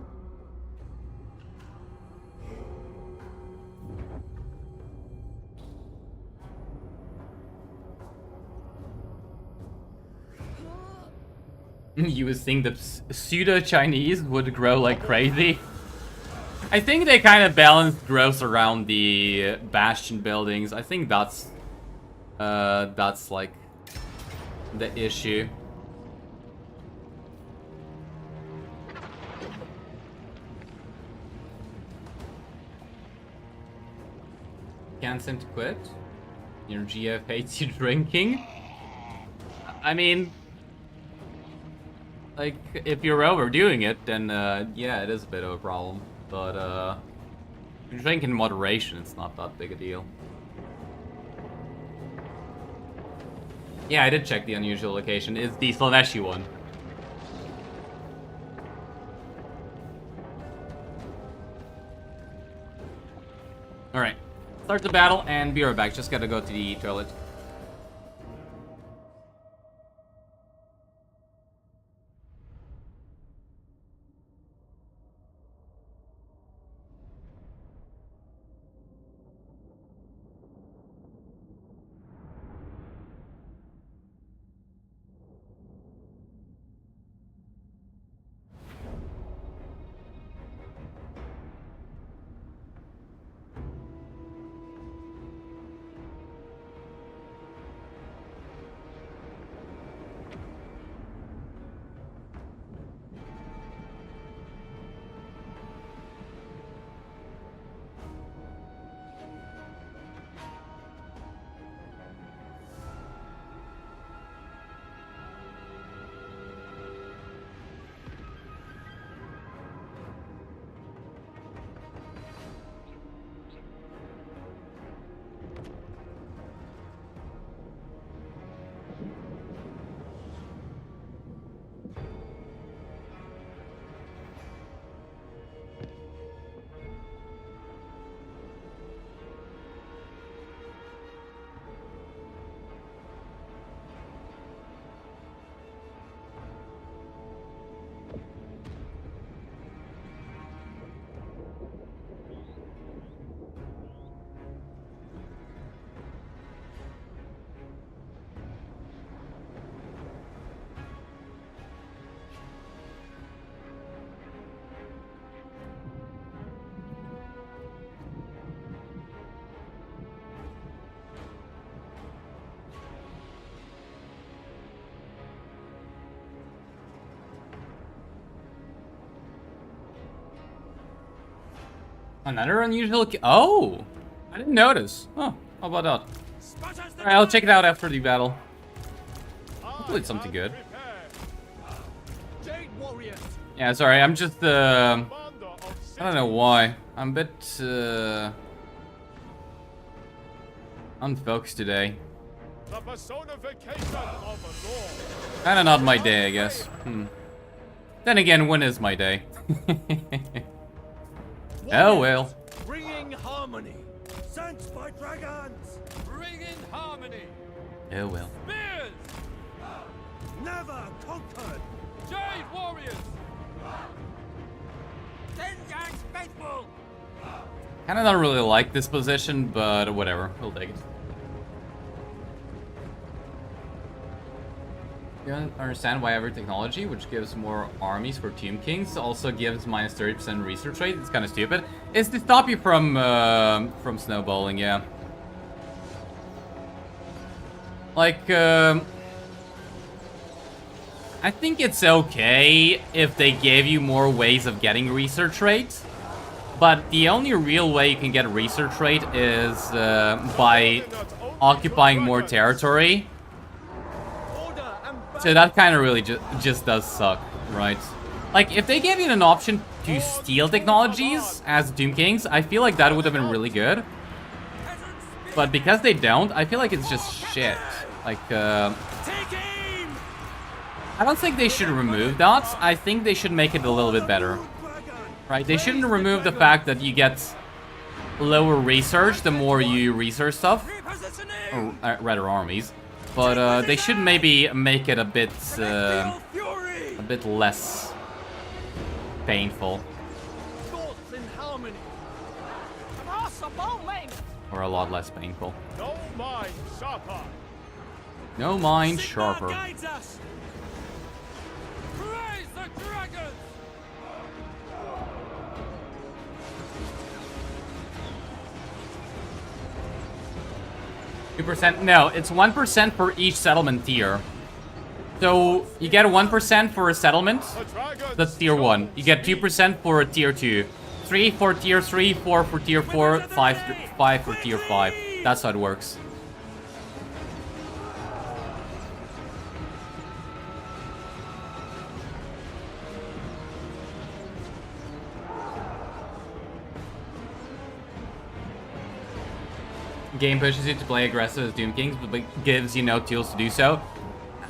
You would think the pseudo-Chinese would grow like crazy. I think they kind of balanced growth around the bastion buildings. I think that's like the issue. Can't seem to quit. Your GF hates you drinking. I mean, like, if you're overdoing it, then yeah, it is a bit of a problem. But if you drink in moderation, it's not that big a deal. Yeah, I did check the unusual location. It's the Slaneshi one. Alright. Start the battle and be right back. Just gotta go to the toilet. Another unusual oh! I didn't notice. Oh, how about that? Alright, I'll check it out after the battle. Hopefully it's something good. Yeah, sorry, I'm just, I don't know why. I'm a bit, unfocused today. Kinda not my day, I guess. Then again, when is my day? Oh well. Bringing harmony. Sent by dragons. Bringing harmony. Oh well. Spears. Never conquered. Jade warriors. Denjang's faithful. Kinda don't really like this position, but whatever. We'll take it. You don't understand why every technology, which gives more armies for Tomb Kings, also gives minus 30% research rate. It's kind of stupid. It's to stop you from snowballing, yeah. Like, I think it's okay if they gave you more ways of getting research rate, but the only real way you can get research rate is by occupying more territory. So that kind of really just does suck, right? Like, if they gave you an option to steal technologies as Doom Kings, I feel like that would have been really good. But because they don't, I feel like it's just shit. Like, Take aim! I don't think they should remove that. I think they should make it a little bit better. Right? They shouldn't remove the fact that you get lower research the more you research stuff. Or rather, armies. But they should maybe make it a bit less painful. Thoughts in harmony. Or a lot less painful. No mind sharper. No mind Sigmar sharper. guides us. Praise the dragons! 2%? No, it's 1% for each settlement tier. So you get 1% for a settlement. That's tier 1. You get 2% for a tier 2. 3 for tier 3, 4 for tier 4, 5 for tier 5. That's how it works. Game pushes you to play aggressive as Doom Kings, but gives you no tools to do so.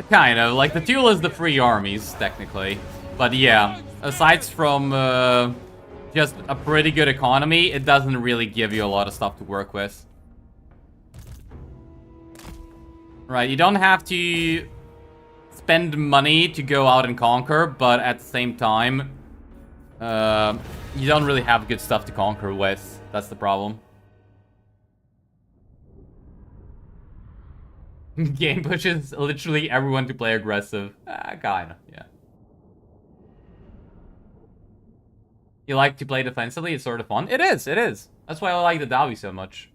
Kind of. Like, the tool is the free armies, technically. But yeah, aside from just a pretty good economy, it doesn't really give you a lot of stuff to work with. Right, you don't have to spend money to go out and conquer, but at the same time, you don't really have good stuff to conquer with. That's the problem. Game pushes literally everyone to play aggressive. Kinda, yeah. You like to play defensively? It's sort of fun. It is, it is. That's why I like the Dawi so much.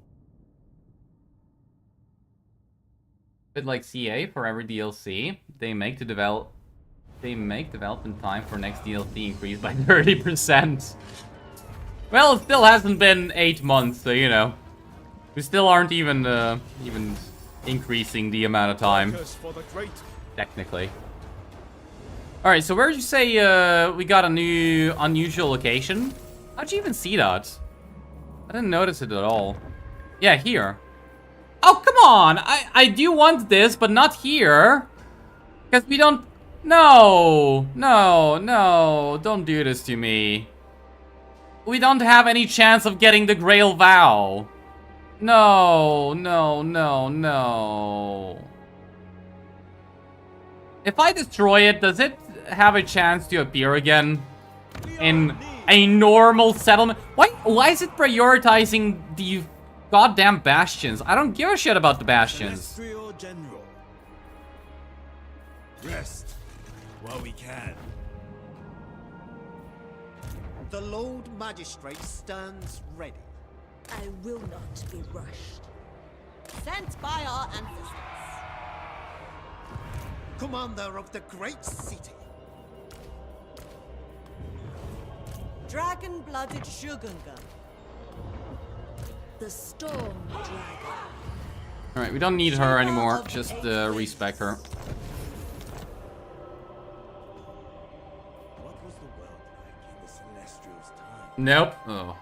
Bit like CA for every DLC they make development time for next DLC increase by 30%. Well, it still hasn't been 8 months, so you know. We still aren't even increasing the amount of time. Technically. Alright, so where did you say we got a new unusual location? How'd you even see that? I didn't notice it at all. Yeah, here. Oh, come on! I do want this, but not here. Because we don't... No! No, no. Don't do this to me. We don't have any chance of getting the Grail Vow. No, no, no, no. If I destroy it, does it have a chance to appear again in a normal settlement? Why is it prioritizing the goddamn bastions? I don't give a shit about the bastions. General. Rest while we can. The Lord Magistrate stands ready. I will not be rushed. Sent by our ancestors. Commander of the great city. Dragon-blooded Shogunga. The Storm Dragon. Alright, we don't need her anymore. Just respec her. What was the world like in the Celestials' time? Nope. Oh.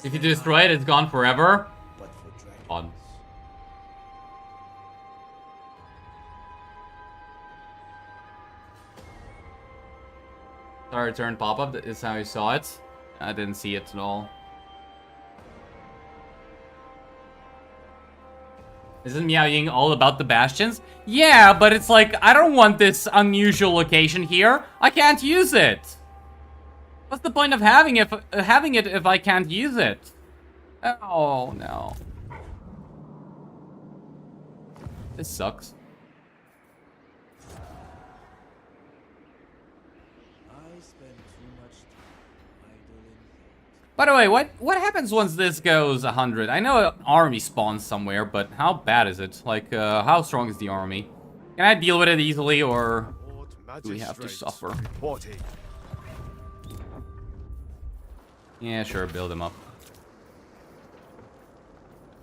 If you destroy it, it's gone forever. But for dragons. On. Sorry, return pop-up. That is how you saw it. I didn't see it at all. Isn't Miao Ying all about the bastions? Yeah, but it's like, I don't want this unusual location here. I can't use it. What's the point of having it if I can't use it? Oh, no. This sucks. I spend too much time idling. By the way, what happens once this goes 100? I know an army spawns somewhere, but how bad is it? Like, how strong is the army? Can I deal with it easily, or do we have to suffer? Reporting. Yeah, sure, build them up.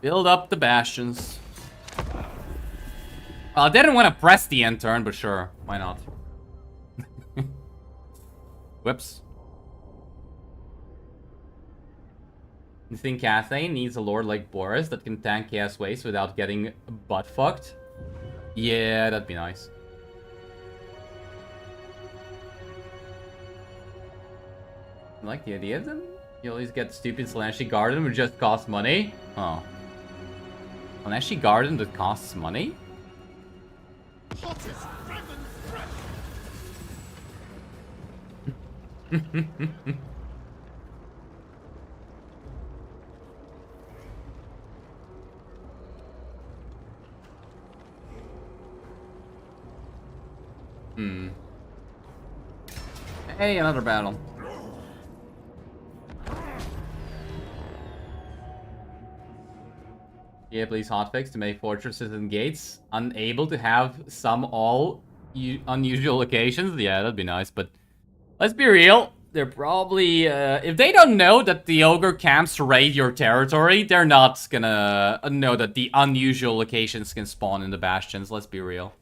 Build up the bastions. Well, I didn't want to press the end turn, but sure, why not? Whoops. You think Cathay needs a lord like Boris that can tank Chaos Waste without getting butt fucked? Yeah, that'd be nice. I like the idea of them. You always get stupid Slanshi Garden which just costs money. Oh. Slanshi Garden that costs money? Hottest dragon's breath. Hmm. Hey, another battle. Yeah, please hotfix to make fortresses and gates unable to have some unusual locations. Yeah, that'd be nice, but let's be real. They're probably, if they don't know that the ogre camps raid your territory, they're not gonna know that the unusual locations can spawn in the bastions. Let's be real.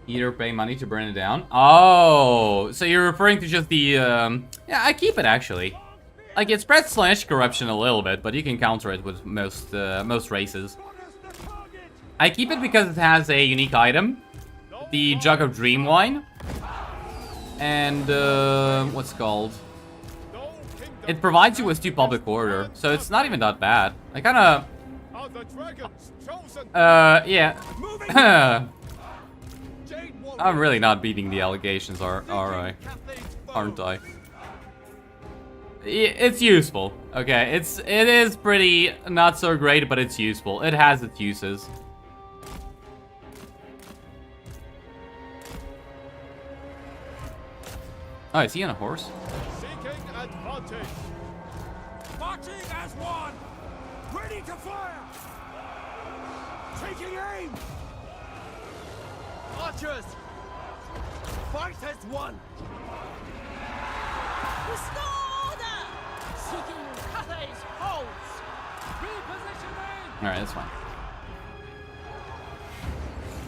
Either pay money to burn it down. Oh, so you're referring to just the, yeah, I keep it actually. Like, it spreads Slash corruption a little bit, but you can counter it with most races. I keep it because it has a unique item. The Jug of Dream Wine. And, what's it called? It provides you with 2 public order, so it's not even that bad. I kinda... yeah. I'm really not beating the allegations, aren't I? It's useful. Okay, it is pretty not so great, but it's useful. It has its uses. Oh, is he on a horse? Seeking advantage. Marching as one. Ready to fire. Taking aim. Archers! Fight as one! Restore order! Seeking Cathay's holds! Repositioning! Alright, that's fine.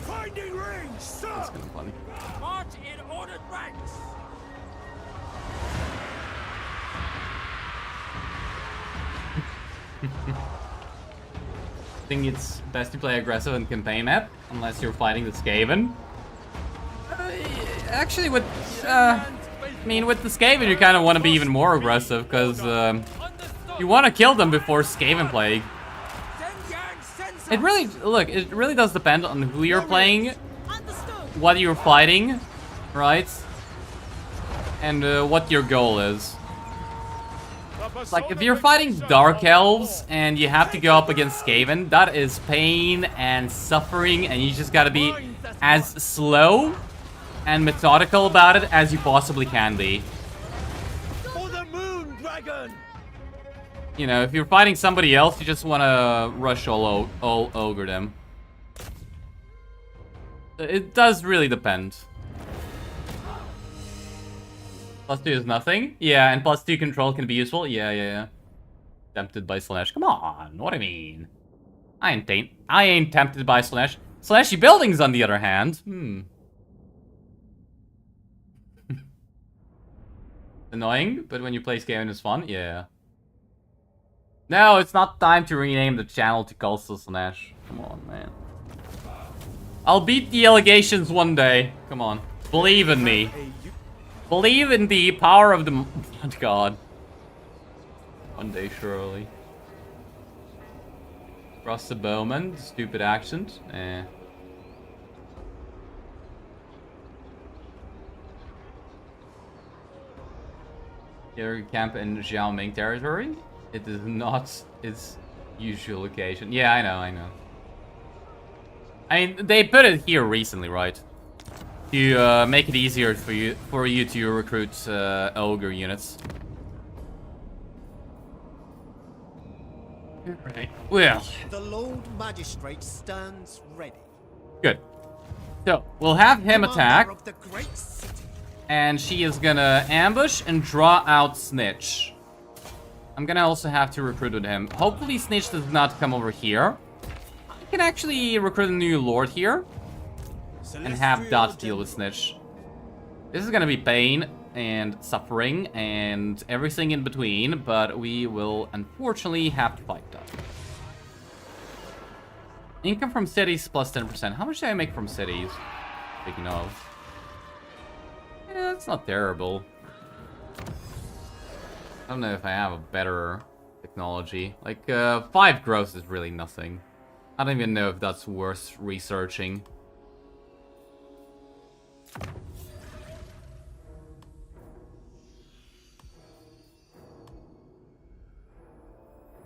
Finding range, sir. That's kind of funny. March in ordered ranks! I think it's best to play aggressive in campaign map, unless you're fighting the Skaven. Actually, with I mean, with the Skaven, you kind of want to be even more aggressive, because you want to kill them before Skaven Plague. It really does depend on who you're playing, what you're fighting, right? And what your goal is. Like, if you're fighting Dark Elves and you have to go up against Skaven, that is pain and suffering, and you just gotta be as slow and methodical about it as you possibly can be. For the moon, dragon! You know, if you're fighting somebody else, you just wanna rush all ogre them. It does really depend. +2 is nothing? Yeah, and +2 control can be useful? Yeah. Tempted by Slash. Come on, what do I mean? I ain't tempted by Slash. Slashy buildings, on the other hand. Annoying, but when you play Skaven, it's fun? Yeah. No, it's not time to rename the channel to Coastal Slash. Come on, man. I'll beat the allegations one day. Come on. Believe in me. Believe in the power of the God. One day, surely. Cross the bowman. Stupid accent. Eh. Here you camp in Xiao Ming territory. It is not its usual location. Yeah, I know. I mean, they put it here recently, right? To make it easier for you to recruit ogre units. Right. Well. The Lord Magistrate stands ready. Good. So we'll have him attack, Of the great city. and she is gonna ambush and draw out Snitch. I'm gonna also have to recruit with him. Hopefully Snitch does not come over here. I can actually recruit a new lord here. And have Dot deal with Snitch. This is gonna be pain and suffering and everything in between, but we will unfortunately have to fight that. Income from cities plus 10%. How much do I make from cities? Speaking of. Yeah, that's not terrible. I don't know if I have a better technology. Like, 5 growth is really nothing. I don't even know if that's worth researching.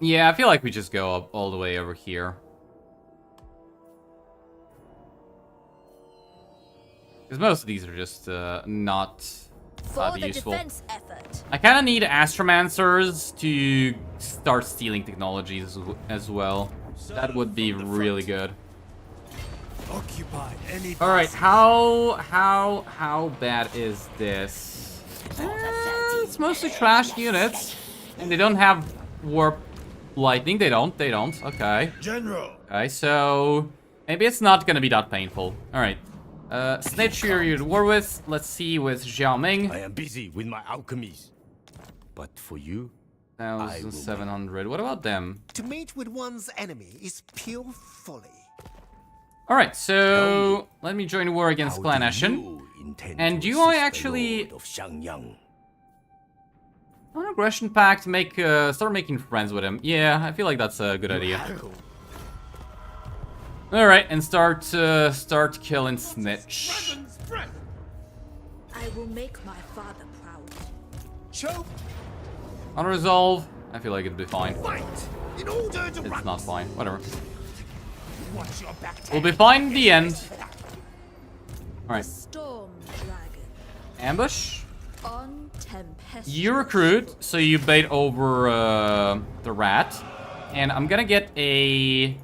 Yeah, I feel like we just go up all the way over here. Because most of these are just not For the useful. defense effort. I kind of need Astromancers to start stealing technologies as well. That would be really good. Occupy any. All right, how bad is this? It's mostly trash units, and they don't have warp lightning. They don't. Okay. General. Okay, so maybe it's not gonna be that painful. All right. Snitch, you're at war with. Let's see with Xiaoming. I am busy with my alchemies. But for you, 1,700. What about them? To meet with one's enemy is pure folly. All right, so let me join war against Clan Ashen. And do I actually on aggression pact make start making friends with him? Yeah, I feel like that's a good idea. All right, and start killing Snitch. I will make my father proud. Choke. On resolve, I feel like it'd be fine. Fight in order to It's not fine. Whatever. watch your back. We'll be fine in the end. All right. Storm dragon Ambush. on tempestuous. You recruit, so you bait over the rat, and I'm gonna get a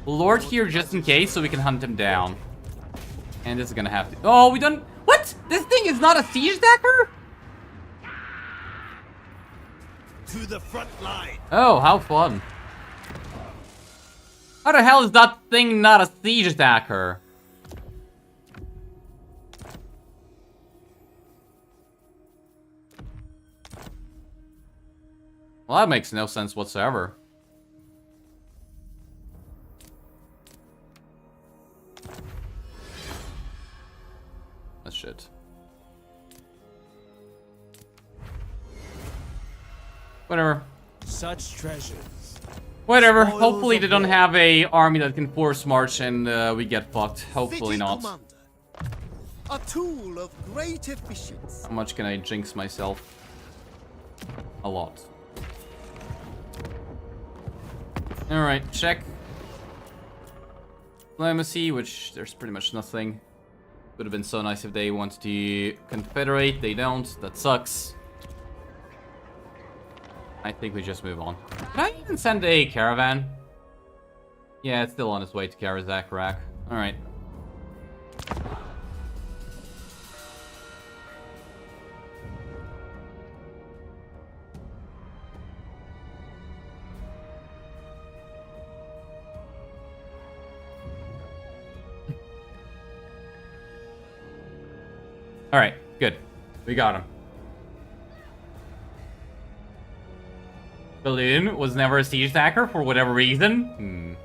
lord here just in case, so we can hunt him down. And this is gonna have to. Oh, we don't. What? This thing is not a siege attacker? to the front line. Oh, how fun! How the hell is that thing not a siege attacker? Well, that makes no sense whatsoever. That's shit. Whatever. Such treasures. Whatever. Spoils Hopefully of they don't war. have a army that can force march and we get fucked. Hopefully Fitting not. commander. A tool of great efficiency. How much can I jinx myself? A lot. Alright, check. Diplomacy, which there's pretty much nothing. Would have been so nice if they wanted to confederate. They don't. That sucks. I think we just move on. Can I even send a caravan? Yeah, it's still on its way to Karazakrak. Alright. Alright, good. We got him. Balloon was never a siege attacker for whatever reason.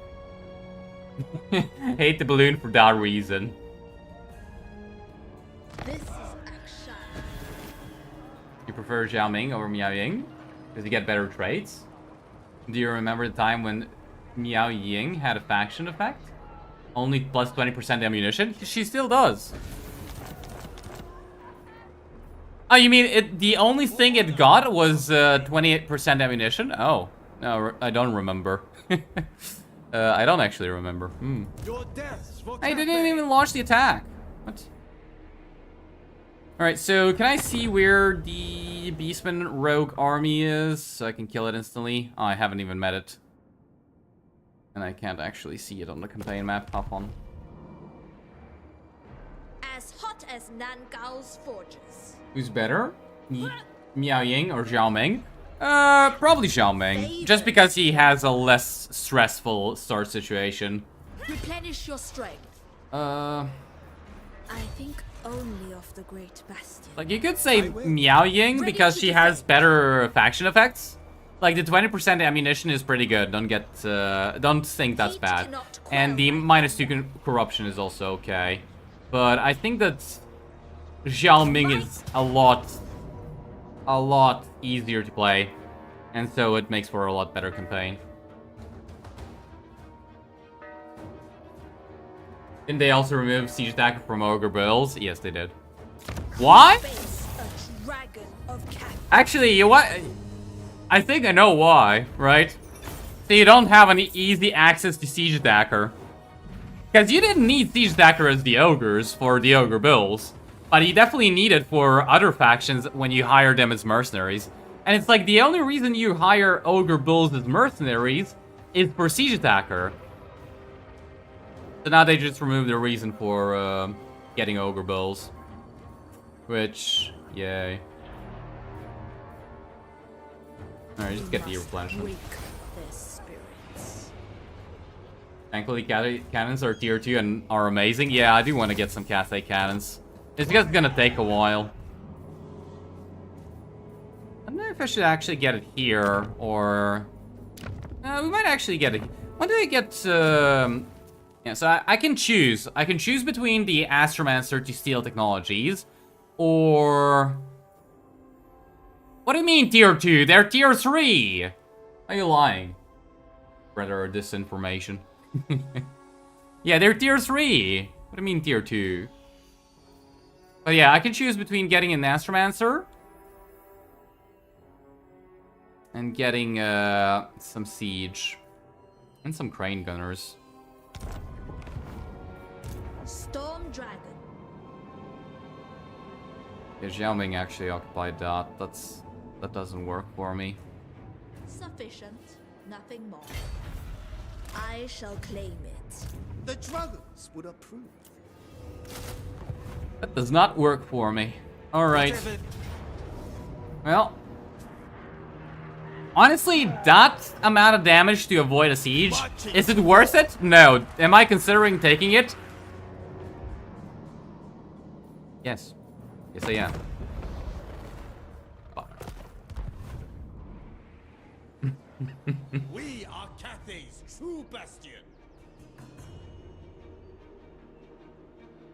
Hate the balloon for that reason. This is action. You prefer Xiaoming over Miao Ying? Does he get better traits? Do you remember the time when Miao Ying had a faction effect? Only plus 20% ammunition? She still does. Oh, you mean the only thing it got was 28% ammunition? Oh, no, I don't remember. I don't actually remember. Your deaths for I didn't even launch the attack. What? Alright, so can I see where the Beastman Rogue army is so I can kill it instantly? Oh, I haven't even met it. And I can't actually see it on the campaign map. Hop on. As hot as Nangao's forges. Who's better? Miao Ying or Xiaoming? Probably Xiaoming. Just because he has a less stressful start situation. Replenish your strength. Uh... I think only of the great bastion. Like, you could say Miao Ying because she has better faction effects. Like, the 20% ammunition is pretty good. Don't think that's bad. And the -2 corruption is also okay. But I think that Xiao Ming is a lot easier to play. And so it makes for a lot better campaign. Didn't they also remove Siege Attacker from Ogre Bills? Yes, they did. Why? Actually, you what? I think I know why, right? So you don't have any easy access to Siege Attacker. Because you didn't need Siege Attacker as the Ogres for the Ogre Bills. But you definitely need it for other factions when you hire them as mercenaries. And it's like the only reason you hire Ogre Bills as mercenaries is for Siege Attacker. So now they just removed the reason for getting Ogre Bills. Which, yay. Alright, just get the replenishment. Thankfully, cannons are tier 2 and are amazing. Yeah, I do want to get some Cathay cannons. It's just gonna take a while. I don't know if I should actually get it here, or... we might actually get it... When do I get... Yeah, so I can choose. I can choose between the Astromancer to Steel Technologies, or... What do you mean tier 2? They're tier 3! Are you lying? Rather disinformation. Yeah, they're tier 3! What do you mean tier 2? But yeah, I can choose between getting an Astromancer and getting some Siege. And some Crane Gunners. Storm Dragon. Yeah, Xiao Ming actually occupied that. That doesn't work for me. Sufficient, nothing more. I shall claim it. The dragons would approve. That does not work for me. Alright. Well. Honestly, that amount of damage to avoid a siege, is it worth it? No. Am I considering taking it? Yes. Yes, I am. We are Cathay's true bastion.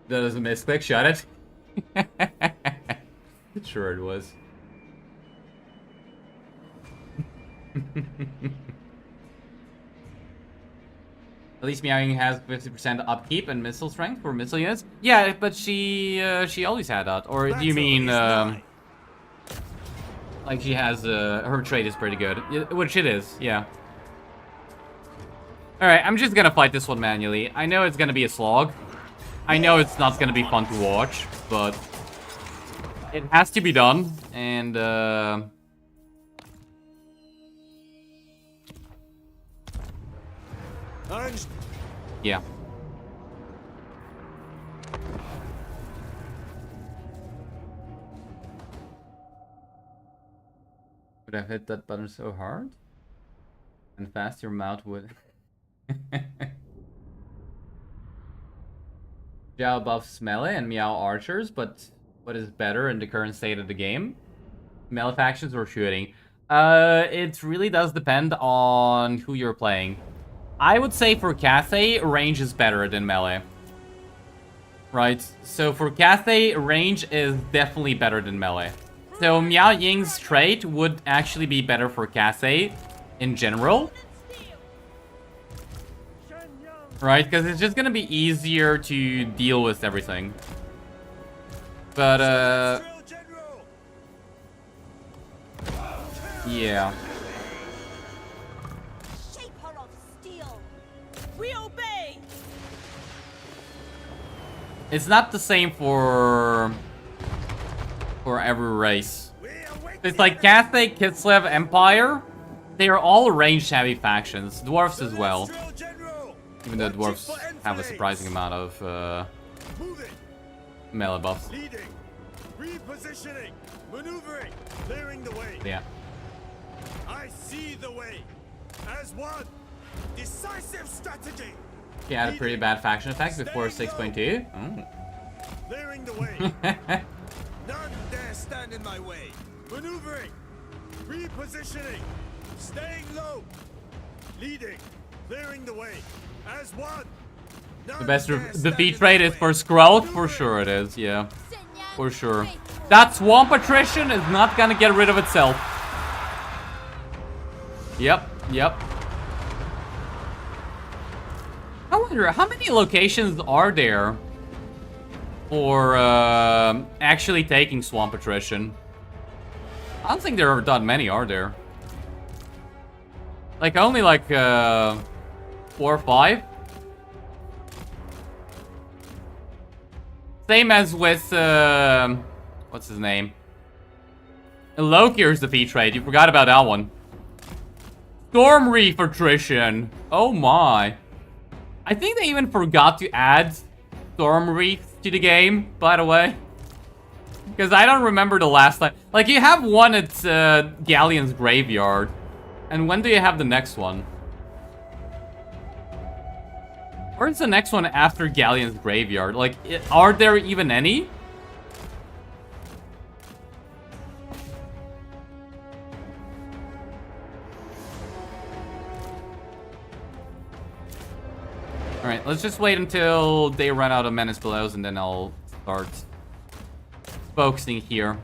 That was a misclick, shot it. Sure it was. At least Miao Ying has 50% upkeep and missile strength for missile units. Yeah, but she always had that. Or do you mean like she has her trade is pretty good, which it is, yeah. All right, I'm just gonna fight this one manually. I know it's gonna be a slog. I know it's not gonna be fun to watch, but it has to be done. And yeah. Would I hit that button so hard? And fast your mouth would. Xiao buffs melee and Miao archers, but what is better in the current state of the game? Melee factions or shooting? It really does depend on who you're playing. I would say for Cathay, range is better than melee. Right? So for Cathay, range is definitely better than melee. So Miao Ying's trait would actually be better for Cathay in general. Right? Because it's just gonna be easier to deal with everything. But, yeah. We obey. It's not the same for every race. It's like Cathay, Kislev, Empire. They are all ranged heavy factions. Dwarfs as well. Even though dwarfs have a surprising amount of melee buffs. Leading, repositioning, maneuvering, clearing the way. Yeah. I see the way. As one, decisive strategy. She had a pretty bad faction effect before 6.2. Clearing the way. None dare stand in my way. Maneuvering, repositioning, Staying low. Leading. Clearing the way. As one. The best defeat rate is for Skrull? For sure it is, yeah. For sure. That swamp attrition is not gonna get rid of itself. Yep, yep. I wonder, how many locations are there for actually taking swamp attrition? I don't think there are that many, are there? Like, only like 4 or 5? Same as with, what's his name? Lokir's defeat rate, you forgot about that one. Storm Reef attrition. Oh my. I think they even forgot to add Storm Reef to the game, by the way. Because I don't remember the last time. Like, you have one at Galleon's Graveyard. And when do you have the next one? Where's the next one after Galleon's Graveyard? Like, are there even any? Alright, let's just wait until they run out of Menace Blows and then I'll start focusing here.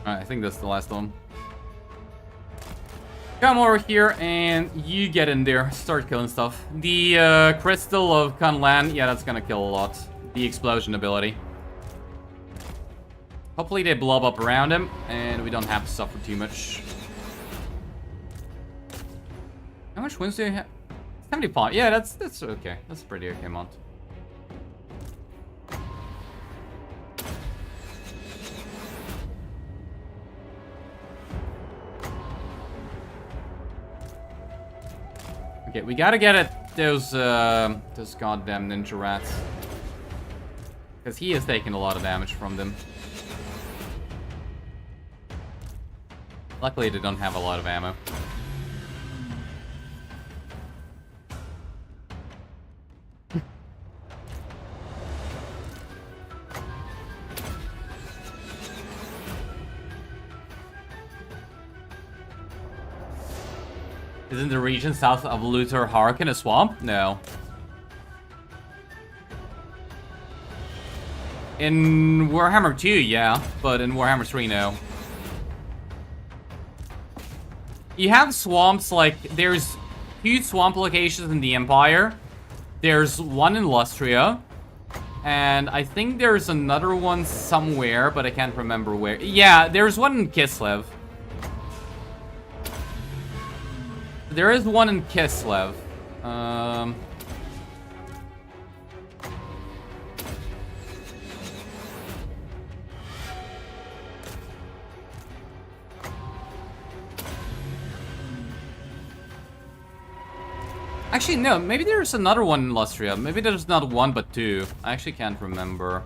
Alright, I think that's the last one. Come over here and you get in there. Start killing stuff. The Crystal of Kunlan, yeah, that's gonna kill a lot. The explosion ability. Hopefully they blow up around him and we don't have to suffer too much. How much wins do you have? 75. Yeah, that's okay. That's a pretty okay amount. Okay, we gotta get at those goddamn ninja rats. Because he is taking a lot of damage from them. Luckily, they don't have a lot of ammo. Isn't the region south of Luthor Harkin a swamp? No. In Warhammer 2, yeah, but in Warhammer 3, no. You have swamps, like, there's 2 swamp locations in the Empire. There's one in Lustria. And I think there's another one somewhere, but I can't remember where. Yeah, there's one in Kislev. There is one in Kislev. Actually, no. Maybe there's another one in Lustria. Maybe there's not one, but 2. I actually can't remember.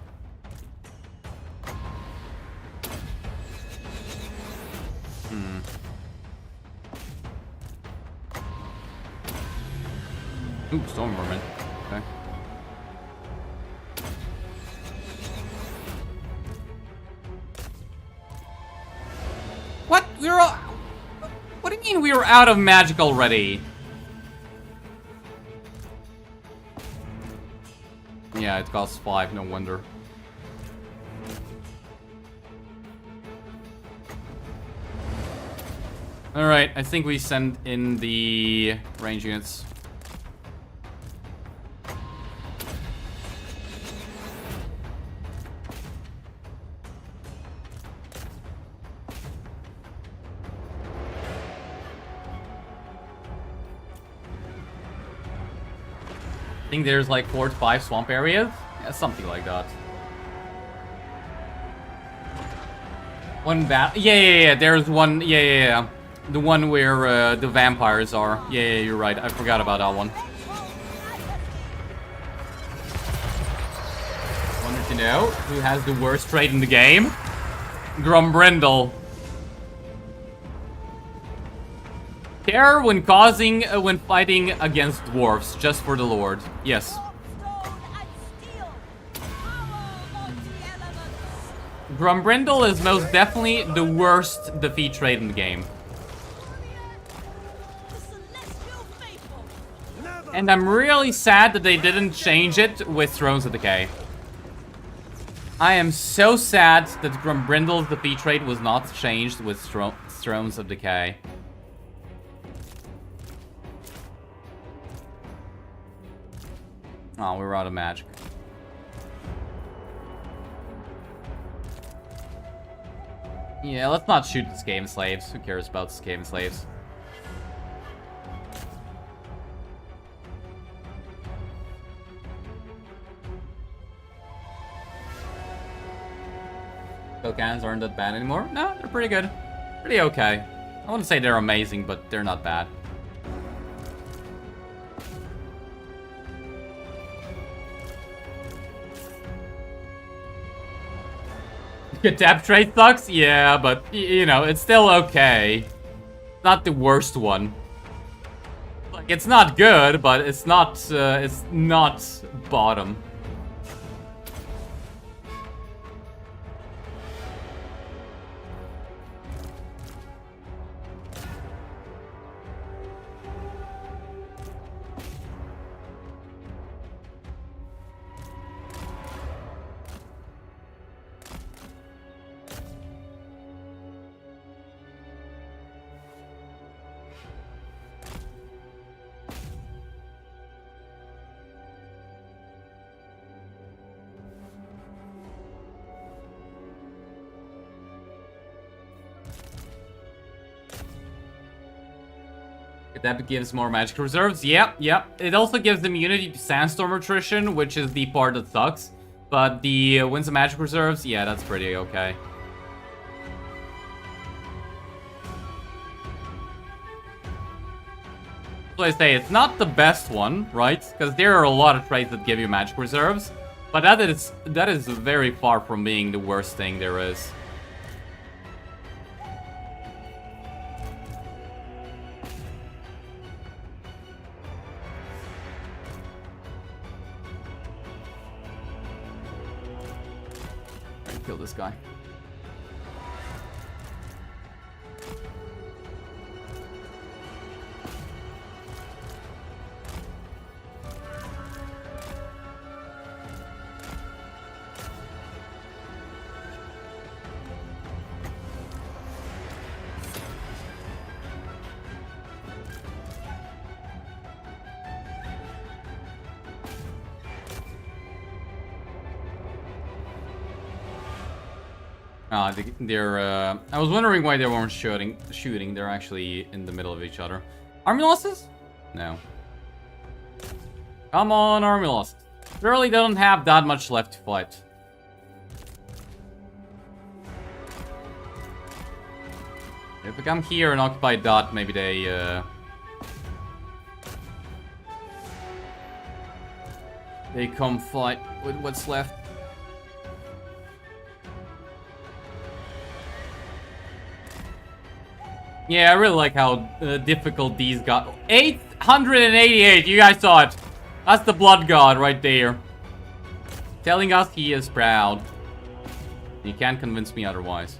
Ooh, Stormvermin. Okay. What? What do you mean we were out of magic already? Yeah, it costs 5, no wonder. Alright, I think we send in the range units. I think there's like 4 to 5 swamp areas. Yeah, something like that. One bat. Yeah. There's one. Yeah. The one where the vampires are. Yeah, you're right. I forgot about that one. Wanted to know who has the worst trade in the game? Grumbrindle. Care when when fighting against dwarves, just for the Lord. Yes. Stone and steel. Power multi-elements. Grumbrindle is most definitely the worst defeat trait in the game. The celestial faithful. And I'm really sad that they didn't change it with Thrones of Decay. I am so sad that Grumbrindle's defeat trait was not changed with Thrones of Decay. Oh, we were out of magic. Yeah, let's not shoot the Skaven slaves. Who cares about Skaven slaves? Kill cannons aren't that bad anymore. No, they're pretty good. Pretty okay. I wouldn't say they're amazing, but they're not bad. Adapt trait sucks? Yeah, but, you know, it's still okay. Not the worst one. Like, it's not good, but it's not bottom. That gives more magic reserves. Yep. It also gives immunity to sandstorm attrition, which is the part that sucks. But the wins of magic reserves, yeah, that's pretty okay. So I say, it's not the best one, right? Because there are a lot of traits that give you magic reserves. But that is very far from being the worst thing there is. Kill this guy. I was wondering why they weren't shooting. They're actually in the middle of each other. Army losses? No. Come on, army losses. Surely they don't have that much left to fight. If we come here and occupy that, maybe they come fight with what's left. Yeah, I really like how difficult these got. 888, you guys saw it. That's the blood god right there. Telling us he is proud. You can't convince me otherwise.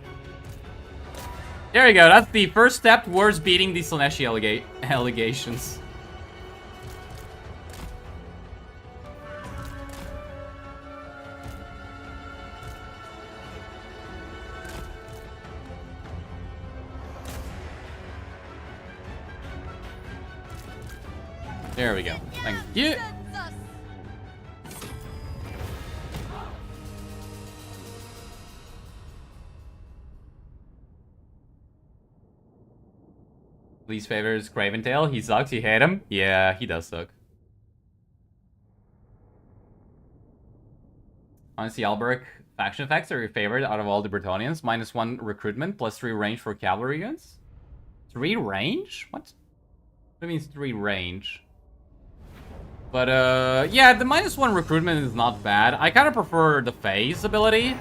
There you go, that's the first step towards beating the Slaneshi allegations. There we go. Thank you. Least favorite is Craventail. He sucks. You hate him? Yeah, he does suck. Honestly, Alberic faction effects are your favorite out of all the Bretonnians. -1 recruitment, +3 range for cavalry units. 3 range? What? What means 3 range? But, yeah, the -1 recruitment is not bad. I kind of prefer the phase ability.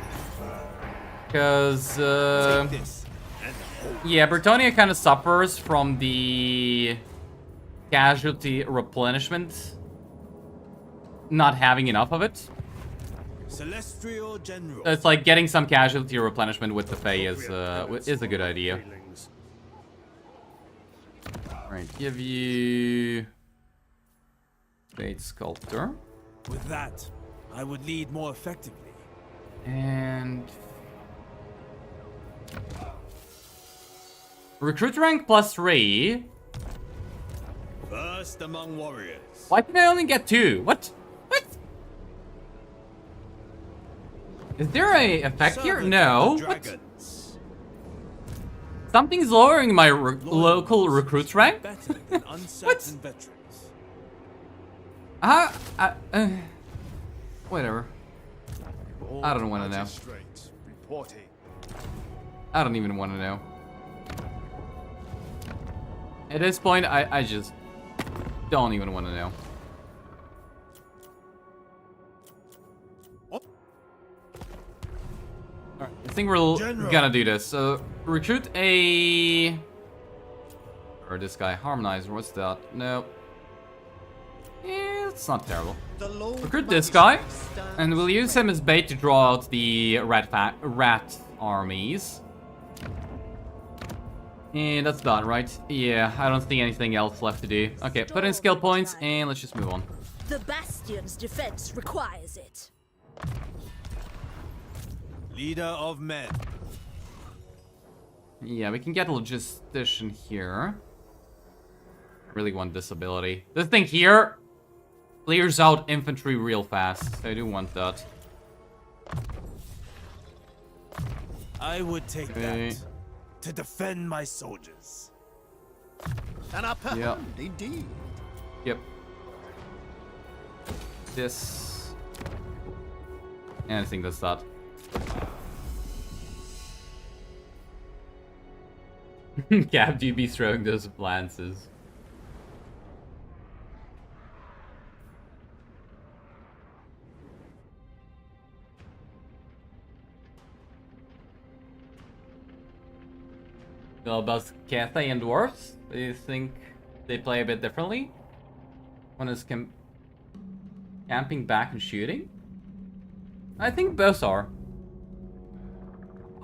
Because, Take this and hold Yeah, Britannia kind of suffers from the casualty replenishment. Not having enough of it. Celestial General. So it's like getting some casualty replenishment with the Fae is a good idea. Alright, give you... Great Sculptor. With that, I would lead more effectively. And... Recruit rank +3. First among warriors. Why can I only get 2? What? What? Is there a effect here? No. What? Something's lowering my local recruits rank? What? Whatever. I don't want to know. I don't even want to know. At this point, I just don't even want to know. Alright, I think we're gonna do this. So, recruit a... Or this guy, Harmonizer, what's that? No. Yeah, it's not terrible. Recruit this guy, and we'll use him as bait to draw out the rat armies. And that's done, right? Yeah, I don't think anything else left to do. Okay, put in skill points, and let's just move on. The bastion's defense requires it. Leader of men. Yeah, we can get a logistician here. Really want this ability. This thing here clears out infantry real fast. So I do want that. I would take that to defend my soldiers. An upper Yeah. hand, indeed. Yep. This. And I think that's that. Cap, do you be throwing those lances? Well, about Cathay and Dwarfs, do you think they play a bit differently? One is camping back and shooting? I think both are.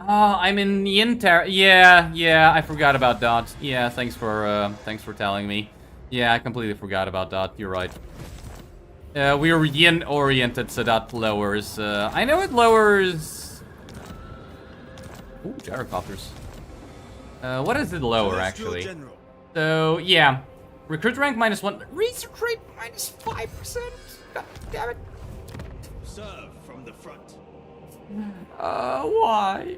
I'm in Yin. Yeah, I forgot about that. Yeah, thanks for telling me. Yeah, I completely forgot about that. You're right. We are Yin oriented, so that lowers. I know it lowers. Ooh, gyrocopters. What does it lower actually? So yeah, recruit rank -1, research rate -5%. God damn it. Serve from the front. Why?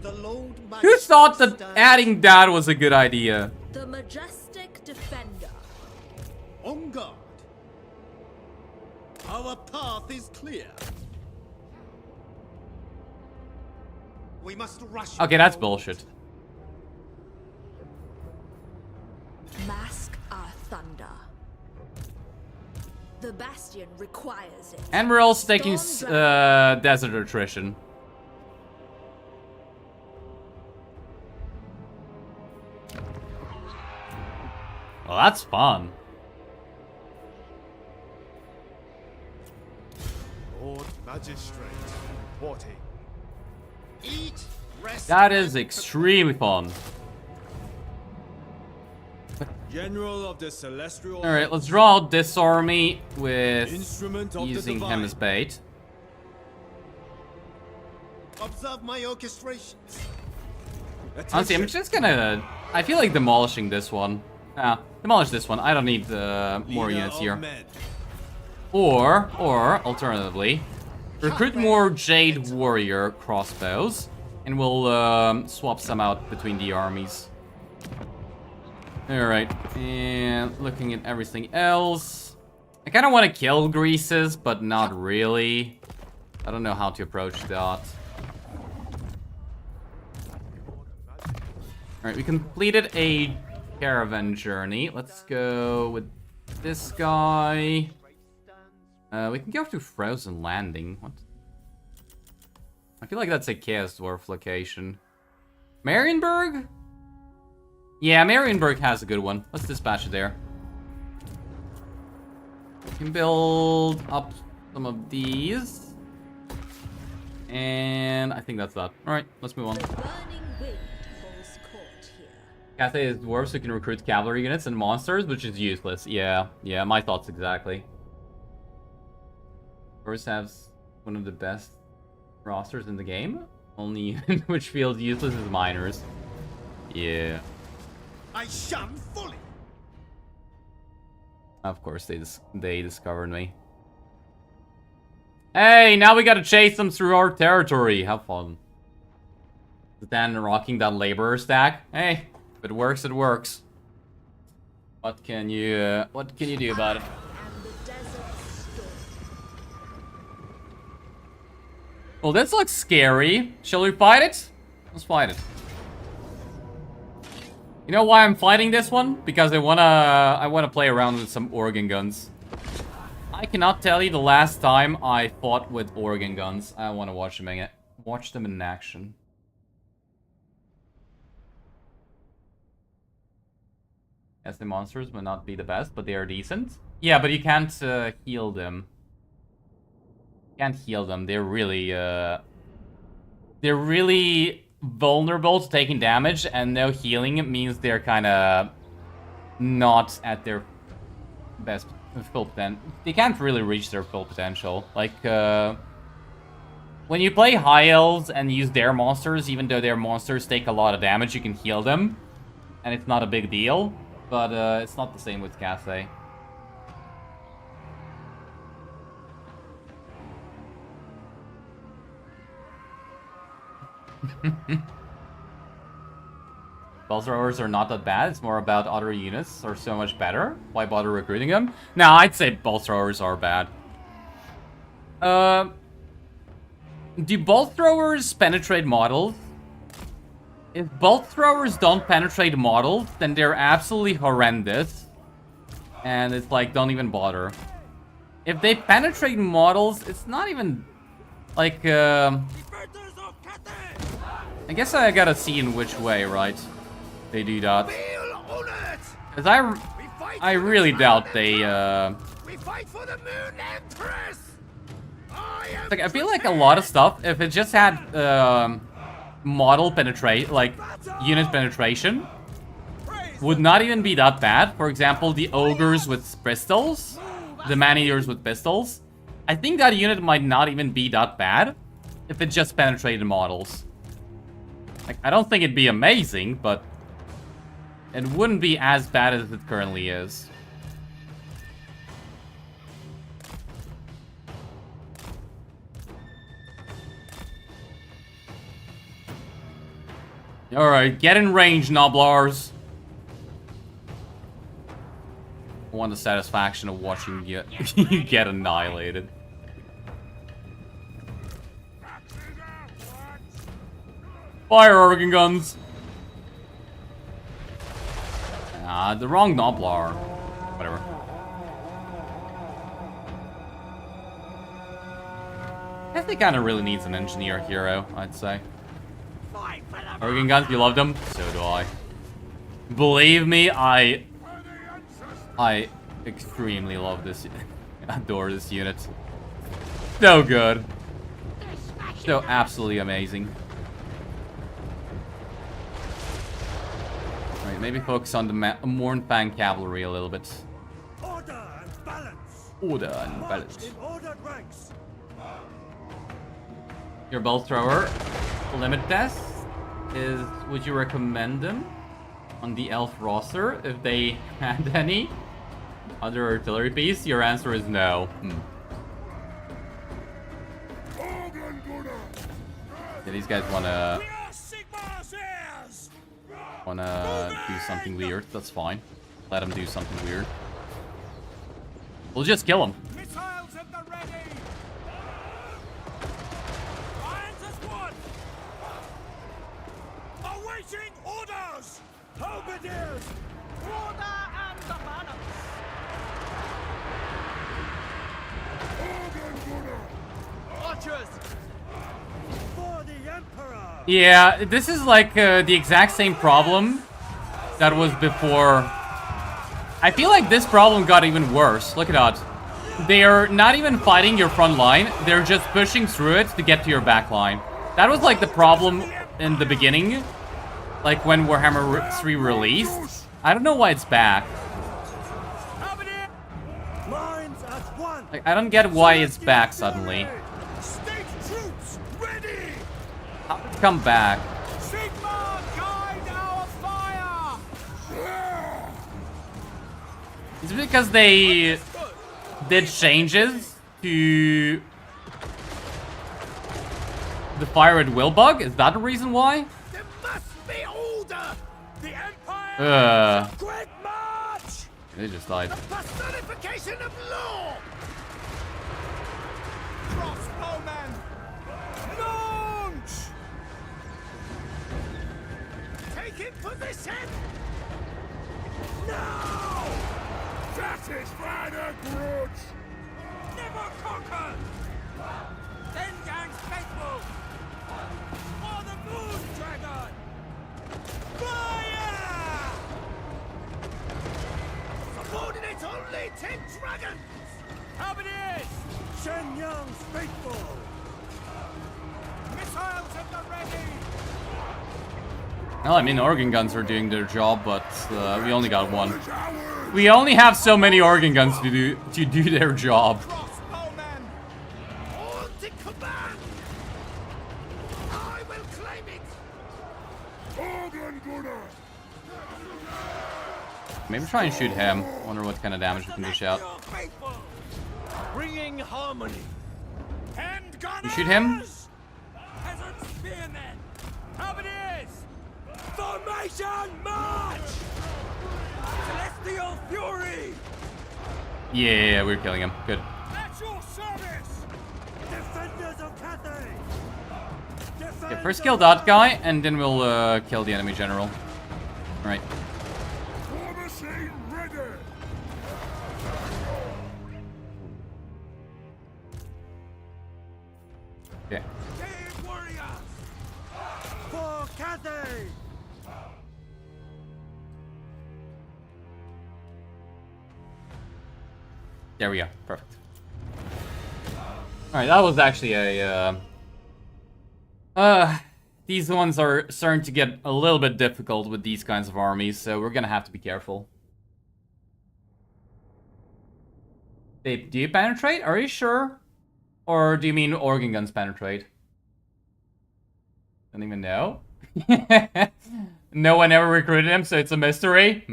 The Lord Who thought that adding that was a good idea? The majestic defender. On guard. Our path is clear. We must rush. Okay, that's bullshit. Mask our thunder. The bastion requires it. And we're also taking desert attrition. Well, that's fun. Lord Magistrate reporting. Eat, rest. That is extremely fun. General of the Celestial. All right, let's draw out this army with Instrument of using the him divine. as bait. Observe my orchestrations. Honestly, I'm just gonna. I feel like demolishing this one. Demolish this one. I don't need more Leader units of here. men. Or alternatively, recruit more Jade Warrior crossbows, and we'll swap some out between the armies. Alright, and looking at everything else. I kind of want to kill Greases, but not really. I don't know how to approach that. Alright, we completed a caravan journey. Let's go with this guy. We can go to Frozen Landing. What? I feel like that's a Chaos Dwarf location. Marienburg? Yeah, Marienburg has a good one. Let's dispatch it there. We can build up some of these. And I think that's that. Alright, let's move on. The burning wind holds court here. Cathay is dwarves who can recruit cavalry units and monsters, which is useless. Yeah, my thoughts exactly. Dwarves have one of the best rosters in the game. Only unit which feels useless is miners. Yeah. I shun fully. Of course, they discovered me. Hey, now we gotta chase them through our territory. Have fun. Then rocking that laborer stack. Hey, if it works, it works. What can you do about it? And the desert storm. Well, this looks scary. Shall we fight it? Let's fight it. You know why I'm fighting this one? Because I wanna play around with some organ guns. I cannot tell you the last time I fought with organ guns. I wanna watch them in action. Yes, the monsters may not be the best, but they are decent. Yeah, but you can't heal them. You can't heal them. They're really vulnerable to taking damage, and no healing means they're kind of not at their best full potential. They can't really reach their full potential. Like, when you play high elves and use their monsters, even though their monsters take a lot of damage, you can heal them, and it's not a big deal. But it's not the same with Cathay. Ball throwers are not that bad. It's more about other units are so much better. Why bother recruiting them? No, I'd say ball throwers are bad. Do bolt throwers penetrate models? If bolt throwers don't penetrate models, then they're absolutely horrendous. And it's like, don't even bother. If they penetrate models, it's not even like I guess I gotta see in which way, right? They do that. Cause I really doubt they We fight for the Moon Empress. like, I feel like a lot of stuff, if it just had model penetrate, like unit penetration, would not even be that bad. For example, the ogres with pistols, the man-eaters with pistols. I think that unit might not even be that bad if it just penetrated models. Like, I don't think it'd be amazing, but it wouldn't be as bad as it currently is. Alright, get in range, Noblars. I want the satisfaction of watching you, you get annihilated. Fire organ guns! Ah, the wrong Noblar. Whatever. I guess they kind of really needs an engineer hero, I'd say. Organ guns, you love them? So do I. Believe me, I extremely love this. Adore this unit. So good. So absolutely amazing. Alright, maybe focus on the Mornfang cavalry a little bit. Order and balance. Order and balance. In ordered ranks. Your bolt thrower limit test is, would you recommend them on the elf roster if they had any other artillery piece? Your answer is no. Yeah, these guys wanna do something weird. That's fine. Let them do something weird. We'll just kill them. Missiles at the ready. Lines as one. Awaiting orders. Halberdiers. Order and the balance. Archers. For the Emperor. Yeah, this is like the exact same problem that was before. I feel like this problem got even worse. Look at that. They're not even fighting your front line. They're just pushing through it to get to your back line. That was like the problem in the beginning. Like when Warhammer 3 released. I don't know why it's back. Like, I don't get why it's back suddenly. State troops ready. How did it come back? Sigma, guide our fire. Is it because they did changes to the fire at will bug? Is that the reason why? There must be order. The Empire. Great march. They just died. The personification of law. Crossbowman. Launch. Taking position. Now. Satisfy the grudge. Never conquer. Ten gangs faithful. For the moon dragon. Fire! Subordinate only 10 dragons. How it is? Shen Yang's faithful. Missiles at the ready. Well, I mean, organ guns are doing their job, but we only got one. We only have so many organ guns to do their job. Crossbowman. On to command. I will claim it. Organ gunner. Maybe try and shoot him. Wonder what kind of damage we can dish out. Bringing harmony. Hand gunners. You shoot him? Peasant spearmen. How it is. Formation march. Celestial fury. Yeah, we're killing him. Good. At your service. Defenders of Cathay. Okay, first kill that guy, and then we'll kill the enemy general. Right. War machine ready. Okay. Cave warriors. For Cathay. There we go. Perfect. Alright, that was actually a... these ones are starting to get a little bit difficult with these kinds of armies, so we're gonna have to be careful. Babe, do you penetrate? Are you sure? Or do you mean organ guns penetrate? Don't even know. No one ever recruited him, so it's a mystery?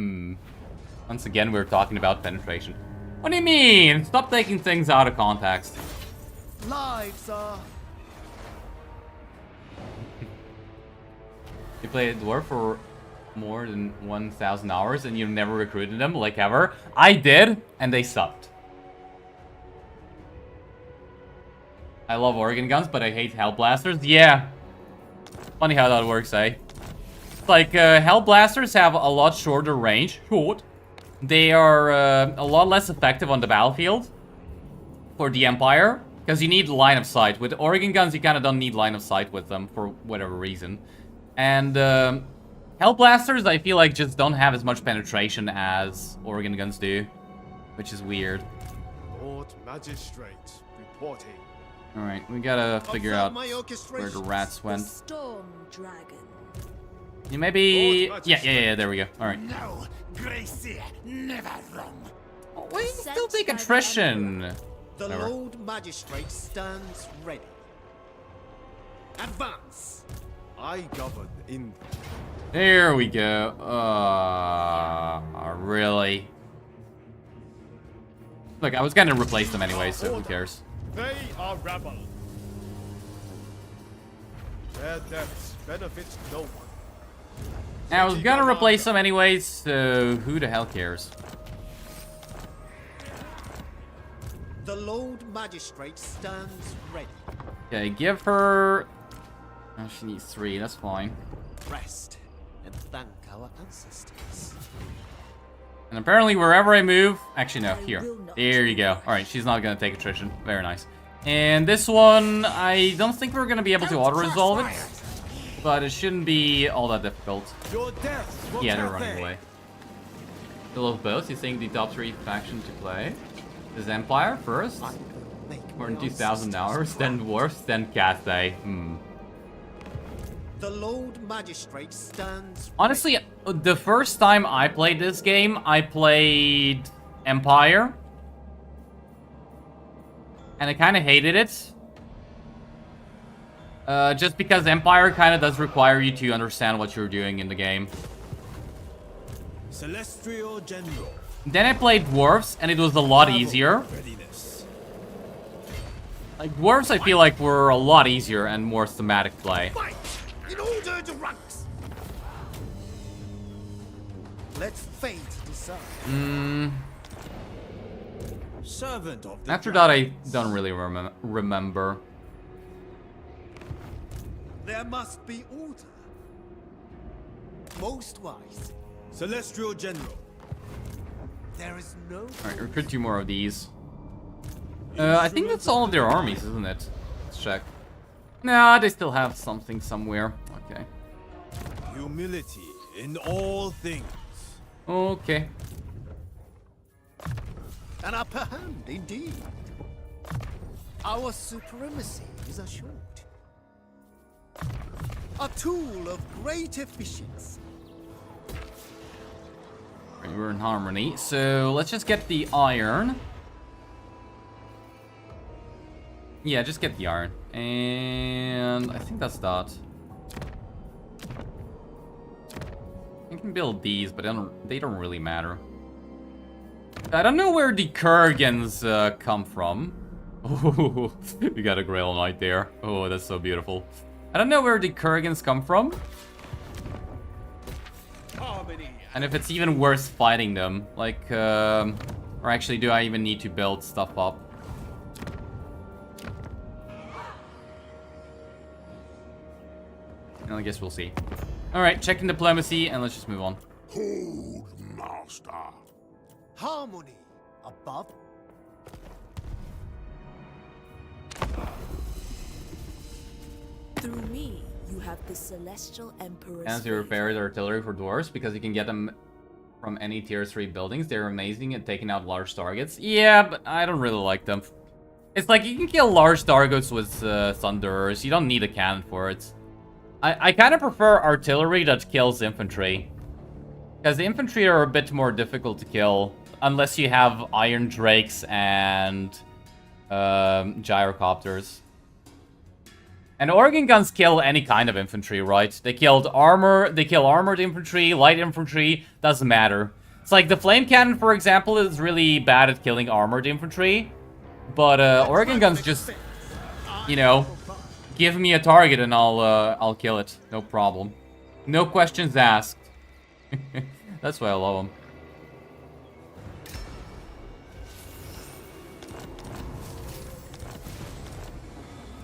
Once again, we're talking about penetration. What do you mean? Stop taking things out of context. Lives are... You play a dwarf for more than 1,000 hours and you've never recruited them, like ever? I did, and they sucked. I love organ guns, but I hate hell blasters. Yeah. Funny how that works, eh? Like, hell blasters have a lot shorter range. They are a lot less effective on the battlefield for the Empire, because you need line of sight. With organ guns, you kind of don't need line of sight with them for whatever reason. And hell blasters, I feel like, just don't have as much penetration as organ guns do, which is weird. Lord Magistrate reporting. All right, we gotta figure out where the rats went. Storm dragon. You maybe... Yeah, there we go. All right. No, Gracie, never wrong. Oh, we can still take attrition. The Whatever. Lord Magistrate stands ready. Advance. I govern in. There we go. Really? Look, I was gonna replace them anyway, so who cares? They are rebel. Their deaths benefit no one. I was gonna replace them anyways, so who the hell cares? The Lord Magistrate stands ready. Okay, give her... Oh, she needs 3, that's fine. Rest and thank our ancestors. And apparently wherever I move... Actually, no, here. There you go. Alright, she's not gonna take attrition. Very nice. And this one, I don't think we're gonna be able to auto-resolve it. but it shouldn't be all that difficult. Your death will Yeah, they're Cathay. running away. Still of both, you think the top 3 faction to play is Empire first, more than 2,000 hours, then Dwarfs, then Cathay. The Lord Magistrate stands. Honestly, the first time I played this game, I played Empire. And I kind of hated it. Just because Empire kind of does require you to understand what you're doing in the game. Celestial General. Then I played Dwarfs, and it was a lot easier. Readiness. Like, Dwarfs I feel like were a lot easier and more thematic play. Fight in order to ranks. Let fate decide. Servant of the After that, I don't really remember. There must be order. Most wise. Celestial General. There is no. Alright, recruit 2 more of these. I think that's all of their armies, isn't it? Let's check. Nah, they still have something somewhere. Okay. Humility in all things. Okay. An upper hand, indeed. Our supremacy is assured. A tool of great efficiency. Right, we're in harmony, so let's just get the iron. Yeah, just get the iron. And I think that's that. I can build these, but they don't really matter. I don't know where the Kurgans come from. Oh, we got a Grail Knight there. Oh, that's so beautiful. I don't know where the Kurgans come from. And if it's even worth fighting them. Like, or actually, do I even need to build stuff up? I guess we'll see. Alright, checking diplomacy, and let's just move on. Hold, master. Harmony above. Through me, you have the Celestial Emperor's And you repaired artillery for dwarves because you can get them from any tier 3 buildings. They're amazing at taking out large targets. Yeah, but I don't really like them. It's like you can kill large targets with thunderers. You don't need a cannon for it. I kind of prefer artillery that kills infantry. Because the infantry are a bit more difficult to kill. Unless you have iron drakes and gyrocopters. And organ guns kill any kind of infantry, right? They kill armored infantry, light infantry, doesn't matter. It's like the flame cannon, for example, is really bad at killing armored infantry. But organ guns just, you know, give me a target and I'll kill it. No problem. No questions asked. That's why I love them.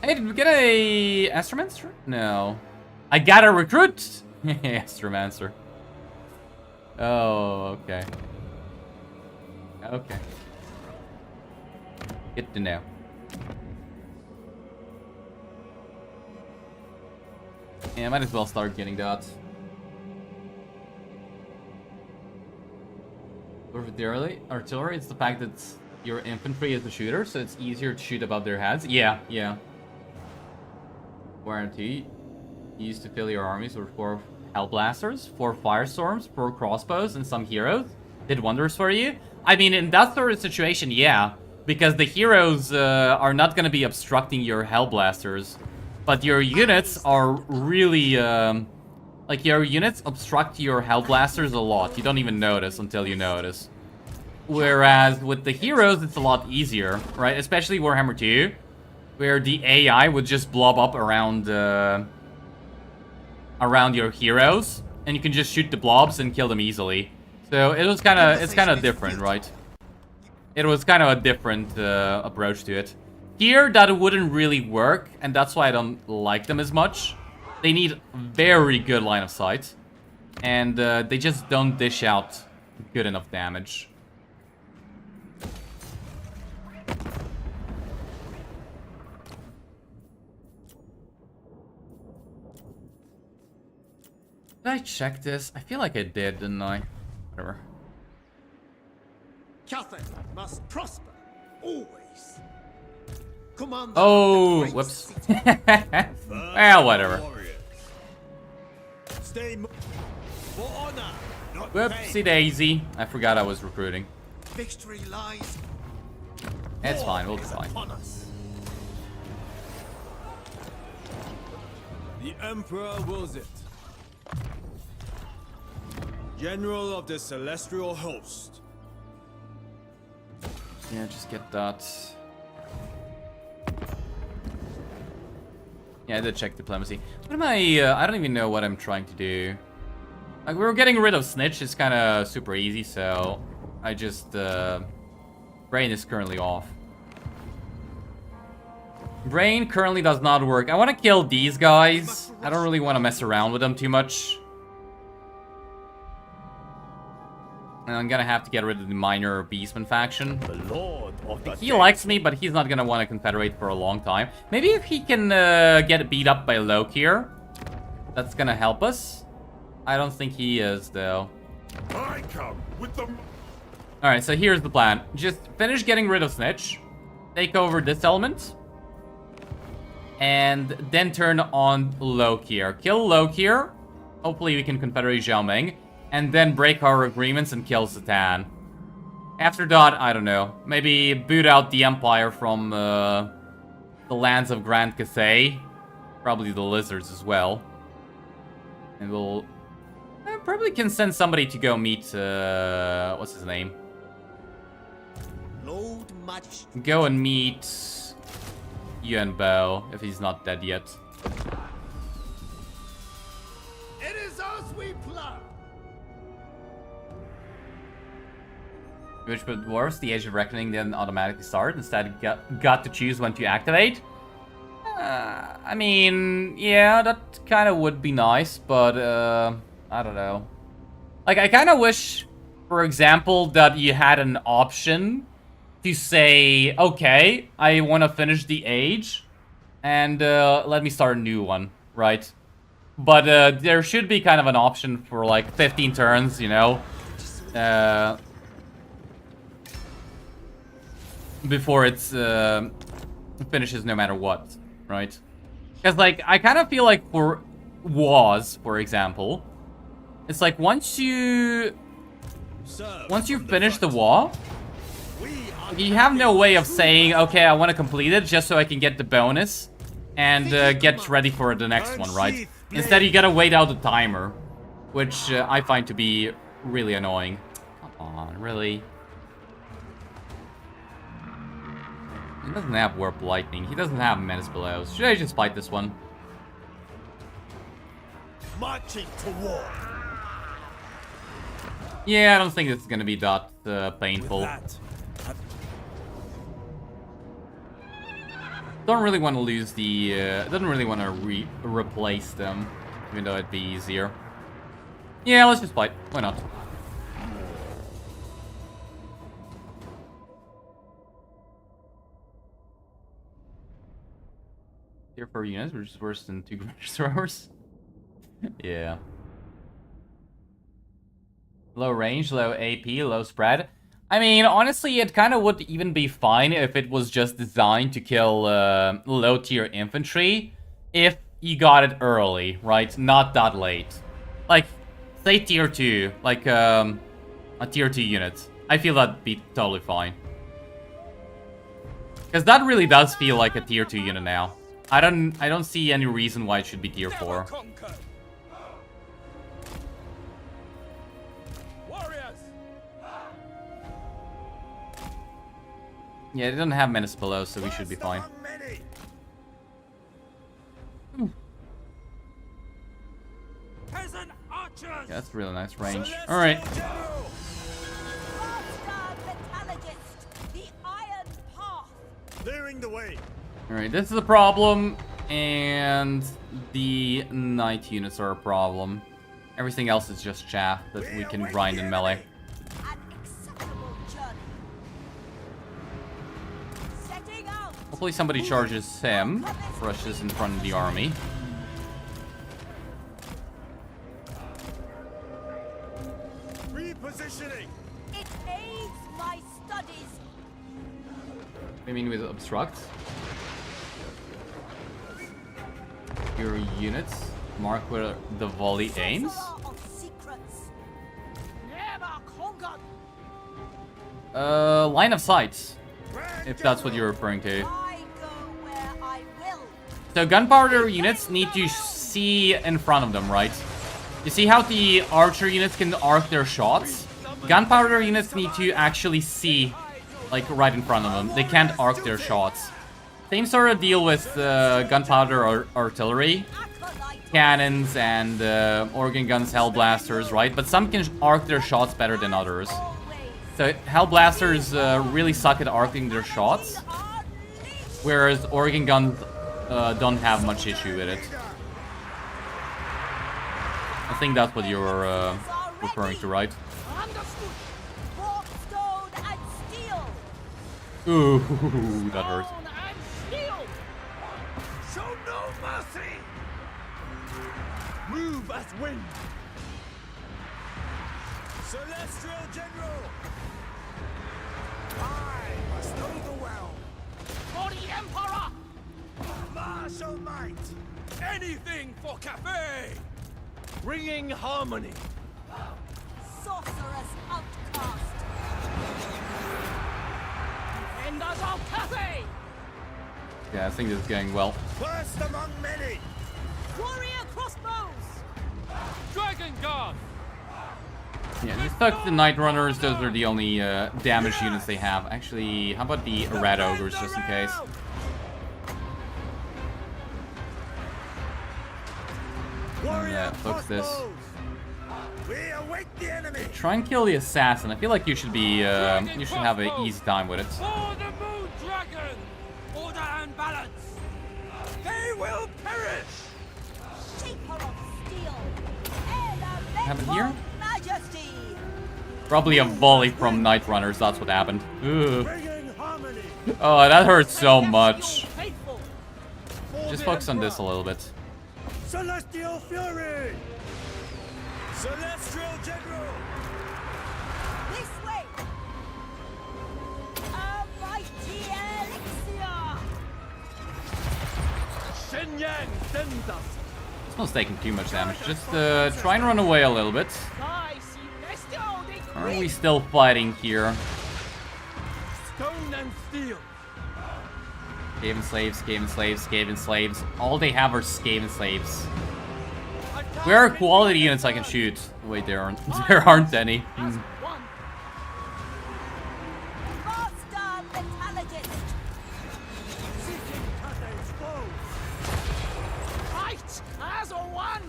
Hey, did we get a Astromancer? No. I got a recruit! Astromancer. Oh, okay. Okay. Good to know. Yeah, might as well start getting that. With the artillery, it's the fact that your infantry is the shooter, so it's easier to shoot above their heads. Yeah, yeah. Warranty. You used to fill your armies with 4 Hellblasters, 4 Firestorms, 4 Crossbows, and some heroes. Did wonders for you. I mean, in that sort of situation, yeah. Because the heroes are not going to be obstructing your Hellblasters. But your units are really... like, your units obstruct your Hellblasters a lot. You don't even notice until you notice. Whereas with the heroes, it's a lot easier, right? Especially Warhammer 2. Where the AI would just blob up around around your heroes, and you can just shoot the blobs and kill them easily. So it's kind of different, right? It was kind of a different approach to it. Here, that wouldn't really work, and that's why I don't like them as much. They need very good line of sight, and they just don't dish out good enough damage. Did I check this? I feel like I did, didn't I? Whatever. Cathay must prosper, always. Commander Oh, of the great whoops. city. Well, whatever. Stay for honor, not Whoopsie pain. daisy. I forgot I was recruiting. Victory lies. It's War fine, we'll be is fine. upon us. The Emperor wills it. General of the Celestial Host. Yeah, just get that. Yeah, I did check diplomacy. What am I don't even know what I'm trying to do. Like, we were getting rid of Snitch. It's kind of super easy, so I just, Brain is currently off. Brain currently does not work. I want to kill these guys. I don't really want to mess around with them too much. And I'm gonna have to get rid of the minor Beastman faction. The Lord of the He likes me, but he's not gonna want to confederate for a long time. Maybe if he can get beat up by Loki here, that's gonna help us. I don't think he is, though. I come with the... Alright, so here's the plan. Just finish getting rid of Snitch. Take over this element. And then turn on Loki here. Kill Loki here. Hopefully we can confederate Zhao Meng. And then break our agreements and kill Satan. After that, I don't know. Maybe boot out the Empire from the lands of Grand Cathay. Probably the lizards as well. And we'll... I probably can send somebody to go meet... what's his name? Lord Magistrate. Go and meet... Yuan Bao, if he's not dead yet. It is us we plan. Which would worse, the Age of Reckoning didn't automatically start. Instead, got to choose when to activate. I mean, yeah, that kind of would be nice, but I don't know. Like, I kind of wish, for example, that you had an option to say, okay, I want to finish the Age, and let me start a new one, right? But there should be kind of an option for like 15 turns, you know? Before it's finishes no matter what, right? Because like I kind of feel like for Wars, for example, it's like once you finish the wall, you have no way of saying, okay, I want to complete it just so I can get the bonus and get ready for the next one, right? Instead, you gotta wait out the timer, which I find to be really annoying. Come on, really? He doesn't have Warp Lightning. He doesn't have Menace Below. Should I just fight this one? Marching to war. Yeah, I don't think it's gonna be that painful. That, Don't really want to lose the... Doesn't really want to replace them, even though it'd be easier. Yeah, let's just fight. Why not? Tier 4 units, which is worse than 2 Grudge Throwers. Yeah. Low range, low AP, low spread. I mean, honestly, it kind of would even be fine if it was just designed to kill low-tier infantry if you got it early, right? Not that late. Like, say tier 2, like a tier 2 unit. I feel that'd be totally fine. Because that really does feel like a tier 2 unit now. I don't see any reason why it should be tier 4. Yeah, it doesn't have Menace Below, so we should be fine. Yeah, that's really nice range. Alright. clearing the way. Alright, this is a problem, and the knight units are a problem. Everything else is just chaff that we can grind in melee. Hopefully somebody charges him, rushes in front of the army. I mean with obstruct. Your units mark where the volley aims. Of secrets. Never conquered. Line of sight, if that's what you're referring to. I go where I will. So gunpowder units need to see in front of them, right? You see how the archer units can arc their shots? Gunpowder units need to actually see, like, right in front of them. They can't arc their shots. Same sort of deal with gunpowder artillery, cannons, and organ guns, hellblasters, right? But some can arc their shots better than others. So hellblasters really suck at arcing their shots, whereas organ guns don't have much issue with it. I think that's what you're referring to, right? Understood. Warp stone and steel. Ooh, that hurt. Stone and steel. Show no mercy! Move as wind! Celestial General! I must know the well! For the Emperor. Martial might! Anything for cafe! Bringing harmony! Sorceress outcast. Defenders of Cathay. Yeah, I think this is going well. First among many! Warrior crossbows. Dragon Guard! Yeah, just took the Night Runners. Those are the only damage units they have. Actually, how about the Red Ogres, just in case? Warrior Focus this. crossbows! We await the enemy! Try and kill the assassin. I feel like you should be, you should have an easy time with it. For the Moon Dragon! Order and balance! They will perish! Shaper of steel. Happened here? Majesty. Probably a volley from Night Runners. That's what happened. Ugh. Bringing harmony! Oh, that hurts so much. Faithful. Just focus on this a little bit. Celestial fury! Celestial General! This way. A mighty elixir. Shenyang sends us! This one's taking too much damage. Just try and run away a little bit. I see bestial decree. Are we still fighting here? Stone and steel! Skaven slaves, Skaven slaves, Skaven slaves. All they have are Skaven slaves. Where are quality units I can shoot? Wait, there aren't. There aren't any. One. Master metallurgist. Seeking Cathay's foe! Fight as one.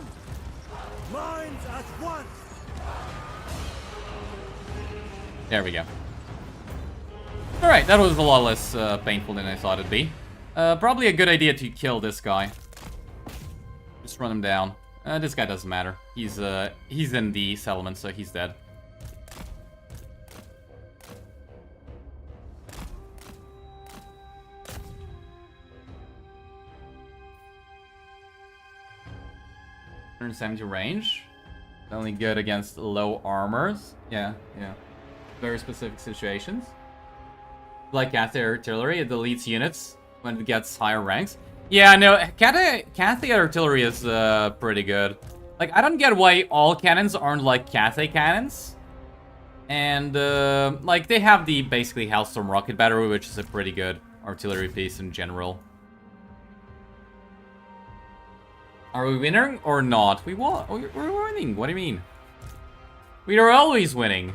Minds at one! There we go. Alright, that was a lot less painful than I thought it'd be. Probably a good idea to kill this guy. Just run him down. This guy doesn't matter. He's in the settlement, so he's dead. Turn 70 range. Only good against low armors. Yeah. Very specific situations. Like Cathay artillery, it deletes units when it gets higher ranks. Yeah, no, Cathay artillery is pretty good. Like, I don't get why all cannons aren't like Cathay cannons. And, like, they have the, basically, Hellstorm rocket battery, which is a pretty good artillery piece in general. Are we winning or not? We're winning. What do you mean? We are always winning.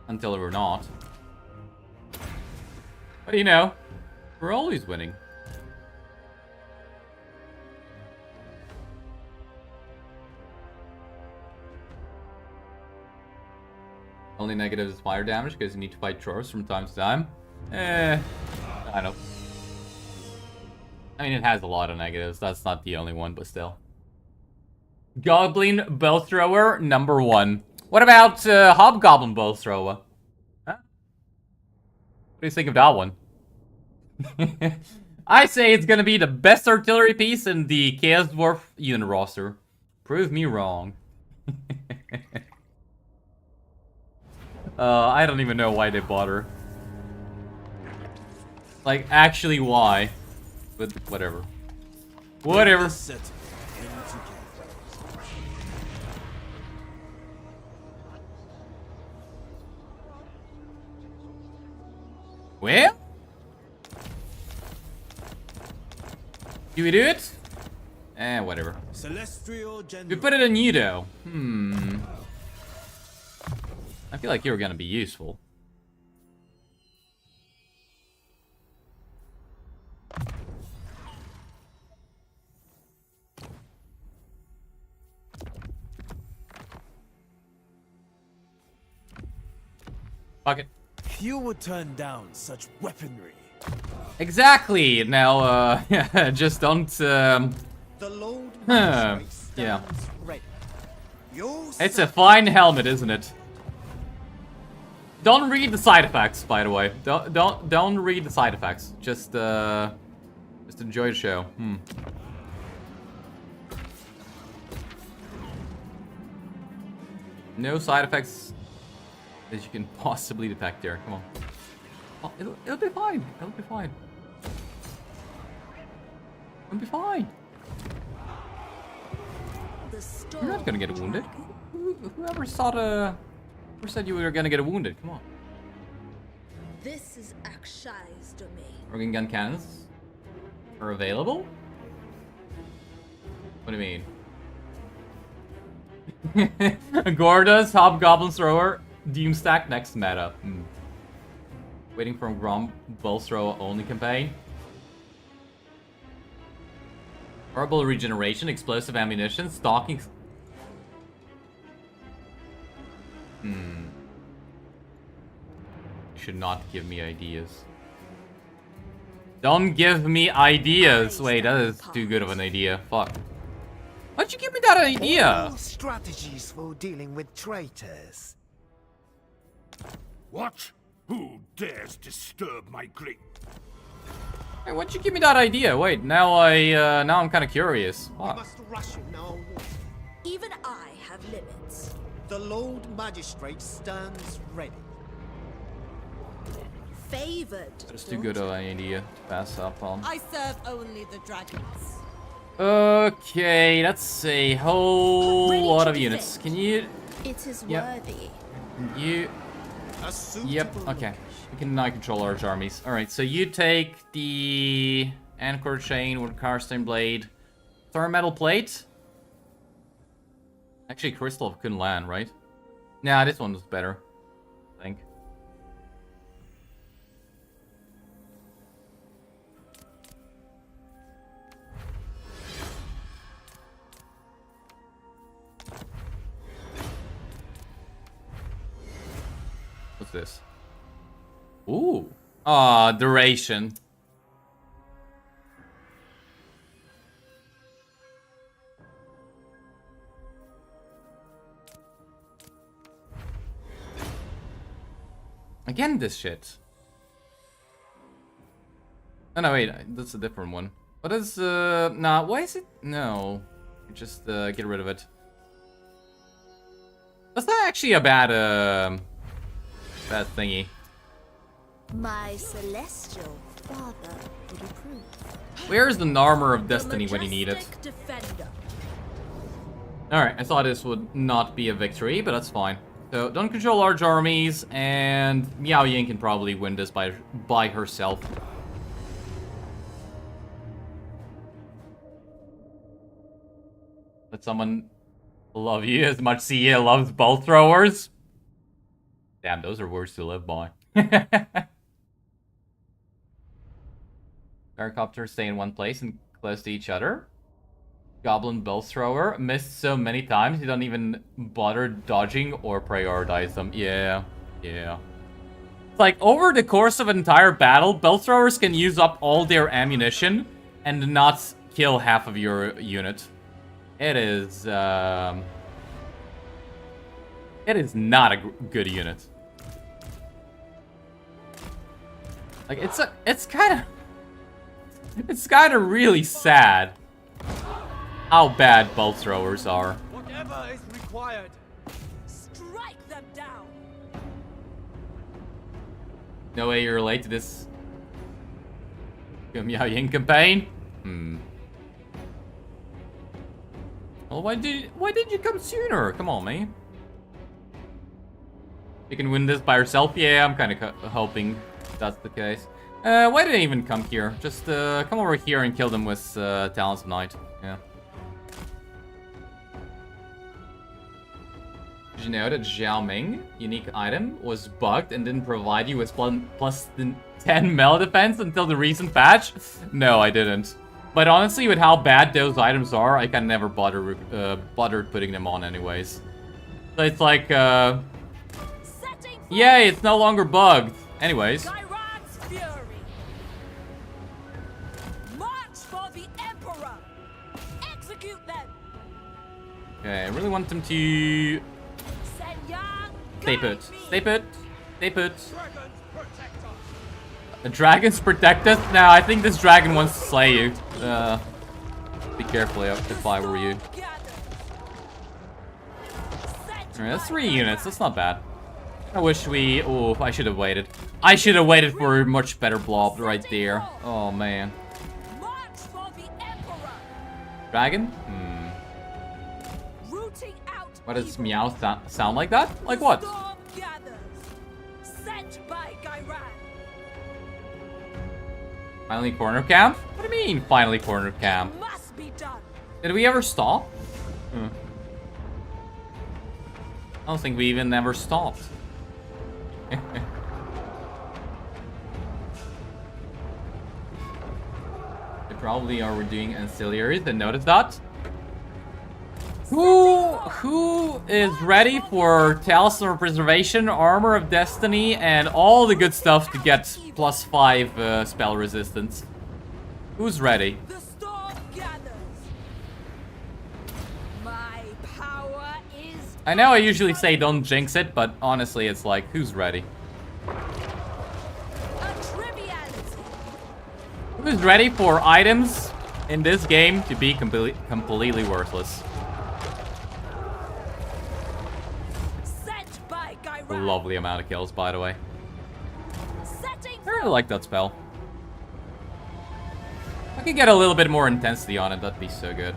Until we're not. But, you know, we're always winning. Only negative is fire damage because you need to fight trolls from time to time. I don't. I mean, it has a lot of negatives. That's not the only one, but still. Goblin bow thrower number 1. What about Hobgoblin bow thrower? Huh? What do you think of that one? I say it's gonna be the best artillery piece in the Chaos Dwarf unit roster. Prove me wrong. I don't even know why they bother. Like, actually why? But whatever. Whatever. Well? Do we do it? Whatever. Celestial We put it in you though. I feel like you're gonna be useful. Fuck it. Few would turn down such weaponry. Exactly. Now, just don't. The Lord Magistrate stands ready. It's a fine helmet, isn't it? Don't read the side effects, by the way. Don't read the side effects. Just enjoy the show. No side effects that you can possibly detect there. Come on. Oh, it'll be fine. It'll be fine. It'll be fine. You're not gonna get wounded. Whoever said you were gonna get wounded? Come on. This is Akshai's domain. Organ gun cannons are available? What do you mean? Gorda's Hobgoblin Thrower, Doomstack next meta. Waiting for Grom Bow Thrower only campaign. Horrible regeneration, explosive ammunition, stalking. Should not give me ideas. Don't give me ideas. Wait, that is too good of an idea. Fuck. Why'd you give me that idea? All strategies for dealing with traitors. What? Who dares disturb my great... Hey, why'd you give me that idea? Wait, now I'm kind of curious. We must rush him now. Even I have limits. The Lord Magistrate stands ready. Favored. That's too good of an idea to pass up on. I serve only the dragons. Okay, that's a whole lot of units. Can you... It is Yep. worthy. You... Yep, okay. We can now control large armies. Alright, so you take the Anchor Chain with Karstein Blade. Metal Plate? Actually, Crystal couldn't land, right? Nah, this one was better. I think. What's this? Ooh. Ah, duration. Again, this shit. Oh, no, wait. That's a different one. What is, nah, why is it? No. Just, get rid of it. That's not actually a bad, bad thingy. My celestial father would approve. Where's the armor of destiny when you need it? Defender. Alright, I thought this would not be a victory, but that's fine. So, don't control large armies, and Miao Ying can probably win this by herself. Let someone love you as much CA loves bow throwers. Damn, those are words to live by. Gyrocopters stay in one place and close to each other. Goblin bow thrower missed so many times you don't even bother dodging or prioritize them. Yeah. It's like over the course of an entire battle, bow throwers can use up all their ammunition and not kill half of your unit. It is not a good unit. Like it's kind of really sad how bad bow throwers are. Whatever is required. Strike them down. No way you relate to this. Miao Ying campaign? Well, why did you come sooner? Come on, man. You can win this by yourself? Yeah, I'm kind of hoping that's the case. Why did I even come here? Just come over here and kill them with Talons of Night. Yeah. Did you know that Xiaoming unique item was bugged and didn't provide you with plus 10 melee defense until the recent patch? No, I didn't. But honestly, with how bad those items are, I can never bothered putting them on anyways. So it's like, yay, it's no longer bugged. Anyways. Gairan's fury. March for the Emperor. Execute them. Okay, I really want them to stay put. Stay put. Stay put. The dragons protect us? Now, I think this dragon wants to slay you. Be careful if I were you. Alright, that's 3 units. That's not bad. I wish we... Oh, I should have waited. I should have waited for a much better blob right there. Oh, man. Dragon? What does Miao sound like that? Like what? Finally corner camp? What do you mean, finally corner camp? Did we ever stop? I don't think we even ever stopped. They probably are doing ancillaries and notice that. Who is ready for Talisman of Preservation, Armor of Destiny, and all the good stuff to get +5 spell resistance? Who's ready? The storm gathers. My power is... I know I usually say don't jinx it, but honestly it's like, who's ready? A triviality. Who's ready for items in this game to be completely worthless? Lovely amount of kills, by the way. I really like that spell. If I could get a little bit more intensity on it, that'd be so good.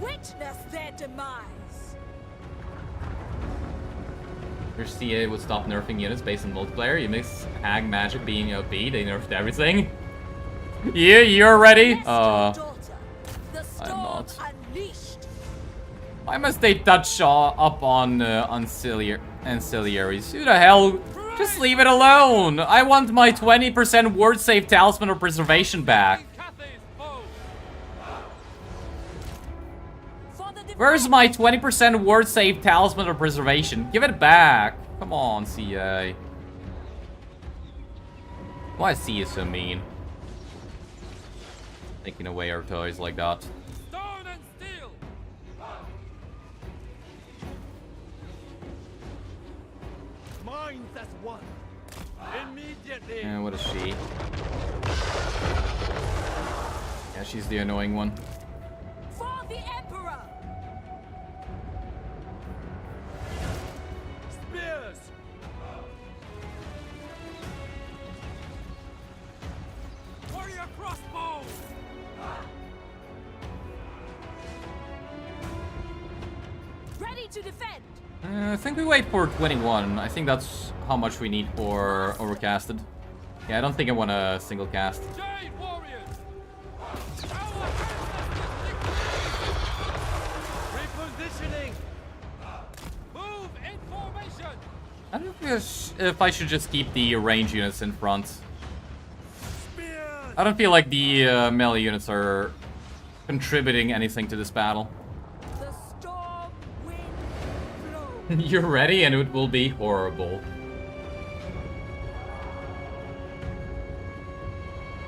Witness their demise. Your CA would stop nerfing units based on multiplayer. You mix Hag Magic being OP, they nerfed everything. Yeah, you're ready? I'm not. Why must they touch up on ancillaries? Who the hell? Just leave it alone! I want my 20% ward save Talisman of Preservation back. Where's my 20% ward save Talisman of Preservation? Give it back! Come on, CA. Why is CA so mean? Taking away our toys like that. And what is she? Yeah, she's the annoying one. For the Emperor. Spears. Warrior crossbow. Ready to defend. I think we wait for 21. I think that's how much we need for overcasted. Yeah, I don't think I want a single cast. Jade warriors. Repositioning. Move in formation. I don't know if I should just keep the range units in front. Spears. I don't feel like the melee units are contributing anything to this battle. The storm wind blows. You're ready and it will be horrible.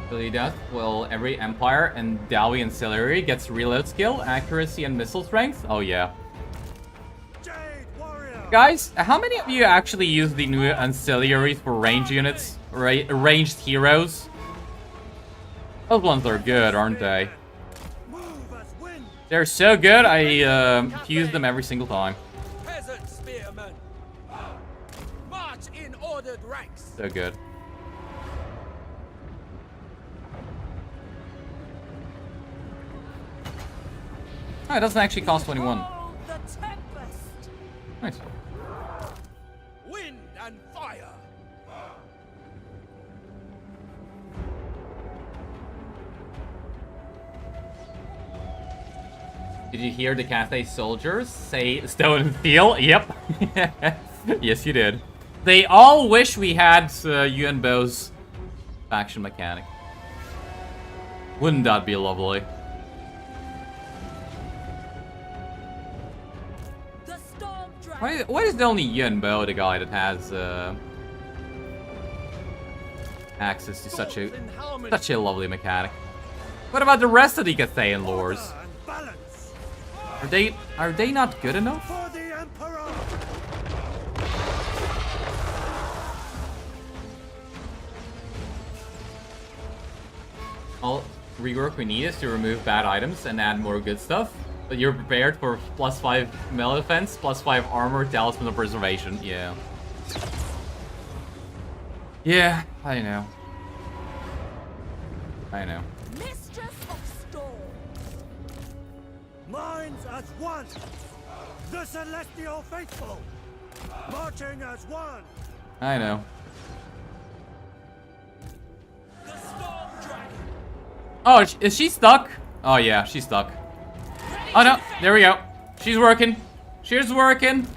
Ability death. Well, every Empire and Dowie Ancillary gets reload skill, accuracy, and missile strength. Oh yeah. Jade warrior. Guys, how many of you actually use the new ancillaries for range units? Ranged heroes? Those ones are good, aren't they? Move as wind. They're so good, I use them every single time. Peasant spearmen. March in ordered ranks. So good. Oh, it doesn't actually cost 21. Behold the tempest. Nice. Wind and fire. Did you hear the Cathay soldiers say stone and steel? Yep. Yes, you did. They all wish we had Yuan Bo's faction mechanic. Wouldn't that be lovely? The storm dragon. Why is the only Yuan Bo the guy that has access to such a lovely mechanic? What about the rest of the Cathayan lords? Are they not good enough? For the Emperor! All rework we need is to remove bad items and add more good stuff. But you're prepared for +5 melee defense, +5 armor, talisman of preservation. Yeah. Yeah, I know. I know. Mistress of storm. Minds as one! The Celestial Faithful! Marching as one! I know. The storm dragon. Oh, is she stuck? Oh yeah, she's stuck. Oh no, there we go. She's working. She's working.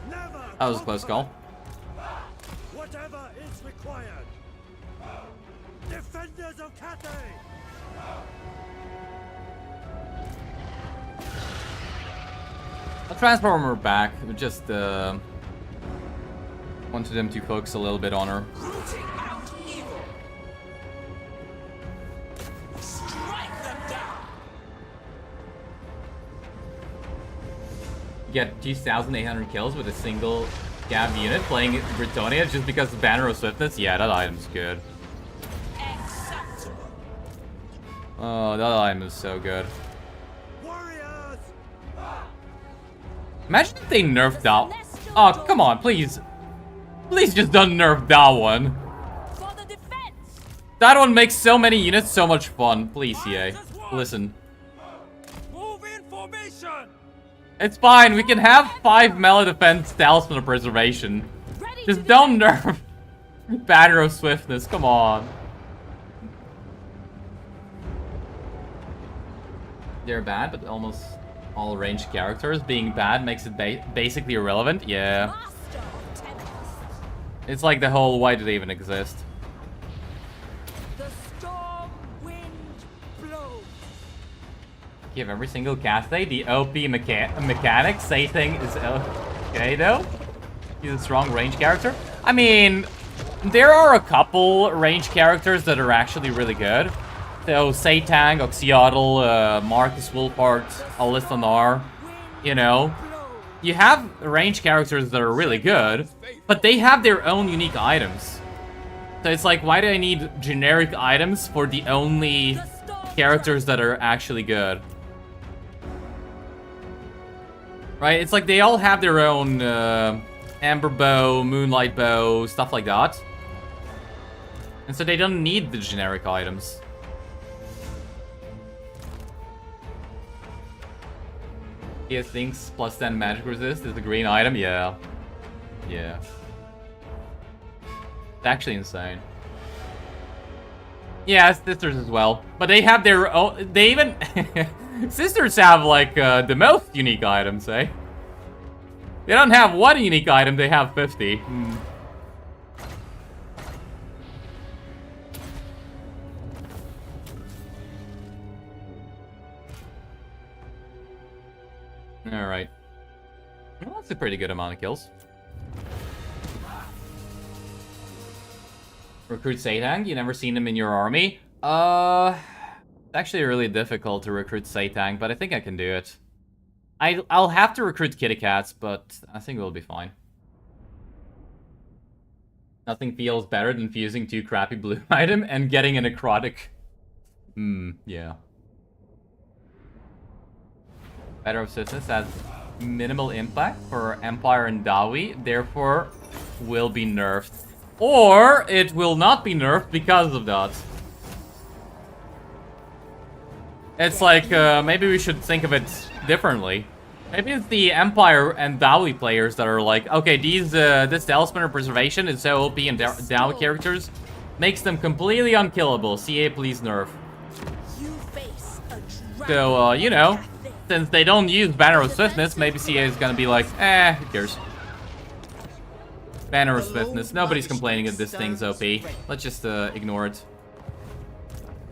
Never That was a close call. whatever is required! Defenders of Cathay! I'll transform her back. Just wanted them to focus a little bit on her. Rooting out evil. Strike them down. Get 2,800 kills with a single Gav unit playing Britannia just because of Banner of Swiftness. Yeah, that item's good. Acceptable. Oh, that item is so good. Warriors! Imagine if they nerfed that. Oh, come on, please. Please just don't nerf that one. For the defense. That one makes so many units so much fun. Please, EA. Listen. Move in formation. It's fine, we can have 5 melee defense, talisman of preservation. Ready Just to don't nerf Banner of Swiftness, come on. They're bad, but almost all ranged characters being bad makes it basically irrelevant. Yeah. Master of tempest. It's like the whole why do they even exist? The storm wind blows. Give every single Cathay the OP mechanic. Say thing is okay though. He's a strong range character. I mean, there are a couple range characters that are actually really good. So Satang, Oxiodal, Marcus Wolfhard, Alistanar, you know. You have range characters that are really good, but they have their own unique items. So it's like, why do I need generic items for the only characters that are actually good? Right? It's like they all have their own Amber Bow, Moonlight Bow, stuff like that. And so they don't need the generic items. He thinks plus 10 magic resist is the green item? Yeah. Yeah. It's actually insane. Yeah, sisters as well. But they have their own... They even... sisters have, like, the most unique items, eh? They don't have one unique item, they have 50. Alright. Well, that's a pretty good amount of kills. Recruit Satang? You never seen him in your army? It's actually really difficult to recruit Satang, but I think I can do it. I'll have to recruit Kitty Cats, but I think we'll be fine. Nothing feels better than fusing 2 crappy blue item and getting a necrotic. Yeah. Better of Swiftness has minimal impact for Empire and Dawi, therefore will be nerfed. Or it will not be nerfed because of that. It's like, maybe we should think of it differently. Maybe it's the Empire and Dawi players that are like, okay, this Talisman of Preservation is so OP and Dawi characters makes them completely unkillable. CA, please nerf. You face a dragon. So, you know, since they don't use Banner of Swiftness, maybe CA is gonna be like, who cares? Banner of Swiftness. Nobody's complaining that this thing's OP. Let's just ignore it.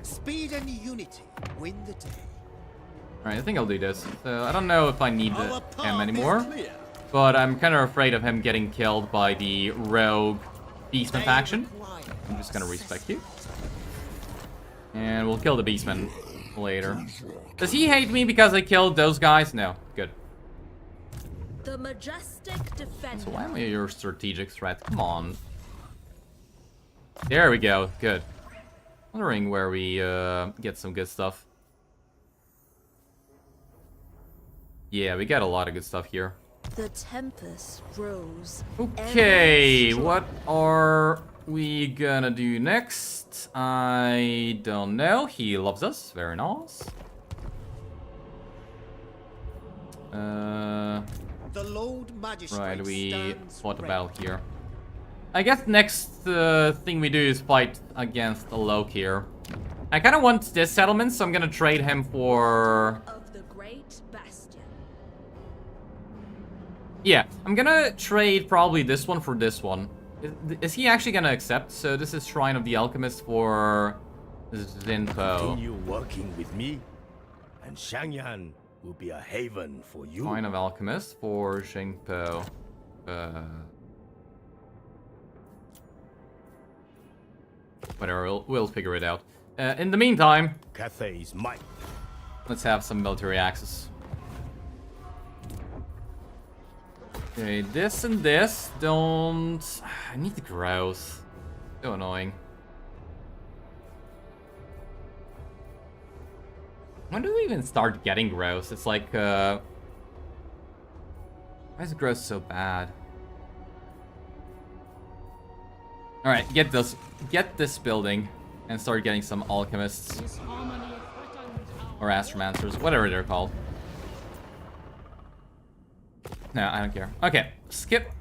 Speed and unity win the day. Alright, I think I'll do this. So, I don't know if I need Our him path anymore. is clear. But I'm kind of afraid of him getting killed by the rogue Beastman faction. I'm just gonna respect you. And we'll kill the Beastman later. Does he hate me because I killed those guys? No. Good. The majestic defender. So why am I your strategic threat? Come on. There we go. Good. Wondering where we get some good stuff. Yeah, we got a lot of good stuff here. The tempest grows. Okay, what are we gonna do next? I don't know. He loves us. Very nice. The Lord Magistrate Right, we stands fought a ready. battle here. I guess next thing we do is fight against a Loke here. I kind of want this settlement, so I'm gonna trade him for... Of the great bastion. Yeah, I'm gonna trade probably this one for this one. Is he actually gonna accept? So this is Shrine of the Alchemist for Zinpo. Continue working with me, and Shangyan will be a haven for you. Shrine of Alchemist for Zinpo. Whatever, we'll figure it out. In the meantime, Cathay's might. let's have some military access. Okay, this and this don't... I need the growth. So annoying. When do we even start getting growth? It's like, why is the growth so bad? Alright, get this building and start getting some alchemists. Or astromancers, whatever they're called. No, I don't care. Okay, skip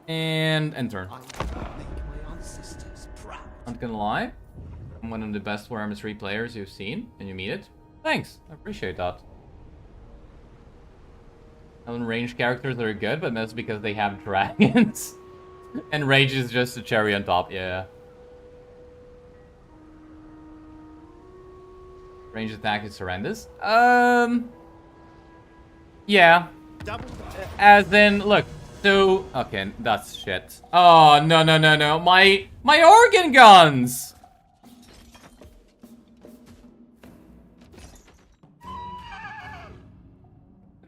and enter. I will make my ancestors proud. Not gonna lie, I'm one of the best Warhammer 3 players you've seen. Can you meet it? Thanks, I appreciate that. Some range characters that are good, but that's because they have dragons. And rage is just a cherry on top, yeah. Range attack is horrendous. Yeah. As in, look, so... Okay, that's shit. Oh, no, no, no, no. My organ guns!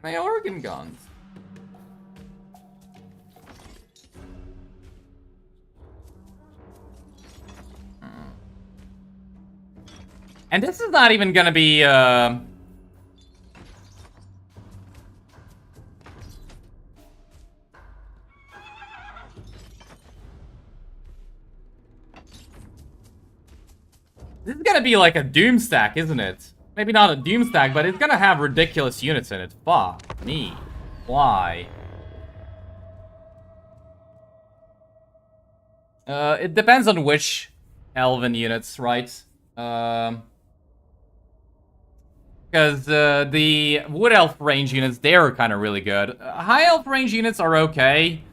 My organ guns. And this is not even gonna be, This is gonna be like a doom stack, isn't it? Maybe not a doom stack, but it's gonna have ridiculous units in it. Fuck me. Why? It depends on which elven units, right? Because the wood elf range units, they're kind of really good. High elf range units are okay.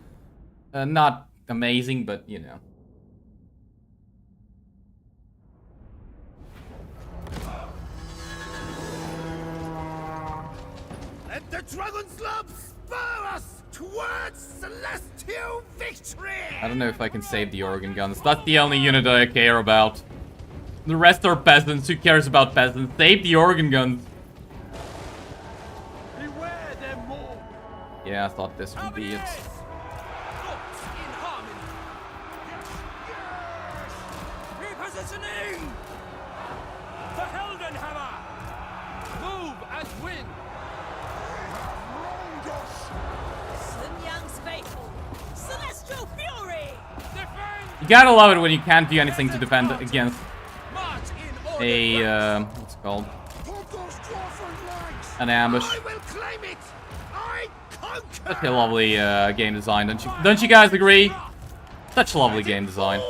Not amazing, but you know. Let the dragon's love spur us towards celestial victory! I don't know if I can save the organ guns. That's the only unit that I care about. The rest are peasants. Who cares about peasants? Save the organ guns. Beware them more! Yeah, I thought this would be it. Thoughts in harmony. Repositioning! The Heldenhammer! Move and win! Sun Yang's faithful. Celestial fury! Defend! You gotta love it when you can't do anything to defend against March in order! a, what's it called? an ambush. I will claim it. I conquer. Such a lovely game design, don't you guys agree? Such lovely game design.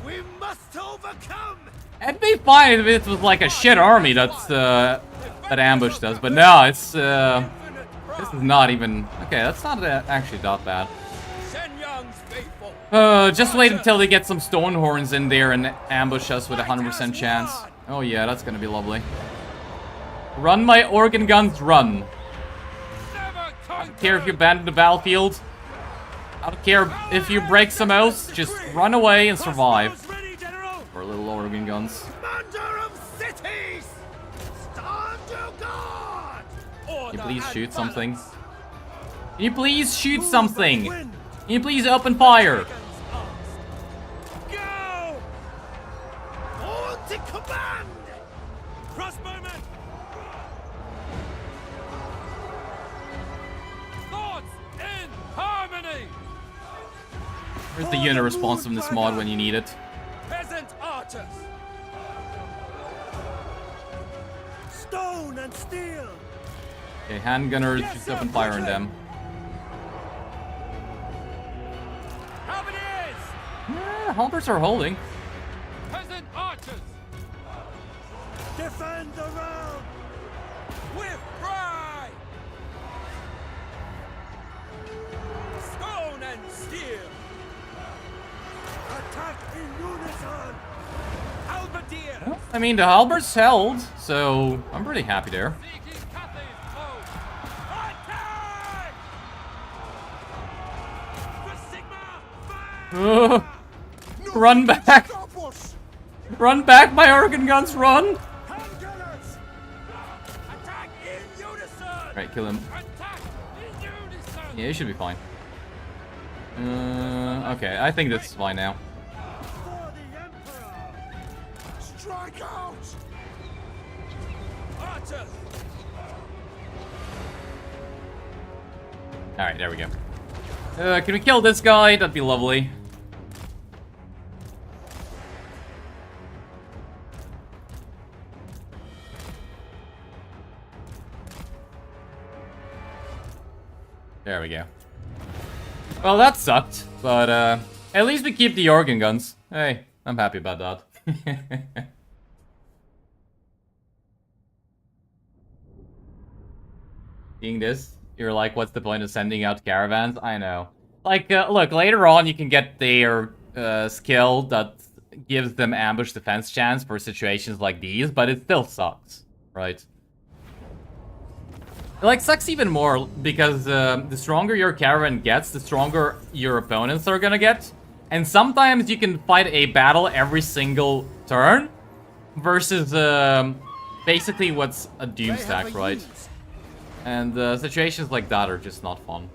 We must overcome. It'd be fine if it was like a shit army that's that ambushed us, but no, it's this is not even okay. That's not actually that bad. Just wait until they get some stone horns in there and ambush us with a 100% chance. Oh yeah, that's gonna be lovely. Run, my organ guns, run. I don't care if you abandon the battlefield. I don't care if you break some else. Just run away and survive. Or little organ guns. Commander of cities, stand your guard. Can you please shoot something? Can you please shoot something? Can you please open fire? Go! All to command! Crossbowmen! Thoughts in harmony! Where's the unit responsiveness mod when you need it? Peasant archers! Stone and steel! Okay, handgunners, just open fire on them. Halberds are holding. Peasant archers! Defend the round! With pride! Stone and steel! Attack in unison! Halberdiers! Well, I mean, the halberds held, so I'm pretty happy there. Seeking Cathy's foe! Attack! For Sigma! Fire! Run back! Run back, my organ guns, run! Handgunners! Attack in unison! Alright, kill him. Attack in unison! Yeah, he should be fine. Okay, I think this is fine now. For the Emperor! Strike out! Archers! Alright, there we go. Can we kill this guy? That'd be lovely. There we go. Well, that sucked, but at least we keep the organ guns. Hey, I'm happy about that. Seeing this, you're like, what's the point of sending out caravans? I know. Like, look, later on you can get their skill that gives them ambush defense chance for situations like these, but it still sucks, right? It, like, sucks even more because the stronger your caravan gets, the stronger your opponents are gonna get. And sometimes you can fight a battle every single turn versus basically what's a doom stack, right? And situations like that are just not fun.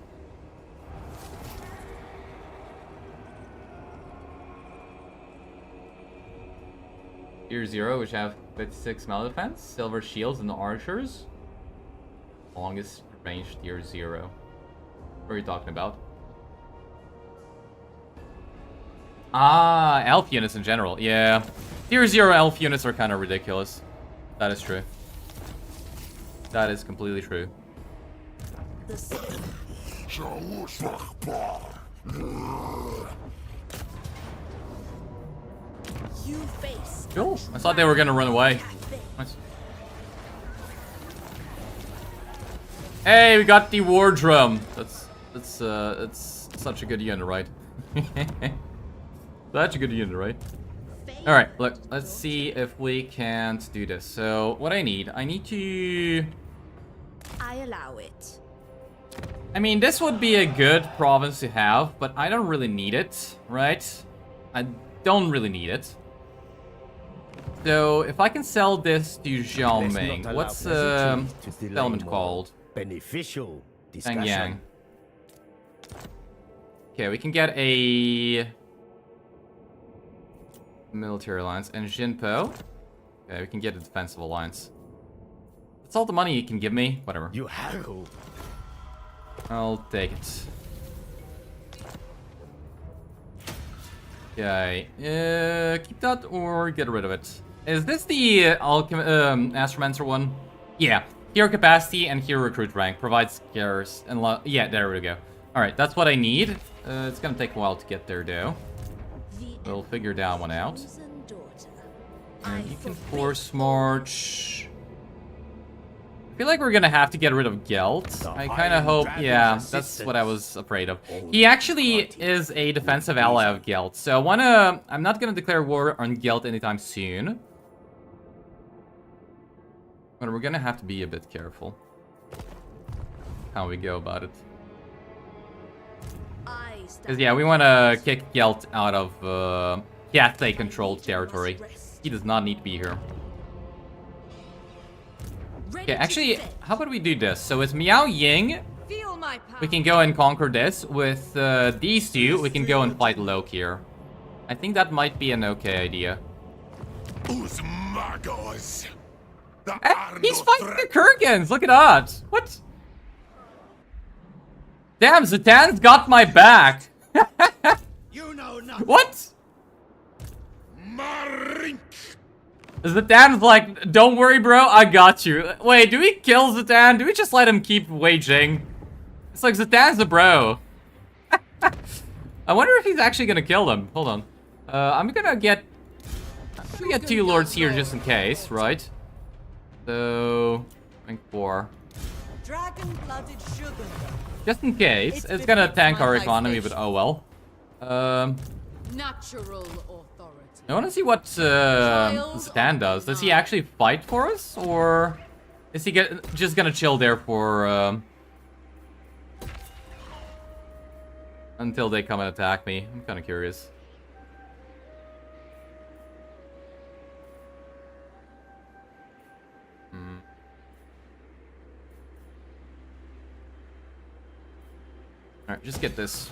Tier 0, which have 56 melee defense, silver shields, and archers. Longest range tier 0. What are you talking about? Ah, elf units in general. Yeah. Tier 0 elf units are kind of ridiculous. That is true. That is completely true. You face. Cool. I thought they were gonna run away. Nice. Hey, we got the war drum. That's such a good unit, right? Such a good unit, right? All right, look. Let's see if we can't do this. So, what I need to. I allow it. I mean, this would be a good province to have, but I don't really need it, right? I don't really need it. So, if I can sell this to Xiaoming, what's the element called? Beneficial Fang Yang. Okay, we can get a military alliance and Jinpo. Okay, we can get a defensive alliance. That's all the money you can give me. Whatever. You have. I'll take it. Okay. Keep that or get rid of it. Is this the Astromancer one? Yeah. Hero capacity and hero recruit rank. Provides scarce and yeah, there we go. Alright, that's what I need. It's gonna take a while to get there though. We'll figure that one out. And you can force march. I feel like we're gonna have to get rid of Gelt. I kind of hope, yeah, that's what I was afraid of. He actually is a defensive ally of Gelt, so I'm not gonna declare war on Gelt anytime soon. But we're gonna have to be a bit careful how we go about it. Because yeah, we want to kick Gelt out of Cathay-controlled territory. He does not need to be here. Okay, actually, how about we do this? So with Miao Ying, we can go and conquer this. With these two, we can go and fight Loki here. I think that might be an okay idea. He's fighting the Kurgans! Look at that! What? Damn, Zatan's got my back! You know nothing. What? Zatan's like, don't worry, bro, I got you. Wait, do we kill Zatan? Do we just let him keep waging? It's like, Zatan's a bro. I wonder if he's actually gonna kill them. Hold on. I'm gonna get 2 lords here just in case, right? So, I think 4. Dragon-blooded sugar. Just in case. It's gonna tank our economy, but oh well. Natural authority. I want to see what Stan does. Does he actually fight for us, or is he just gonna chill there for until they come and attack me? I'm kind of curious. All right, just get this.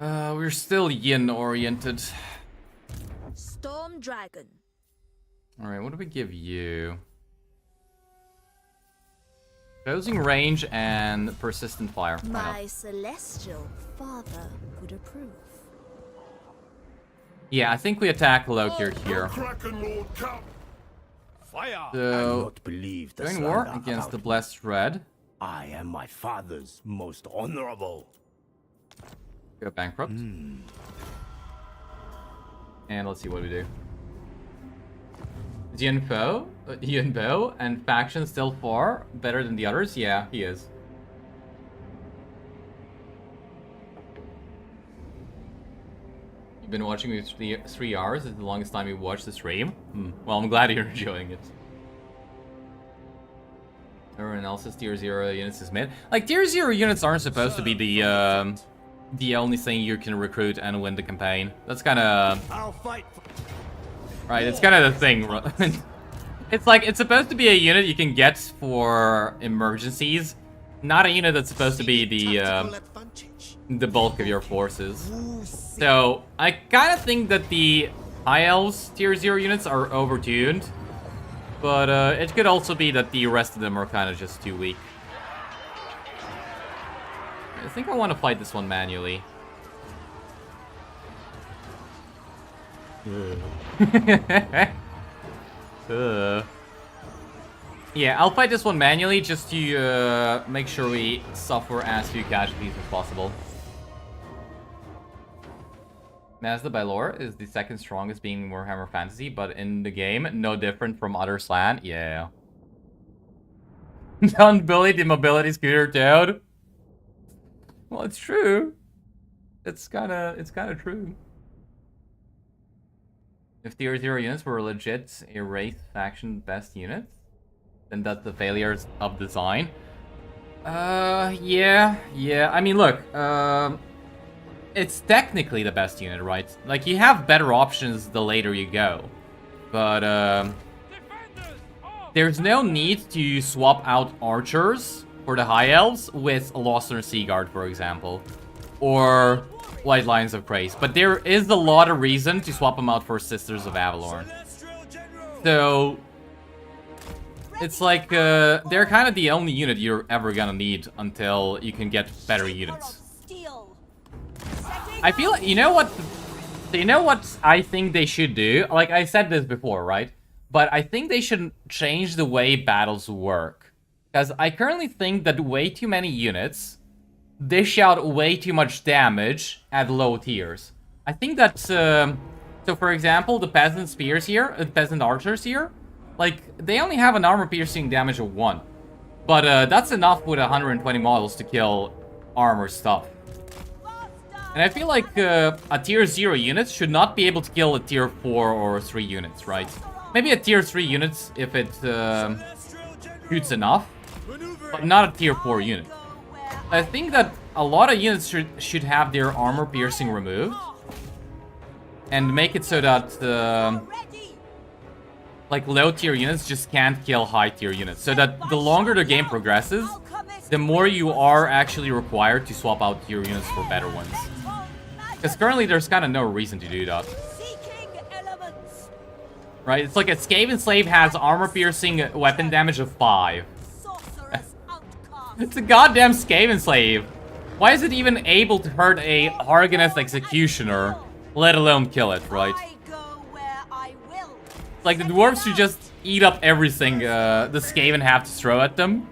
We're still yin-oriented. Storm Dragon. Alright, what do we give you? Closing range and persistent fire. My celestial father would approve. Yeah, I think we attack Lokir here. Fire. So, Believe the going war slander against the about Blessed Red. I am my father's most honorable. Go bankrupt. And let's see what we do. Is Yunpo and faction still far better than the others? Yeah, he is. You've been watching me 3 hours. It's the longest time you watched the stream. Well, I'm glad you're enjoying it. Error analysis, tier 0 units is mid. Like, tier 0 units aren't supposed to be the only thing you can recruit and win the campaign. That's kind of... I'll fight. Right, it's kind of the thing. It's like, it's supposed to be a unit you can get for emergencies, not a unit that's supposed to be the bulk of your forces. So, I kind of think that the High Elves tier 0 units are overtuned, but it could also be that the rest of them are kind of just too weak. I think I want to fight this one manually. Yeah, I'll fight this one manually just to make sure we suffer as few casualties as possible. Mazda by lore is the second strongest being Warhammer Fantasy, but in the game, no different from other slan. Yeah. Don't bully the mobility scooter toad. Well, it's true. It's kind of true. If tier 0 units were legit a Wraith faction best units, then that's the failures of design. Yeah. I mean, look, it's technically the best unit, right? Like, you have better options the later you go. But, there's no need to swap out archers for the High Elves with Lothar Seaguard, for example. Or White Lions of Praise. But there is a lot of reason to swap them out for Sisters of Avalorn. So, it's like, they're kind of the only unit you're ever gonna need until you can get better units. I feel like, you know what So you know what I think they should do? Like, I said this before, right? But I think they should change the way battles work. Because I currently think that way too many units dish out way too much damage at low tiers. I think that's... so for example, the peasant spears here, peasant archers here, like, they only have an armor-piercing damage of 1. But that's enough with 120 models to kill armor stuff. And I feel like a tier 0 unit should not be able to kill a tier 4 or 3 units, right? Maybe a tier 3 units if it shoots enough, but not a tier 4 unit. I think that a lot of units should have their armor piercing removed. And make it so that like low tier units just can't kill high tier units. So that the longer the game progresses, the more you are actually required to swap out tier units for better ones. Because currently there's kind of no reason to do that. Right? It's like a Skaven Slave has armor piercing weapon damage of 5. It's a goddamn Skaven Slave. Why is it even able to hurt a Harganeth Executioner, let alone kill it, right? Like, the dwarves should just eat up everything the Skaven have to throw at them.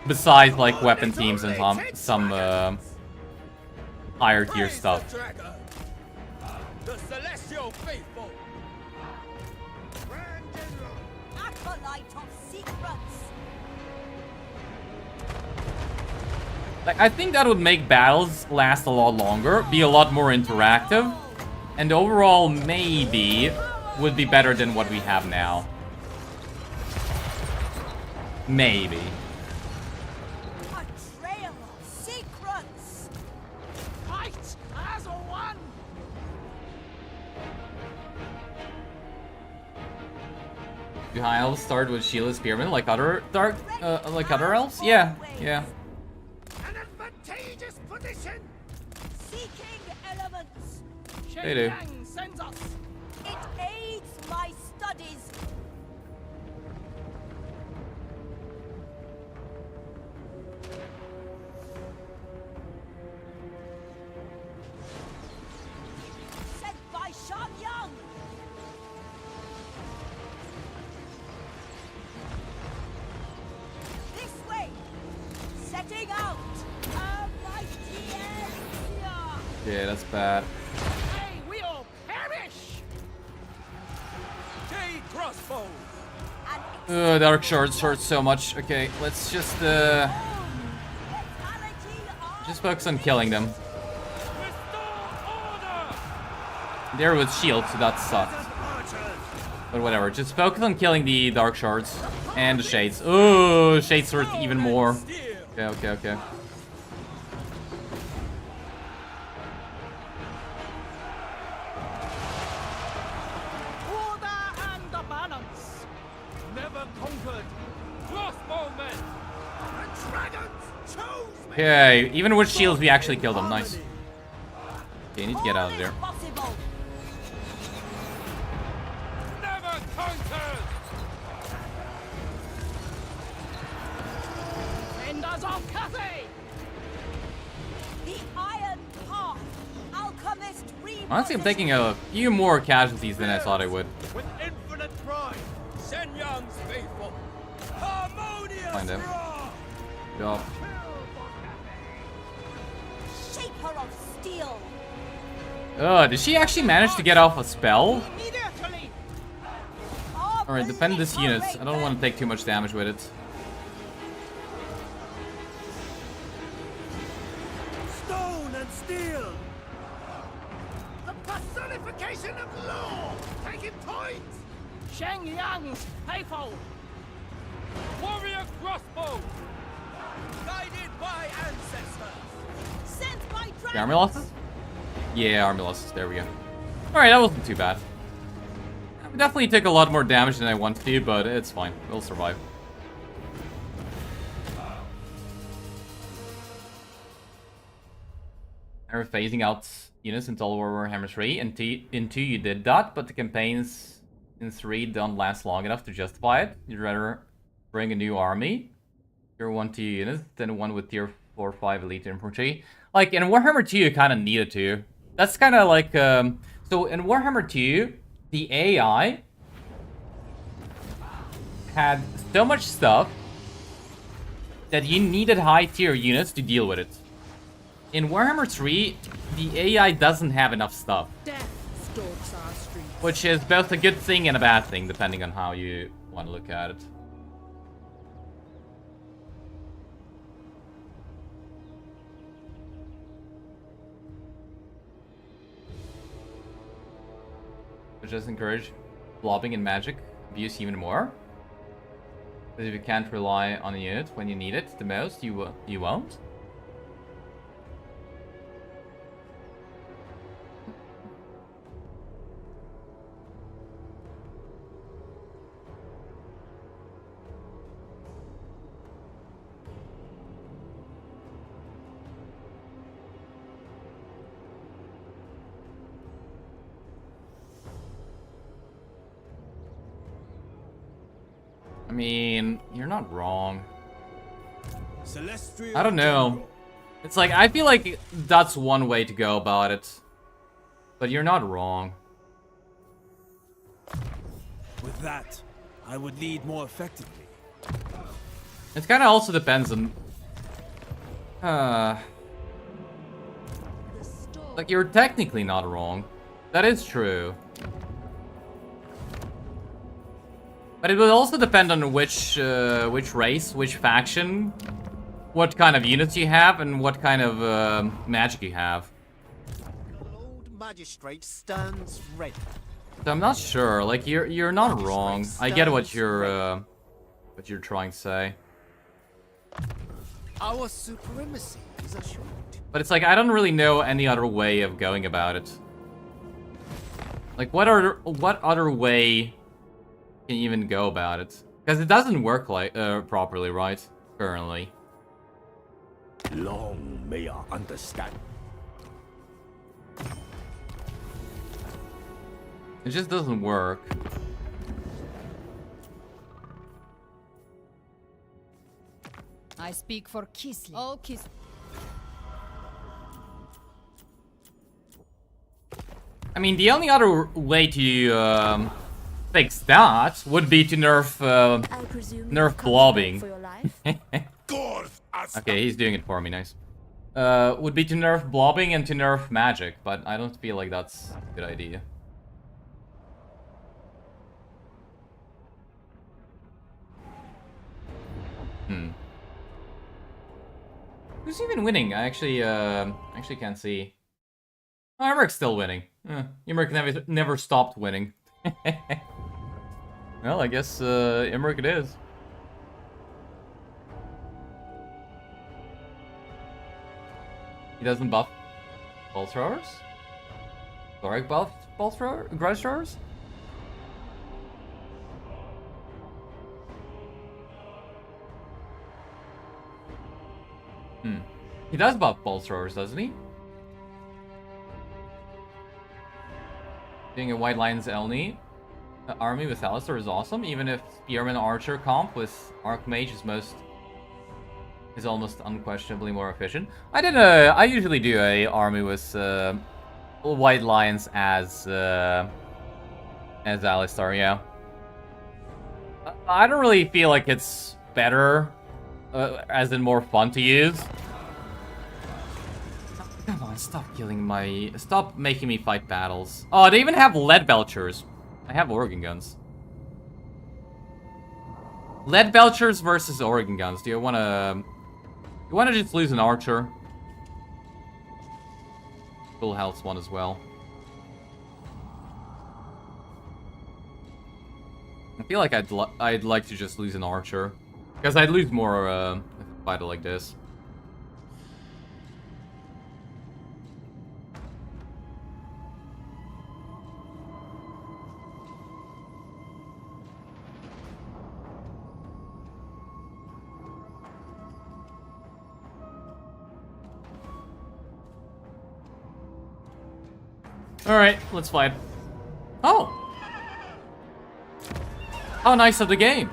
Besides, like, weapon teams and some higher tier stuff. The celestial faithful. Grand General, acolyte of secrets. Like, I think that would make battles last a lot longer, be a lot more interactive, and overall, maybe, would be better than what we have now. Maybe. A trail of secrets. Fight as one. Do high elves start with shielded spearmen like other elves? Yeah, yeah. An advantageous position. Seeking elements. They do. Yang sends us. It aids my studies. Sent by Young. This way. Setting out. A mighty area. Yeah, that's bad. They will perish. Jade crossbow. An Dark Shards hurt so much. Okay, let's just focus on killing them. They're with shield, so that sucked. But whatever, just focus on killing the Dark Shards and the Shades. Oh, Shades hurt even more. Okay, okay. Order and the balance. Never conquered. Crossbowmen. The dragons chose me. Okay, even with shields, we actually killed them. Nice. Okay, you need to get out of there. possible. Never conquered. Defenders of Cathay. The Iron Path. Alchemist Honestly, I'm taking a few more casualties than I thought I would. With infinite pride. Shen Yang's faithful. Harmonious Find him. roar. Go. Shaper of Steel. Did she actually manage to get off a spell? Immediately. Alright, defend this unit. I don't want to take too much damage with it. Stone and steel. The personification of law. Taking point. Shen Yang's faithful. Warrior crossbow. Guided by ancestors. Sent by The dragon. army losses? Yeah, army losses. There we go. Alright, that wasn't too bad. We definitely took a lot more damage than I wanted to, but it's fine. We'll survive. I was phasing out units until Warhammer 3. In 2 you did that, but the campaigns in 3 don't last long enough to justify it. You'd rather bring a new army, tier 1 2 units, than one with tier 4 5 elite infantry. Like, in Warhammer 2 you kind of needed to. That's kind of like, so So in Warhammer 2, the AI had so much stuff that you needed high tier units to deal with it. In Warhammer 3, the AI doesn't have enough stuff. Death stalks our streets. Which is both a good thing and a bad thing, depending on how you want to look at it. Which does encourage blobbing and magic abuse even more. Because if you can't rely on a unit when you need it the most, you won't. I mean, you're not wrong. Celestial I don't know. General. It's like, I feel like that's one way to go about it. But you're not wrong. With that, I would lead more effectively. It kind of also depends on... like, you're technically not wrong. That is true. But it will also depend on which race, which faction, what kind of units you have, and what kind of magic you have. The Lord Magistrate stands ready. So I'm not sure. Like you're not wrong. I get what you're trying to say. Our supremacy is assured. But it's like I don't really know any other way of going about it. Like what other way can you even go about it? Because it doesn't work like properly, right? Currently. Long may I understand. It just doesn't work. I speak for Kislev. Oh, Kislev. I mean, the only other way to fix that would be to nerf I presume nerf you've come blobbing. for your life? Okay, he's doing it for me, nice. Would be to nerf blobbing and to nerf magic, but I don't feel like that's a good idea. Who's even winning? I actually can't see. Oh, Emmeric's still winning. Emmerich never stopped winning. Well, I guess Emmerich it is. He doesn't buff ball throwers? Thoric buff ball thrower? Grudge throwers? He does buff ball throwers, doesn't he? Being a White Lions Elni army with Alistair is awesome, even if Spearman Archer comp with Archmage is almost unquestionably more efficient. I usually do a army with White Lions as Alistair, yeah. I don't really feel like it's better, as in more fun to use. Come on, stop making me fight battles. Oh, they even have lead belchers. I have Oregon guns. Lead belchers versus Oregon guns. Do you wanna just lose an archer? Full health one as well. I feel like I'd like to just lose an archer, because I'd lose more if I fight it like this. Alright, let's fight. Oh! How nice of the game!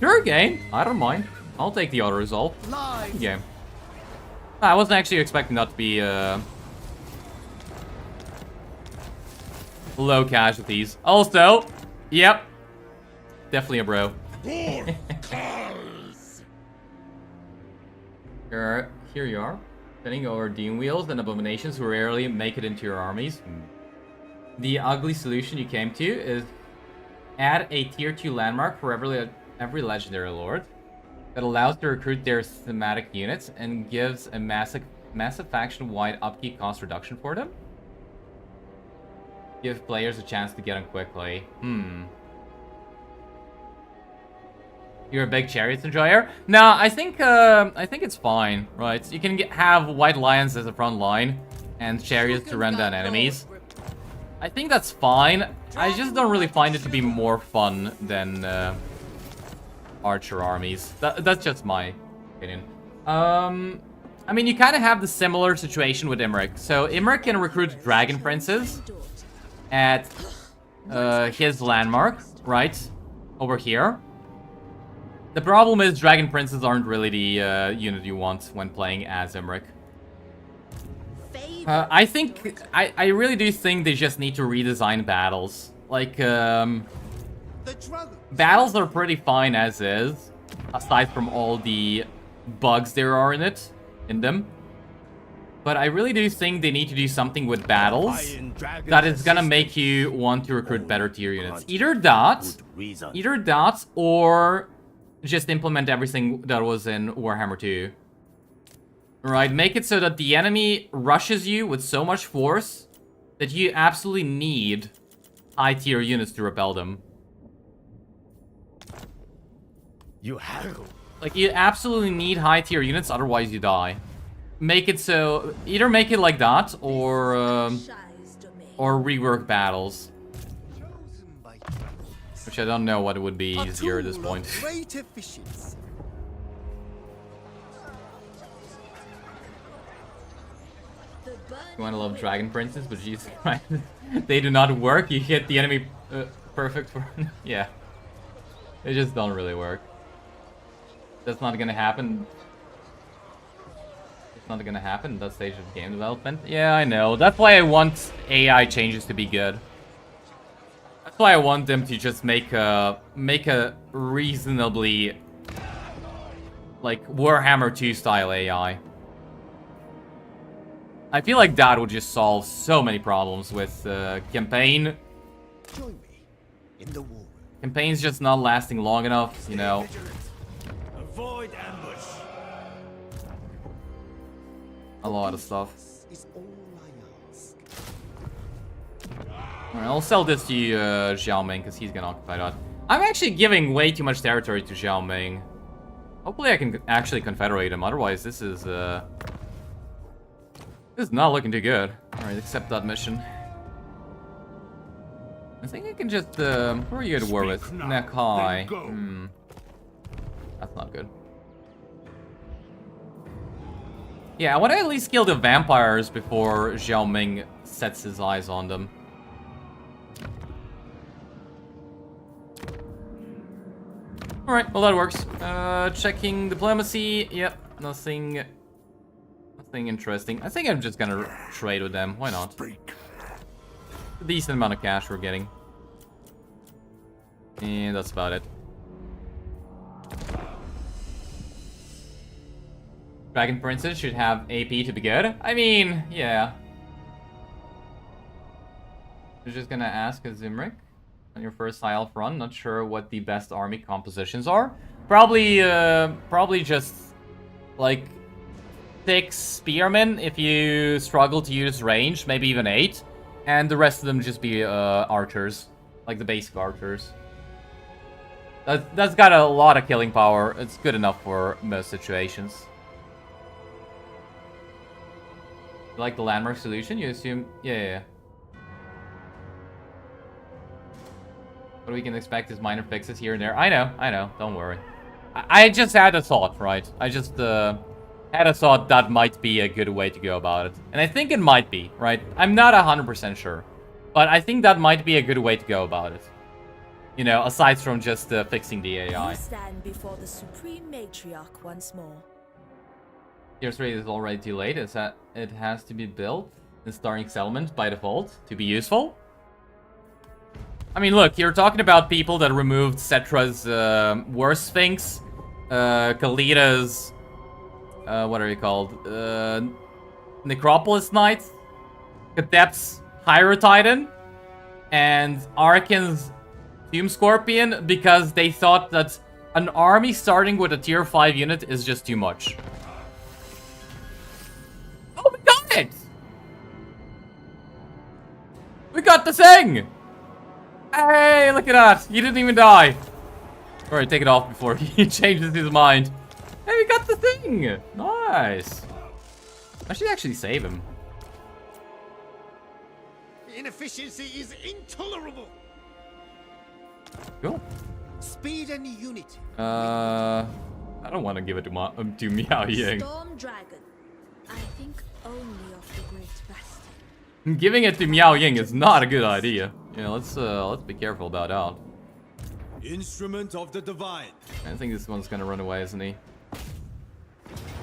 Sure, game. I don't mind. I'll take the auto resolve. Game. I wasn't actually expecting that to be low casualties. Also, yep, definitely a bro. Here you are, spinning over Doom wheels and abominations who rarely make it into your armies. The ugly solution you came to is add a tier 2 landmark for every legendary lord that allows to recruit their thematic units and gives a massive faction-wide upkeep cost reduction for them. Give players a chance to get them quickly. You're a big Chariots enjoyer? No, I think it's fine, right? You can have White Lions as a front line and Chariots to run down enemies. I think that's fine. I just don't really find it to be more fun than Archer armies. That's just my opinion. I mean, you kind of have the similar situation with Imric. So Imric can recruit Dragon Princes at his landmark, right? Over here. The problem is Dragon Princes aren't really the unit you want when playing as Imric. I really do think they just need to redesign battles. Like, battles are pretty fine as is, aside from all the bugs there are in them. But I really do think they need to do something with battles that is gonna make you want to recruit better tier units. Either that, or just implement everything that was in Warhammer 2. Right, make it so that the enemy rushes you with so much force that you absolutely need high tier units to repel them. You have. Like, you absolutely need high tier units, otherwise you die. Make it so, either make it like that, or rework battles. Which I don't know what would be easier at this point. You wanna love Dragon Princes, but Jesus Christ, they do not work. You hit the enemy perfect for... yeah. They just don't really work. That's not gonna happen. It's not gonna happen at that stage of game development. Yeah, I know. That's why I want AI changes to be good. That's why I want them to just make a reasonably, like, Warhammer 2 style AI. I feel like that would just solve so many problems with campaign. Join me in the war. Campaign's just not lasting long enough, you know. Avoid ambush. A lot of stuff. Is all I ask. Alright, I'll sell this to Xiao Ming because he's gonna occupy that. I'm actually giving way too much territory to Xiao Ming. Hopefully I can actually confederate him, otherwise this is not looking too good. Alright, accept that mission. I think I can just, who are you at war with? Nakai. That's not good. Yeah, I want to at least kill the vampires before Xiao Ming sets his eyes on them. Alright, well that works. Checking diplomacy. Yep, nothing interesting. I think I'm just gonna trade with them. Why not? A decent amount of cash we're getting. And that's about it. Dragon Princess should have AP to be good. I mean, yeah. You're just gonna ask a Zimric on your first tile front. Not sure what the best army compositions are. Probably just like 6 spearmen if you struggle to use range, maybe even 8, and the rest of them just be archers, like the basic archers. That's got a lot of killing power. It's good enough for most situations. You like the landmark solution? You assume? Yeah. What we can expect is minor fixes here and there. I know. Don't worry. I just had a thought, right? I just had a thought that might be a good way to go about it. And I think it might be, right? I'm not 100% sure. But I think that might be a good way to go about it. You know, aside from just fixing the AI. You stand before the Supreme Matriarch once more. Tier 3 is already too late. It's that it has to be built in starting settlement by default to be useful. I mean, look, you're talking about people that removed Cetra's worst things, Kalita's, what are you called? Necropolis Knights, Kadep's Hyra Titan, and Arkan's Tomb Scorpion, because they thought that an army starting with a tier 5 unit is just too much. Oh, we got it! We got the thing! Hey, look at that! You didn't even die. Alright, take it off before he changes his mind. Hey, we got the thing! Nice. I should actually save him. The inefficiency is intolerable. Cool. Speed and unity. I don't want to give it to Miao Ying. Storm Dragon. I think only of the Great Bastion. Giving it to Miao Ying is not a good idea. Yeah, let's be careful about that. Instrument of the Divine. I think this one's gonna run away, isn't he?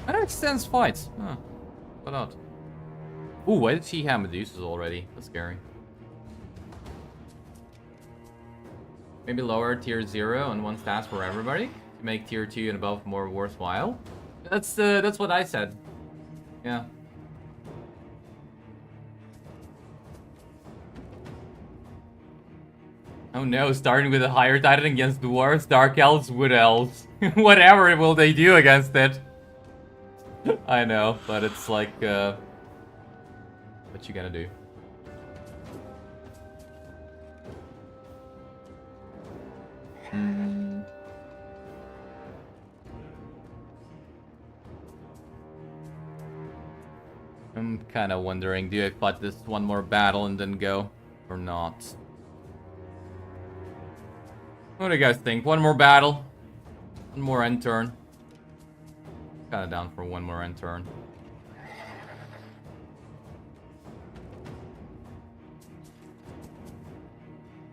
That extends fights. Huh. What not? Ooh, why did she have Medusas already? That's scary. Maybe lower tier 0 and 1 stats for everybody to make tier 2 and above more worthwhile. That's what I said. Yeah. Oh no, starting with a higher titan against dwarves, dark elves, wood elves. Whatever will they do against it? I know, but it's like, what you gonna do? I'm kind of wondering, do I fight this one more battle and then go, or not? What do you guys think? One more battle? One more end turn? Kind of down for one more end turn.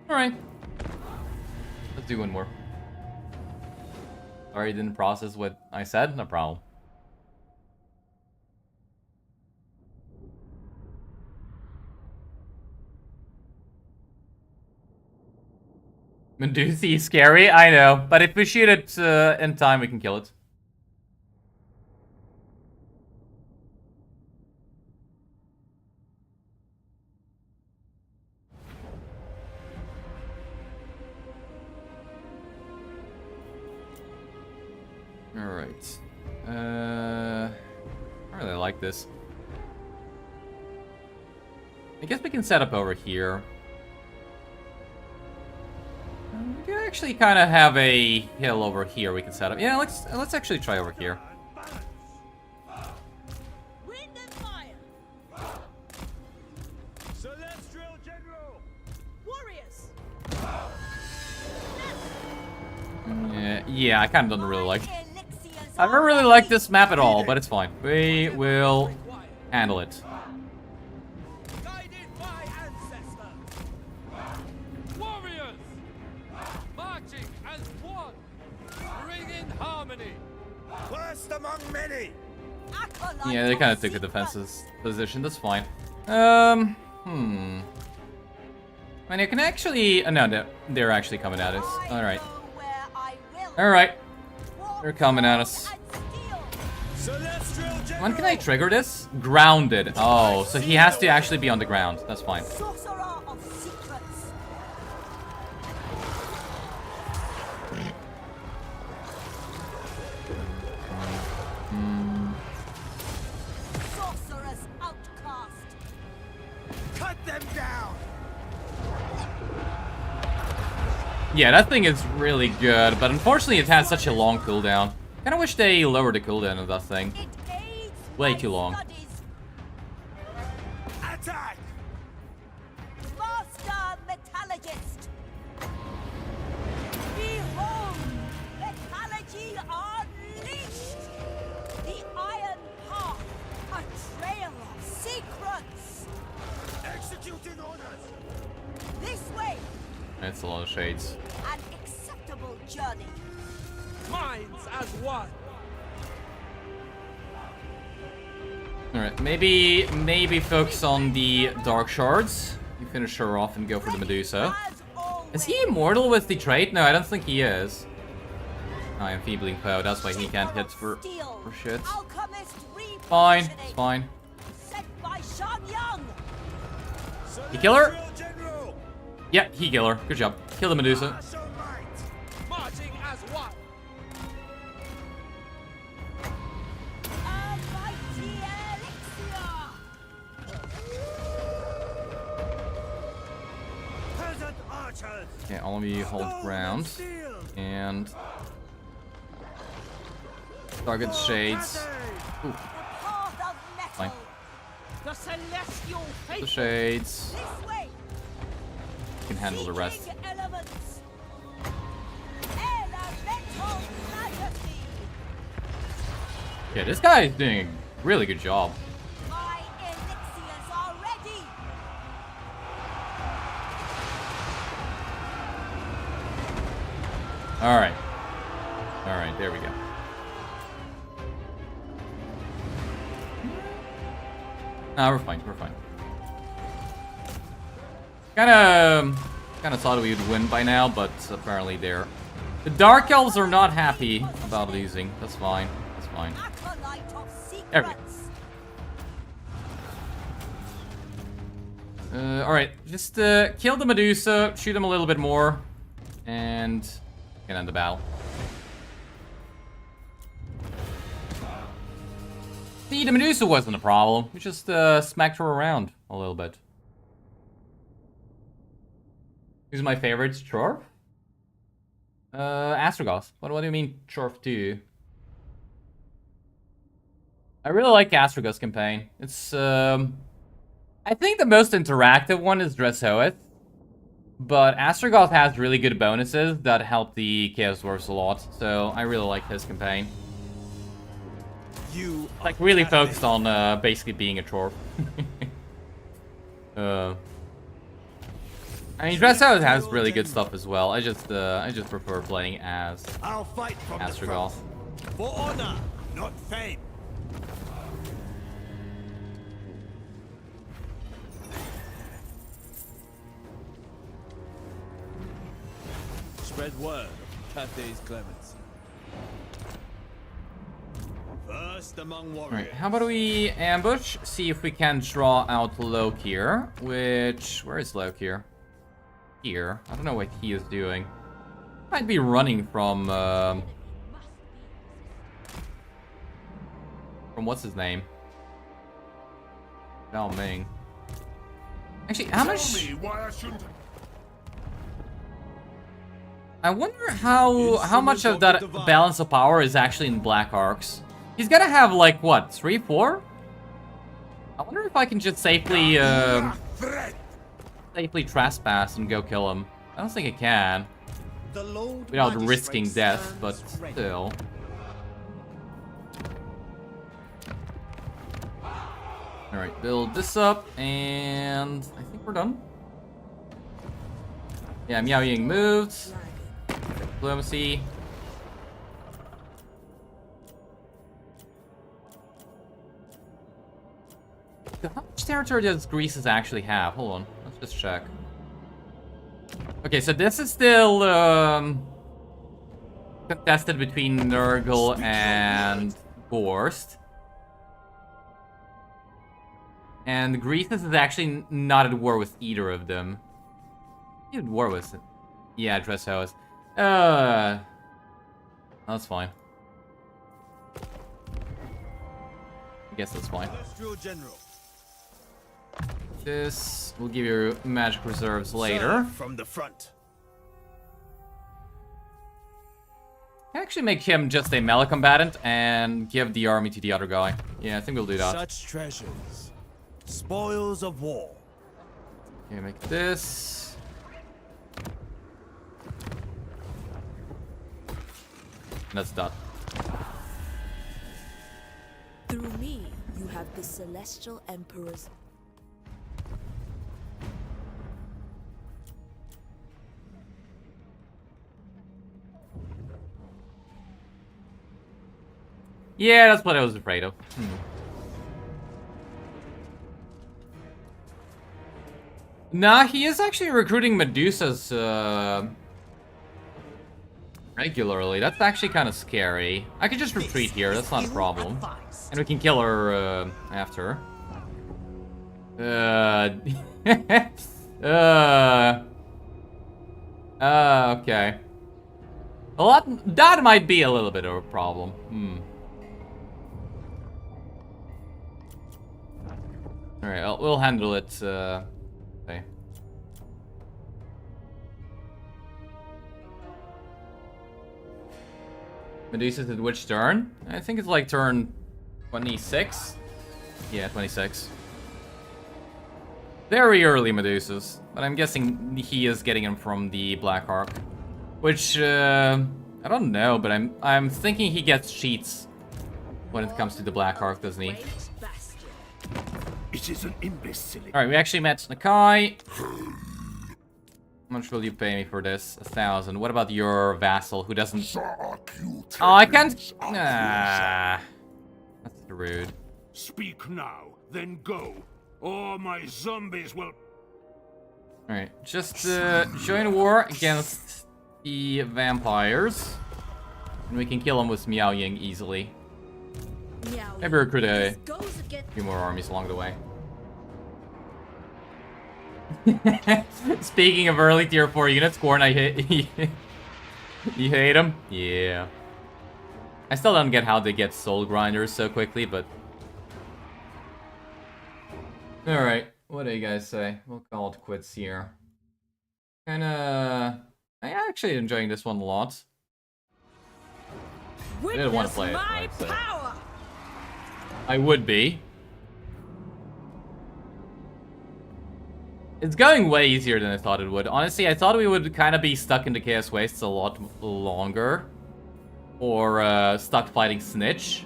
Alright. Let's do one more. Sorry, didn't process what I said? No problem. Medusa is scary, I know. But if we shoot it in time, we can kill it. Alright. I really like this. I guess we can set up over here. We can actually kind of have a hill over here we can set up. Yeah, let's actually try over here. Wind and fire. Celestial General. Warriors. Yeah, I kind of don't really like. I don't really like this map at all, but it's fine. We will handle it. Guided by ancestors. Warriors, marching as one. Bring in harmony. First among many. Yeah, they kind of took a defensive position. That's fine. I mean, you can actually. No, they're actually coming at us. All right. All right. They're coming at us. When can I trigger this? Grounded. Oh, so he has to actually be on the ground. That's fine. Sorcerer of secrets. Sorcerer's outcast. Cut them down. Yeah, that thing is really good, but unfortunately it has such a long cooldown. Kinda wish they lowered the cooldown of that thing. It aids Way my too long. studies. Attack. Master Metallurgist. Behold, metallurgy unleashed. The Iron Path, a trail of secrets. Executing orders. This way, That's a lot of shades. an acceptable journey. Minds as one. Alright, maybe focus on the Dark Shards. You finish her off and go for the Medusa. As always. Is he immortal with the trait? No, I don't think he is. Oh, enfeebling foe, that's why he can't hit for shit. Fine, it's fine. He kill her? Yeah, he kill her. Good job. Kill the Medusa. Marching as one. Okay, all of you hold ground. And target shades. Ooh. Fine. The celestial The shades. You can handle the rest. Yeah, this guy is doing a really good job. My elixirs are ready. Alright. Alright, there we go. Nah, we're fine, we're fine. Kinda thought we would win by now, but apparently they're... The Dark Elves are not happy about losing. That's fine, that's fine. There we go. Alright, just kill the Medusa, shoot him a little bit more, and can end the battle. See, the Medusa wasn't a problem. We just smacked her around a little bit. Who's my favorite? Chorf? Astrogoth. What do you mean Chorf 2? I really like Astrogoth's campaign. It's, I think the most interactive one is Dreshoeth. But Astrogoth has really good bonuses that help the Chaos Dwarves a lot. So I really like his campaign. You like really focused on basically being a Chorf. I mean, Dreshoeth has really good stuff as well. I just prefer playing as Astrogoth. For honor, not fame. Spread word of Cathay's clemency. First among warriors. Alright, how about we ambush? See if we can draw out Lokir. Where is Lokir? Here. I don't know what he is doing. Might be running from what's his name? Zhao Ming. Actually, how much? I wonder how much of that balance of power is actually in Black Arcs. He's gonna have like what, 3, 4? I wonder if I can just safely trespass and go kill him. I don't think I can. Without risking death, but still. Alright, build this up, and I think we're done. Yeah, Miao Ying moved. Diplomacy. How much territory does Greece actually have? Hold on, let's just check. Okay, so this is still contested between Nurgle and Gorst. And Greece is actually not at war with either of them. He's at war with it. Yeah, Dreshoeth. That's fine. I guess that's fine. This will give you magic reserves later. From the front. Actually make him just a melee combatant and give the army to the other guy. Yeah, I think we'll do that. Such treasures. Spoils of war. Okay, make this. And that's done. Through me, you have the Celestial Emperor's. Yeah, that's what I was afraid of. Nah, he is actually recruiting Medusas regularly. That's actually kind of scary. I could just retreat here, that's not a problem. And we can kill her after. Okay. Well, that might be a little bit of a problem. Alright, we'll handle it. Okay. Medusa's at which turn? I think it's like turn 26. Yeah, 26. Very early Medusas, but I'm guessing he is getting them from the Black Ark, which I don't know, but I'm thinking he gets cheats when it comes to the Black Ark, doesn't he? It is an imbecile. All right, we actually met Nakai. How much will you pay me for this? 1,000. What about your vassal who doesn't? Oh, I can't. That's rude. Speak now, then go, or my zombies will. Alright, just join war against the vampires. And we can kill them with Miao Ying easily. Maybe recruit a few more armies along the way. Speaking of early tier 4 units, Khorne, I hate. You hate them? Yeah. I still don't get how they get soul grinders so quickly, but. Alright, what do you guys say? We'll call it quits here. I'm actually enjoying this one a lot. I didn't want to play it, but, I would be. It's going way easier than I thought it would. Honestly, I thought we would kind of be stuck in the Chaos Wastes a lot longer. Or stuck fighting Snitch.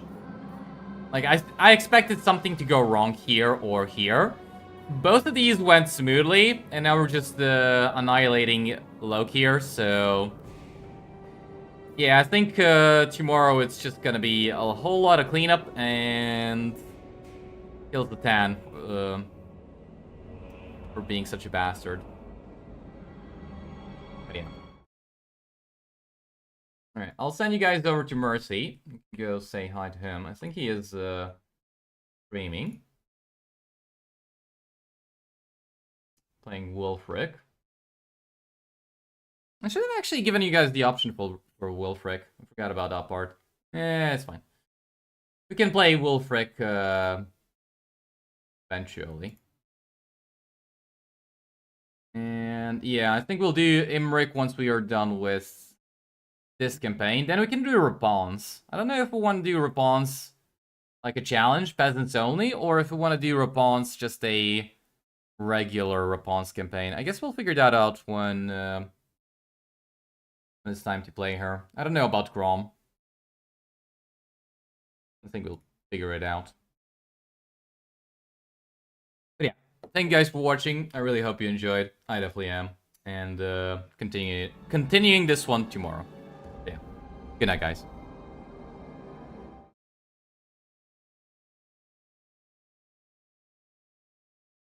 Like, I expected something to go wrong here or here. Both of these went smoothly, and now we're just annihilating Loki here, so... Yeah, I think tomorrow it's just gonna be a whole lot of cleanup and... kills the Tan for being such a bastard. But yeah. Alright, I'll send you guys over to Mercy. Go say hi to him. I think he is streaming. Playing Wolfric. I should have actually given you guys the option for Wolfric. I forgot about that part. It's fine. We can play Wolfric eventually. And yeah, I think we'll do Imric once we are done with this campaign. Then we can do Repons. I don't know if we want to do Repons like a challenge, peasants only, or if we want to do Repons just a regular Repons campaign. I guess we'll figure that out when it's time to play her. I don't know about Grom. I think we'll figure it out. But yeah, thank you guys for watching. I really hope you enjoyed. I definitely am. And continuing this one tomorrow. Yeah. Good night, guys.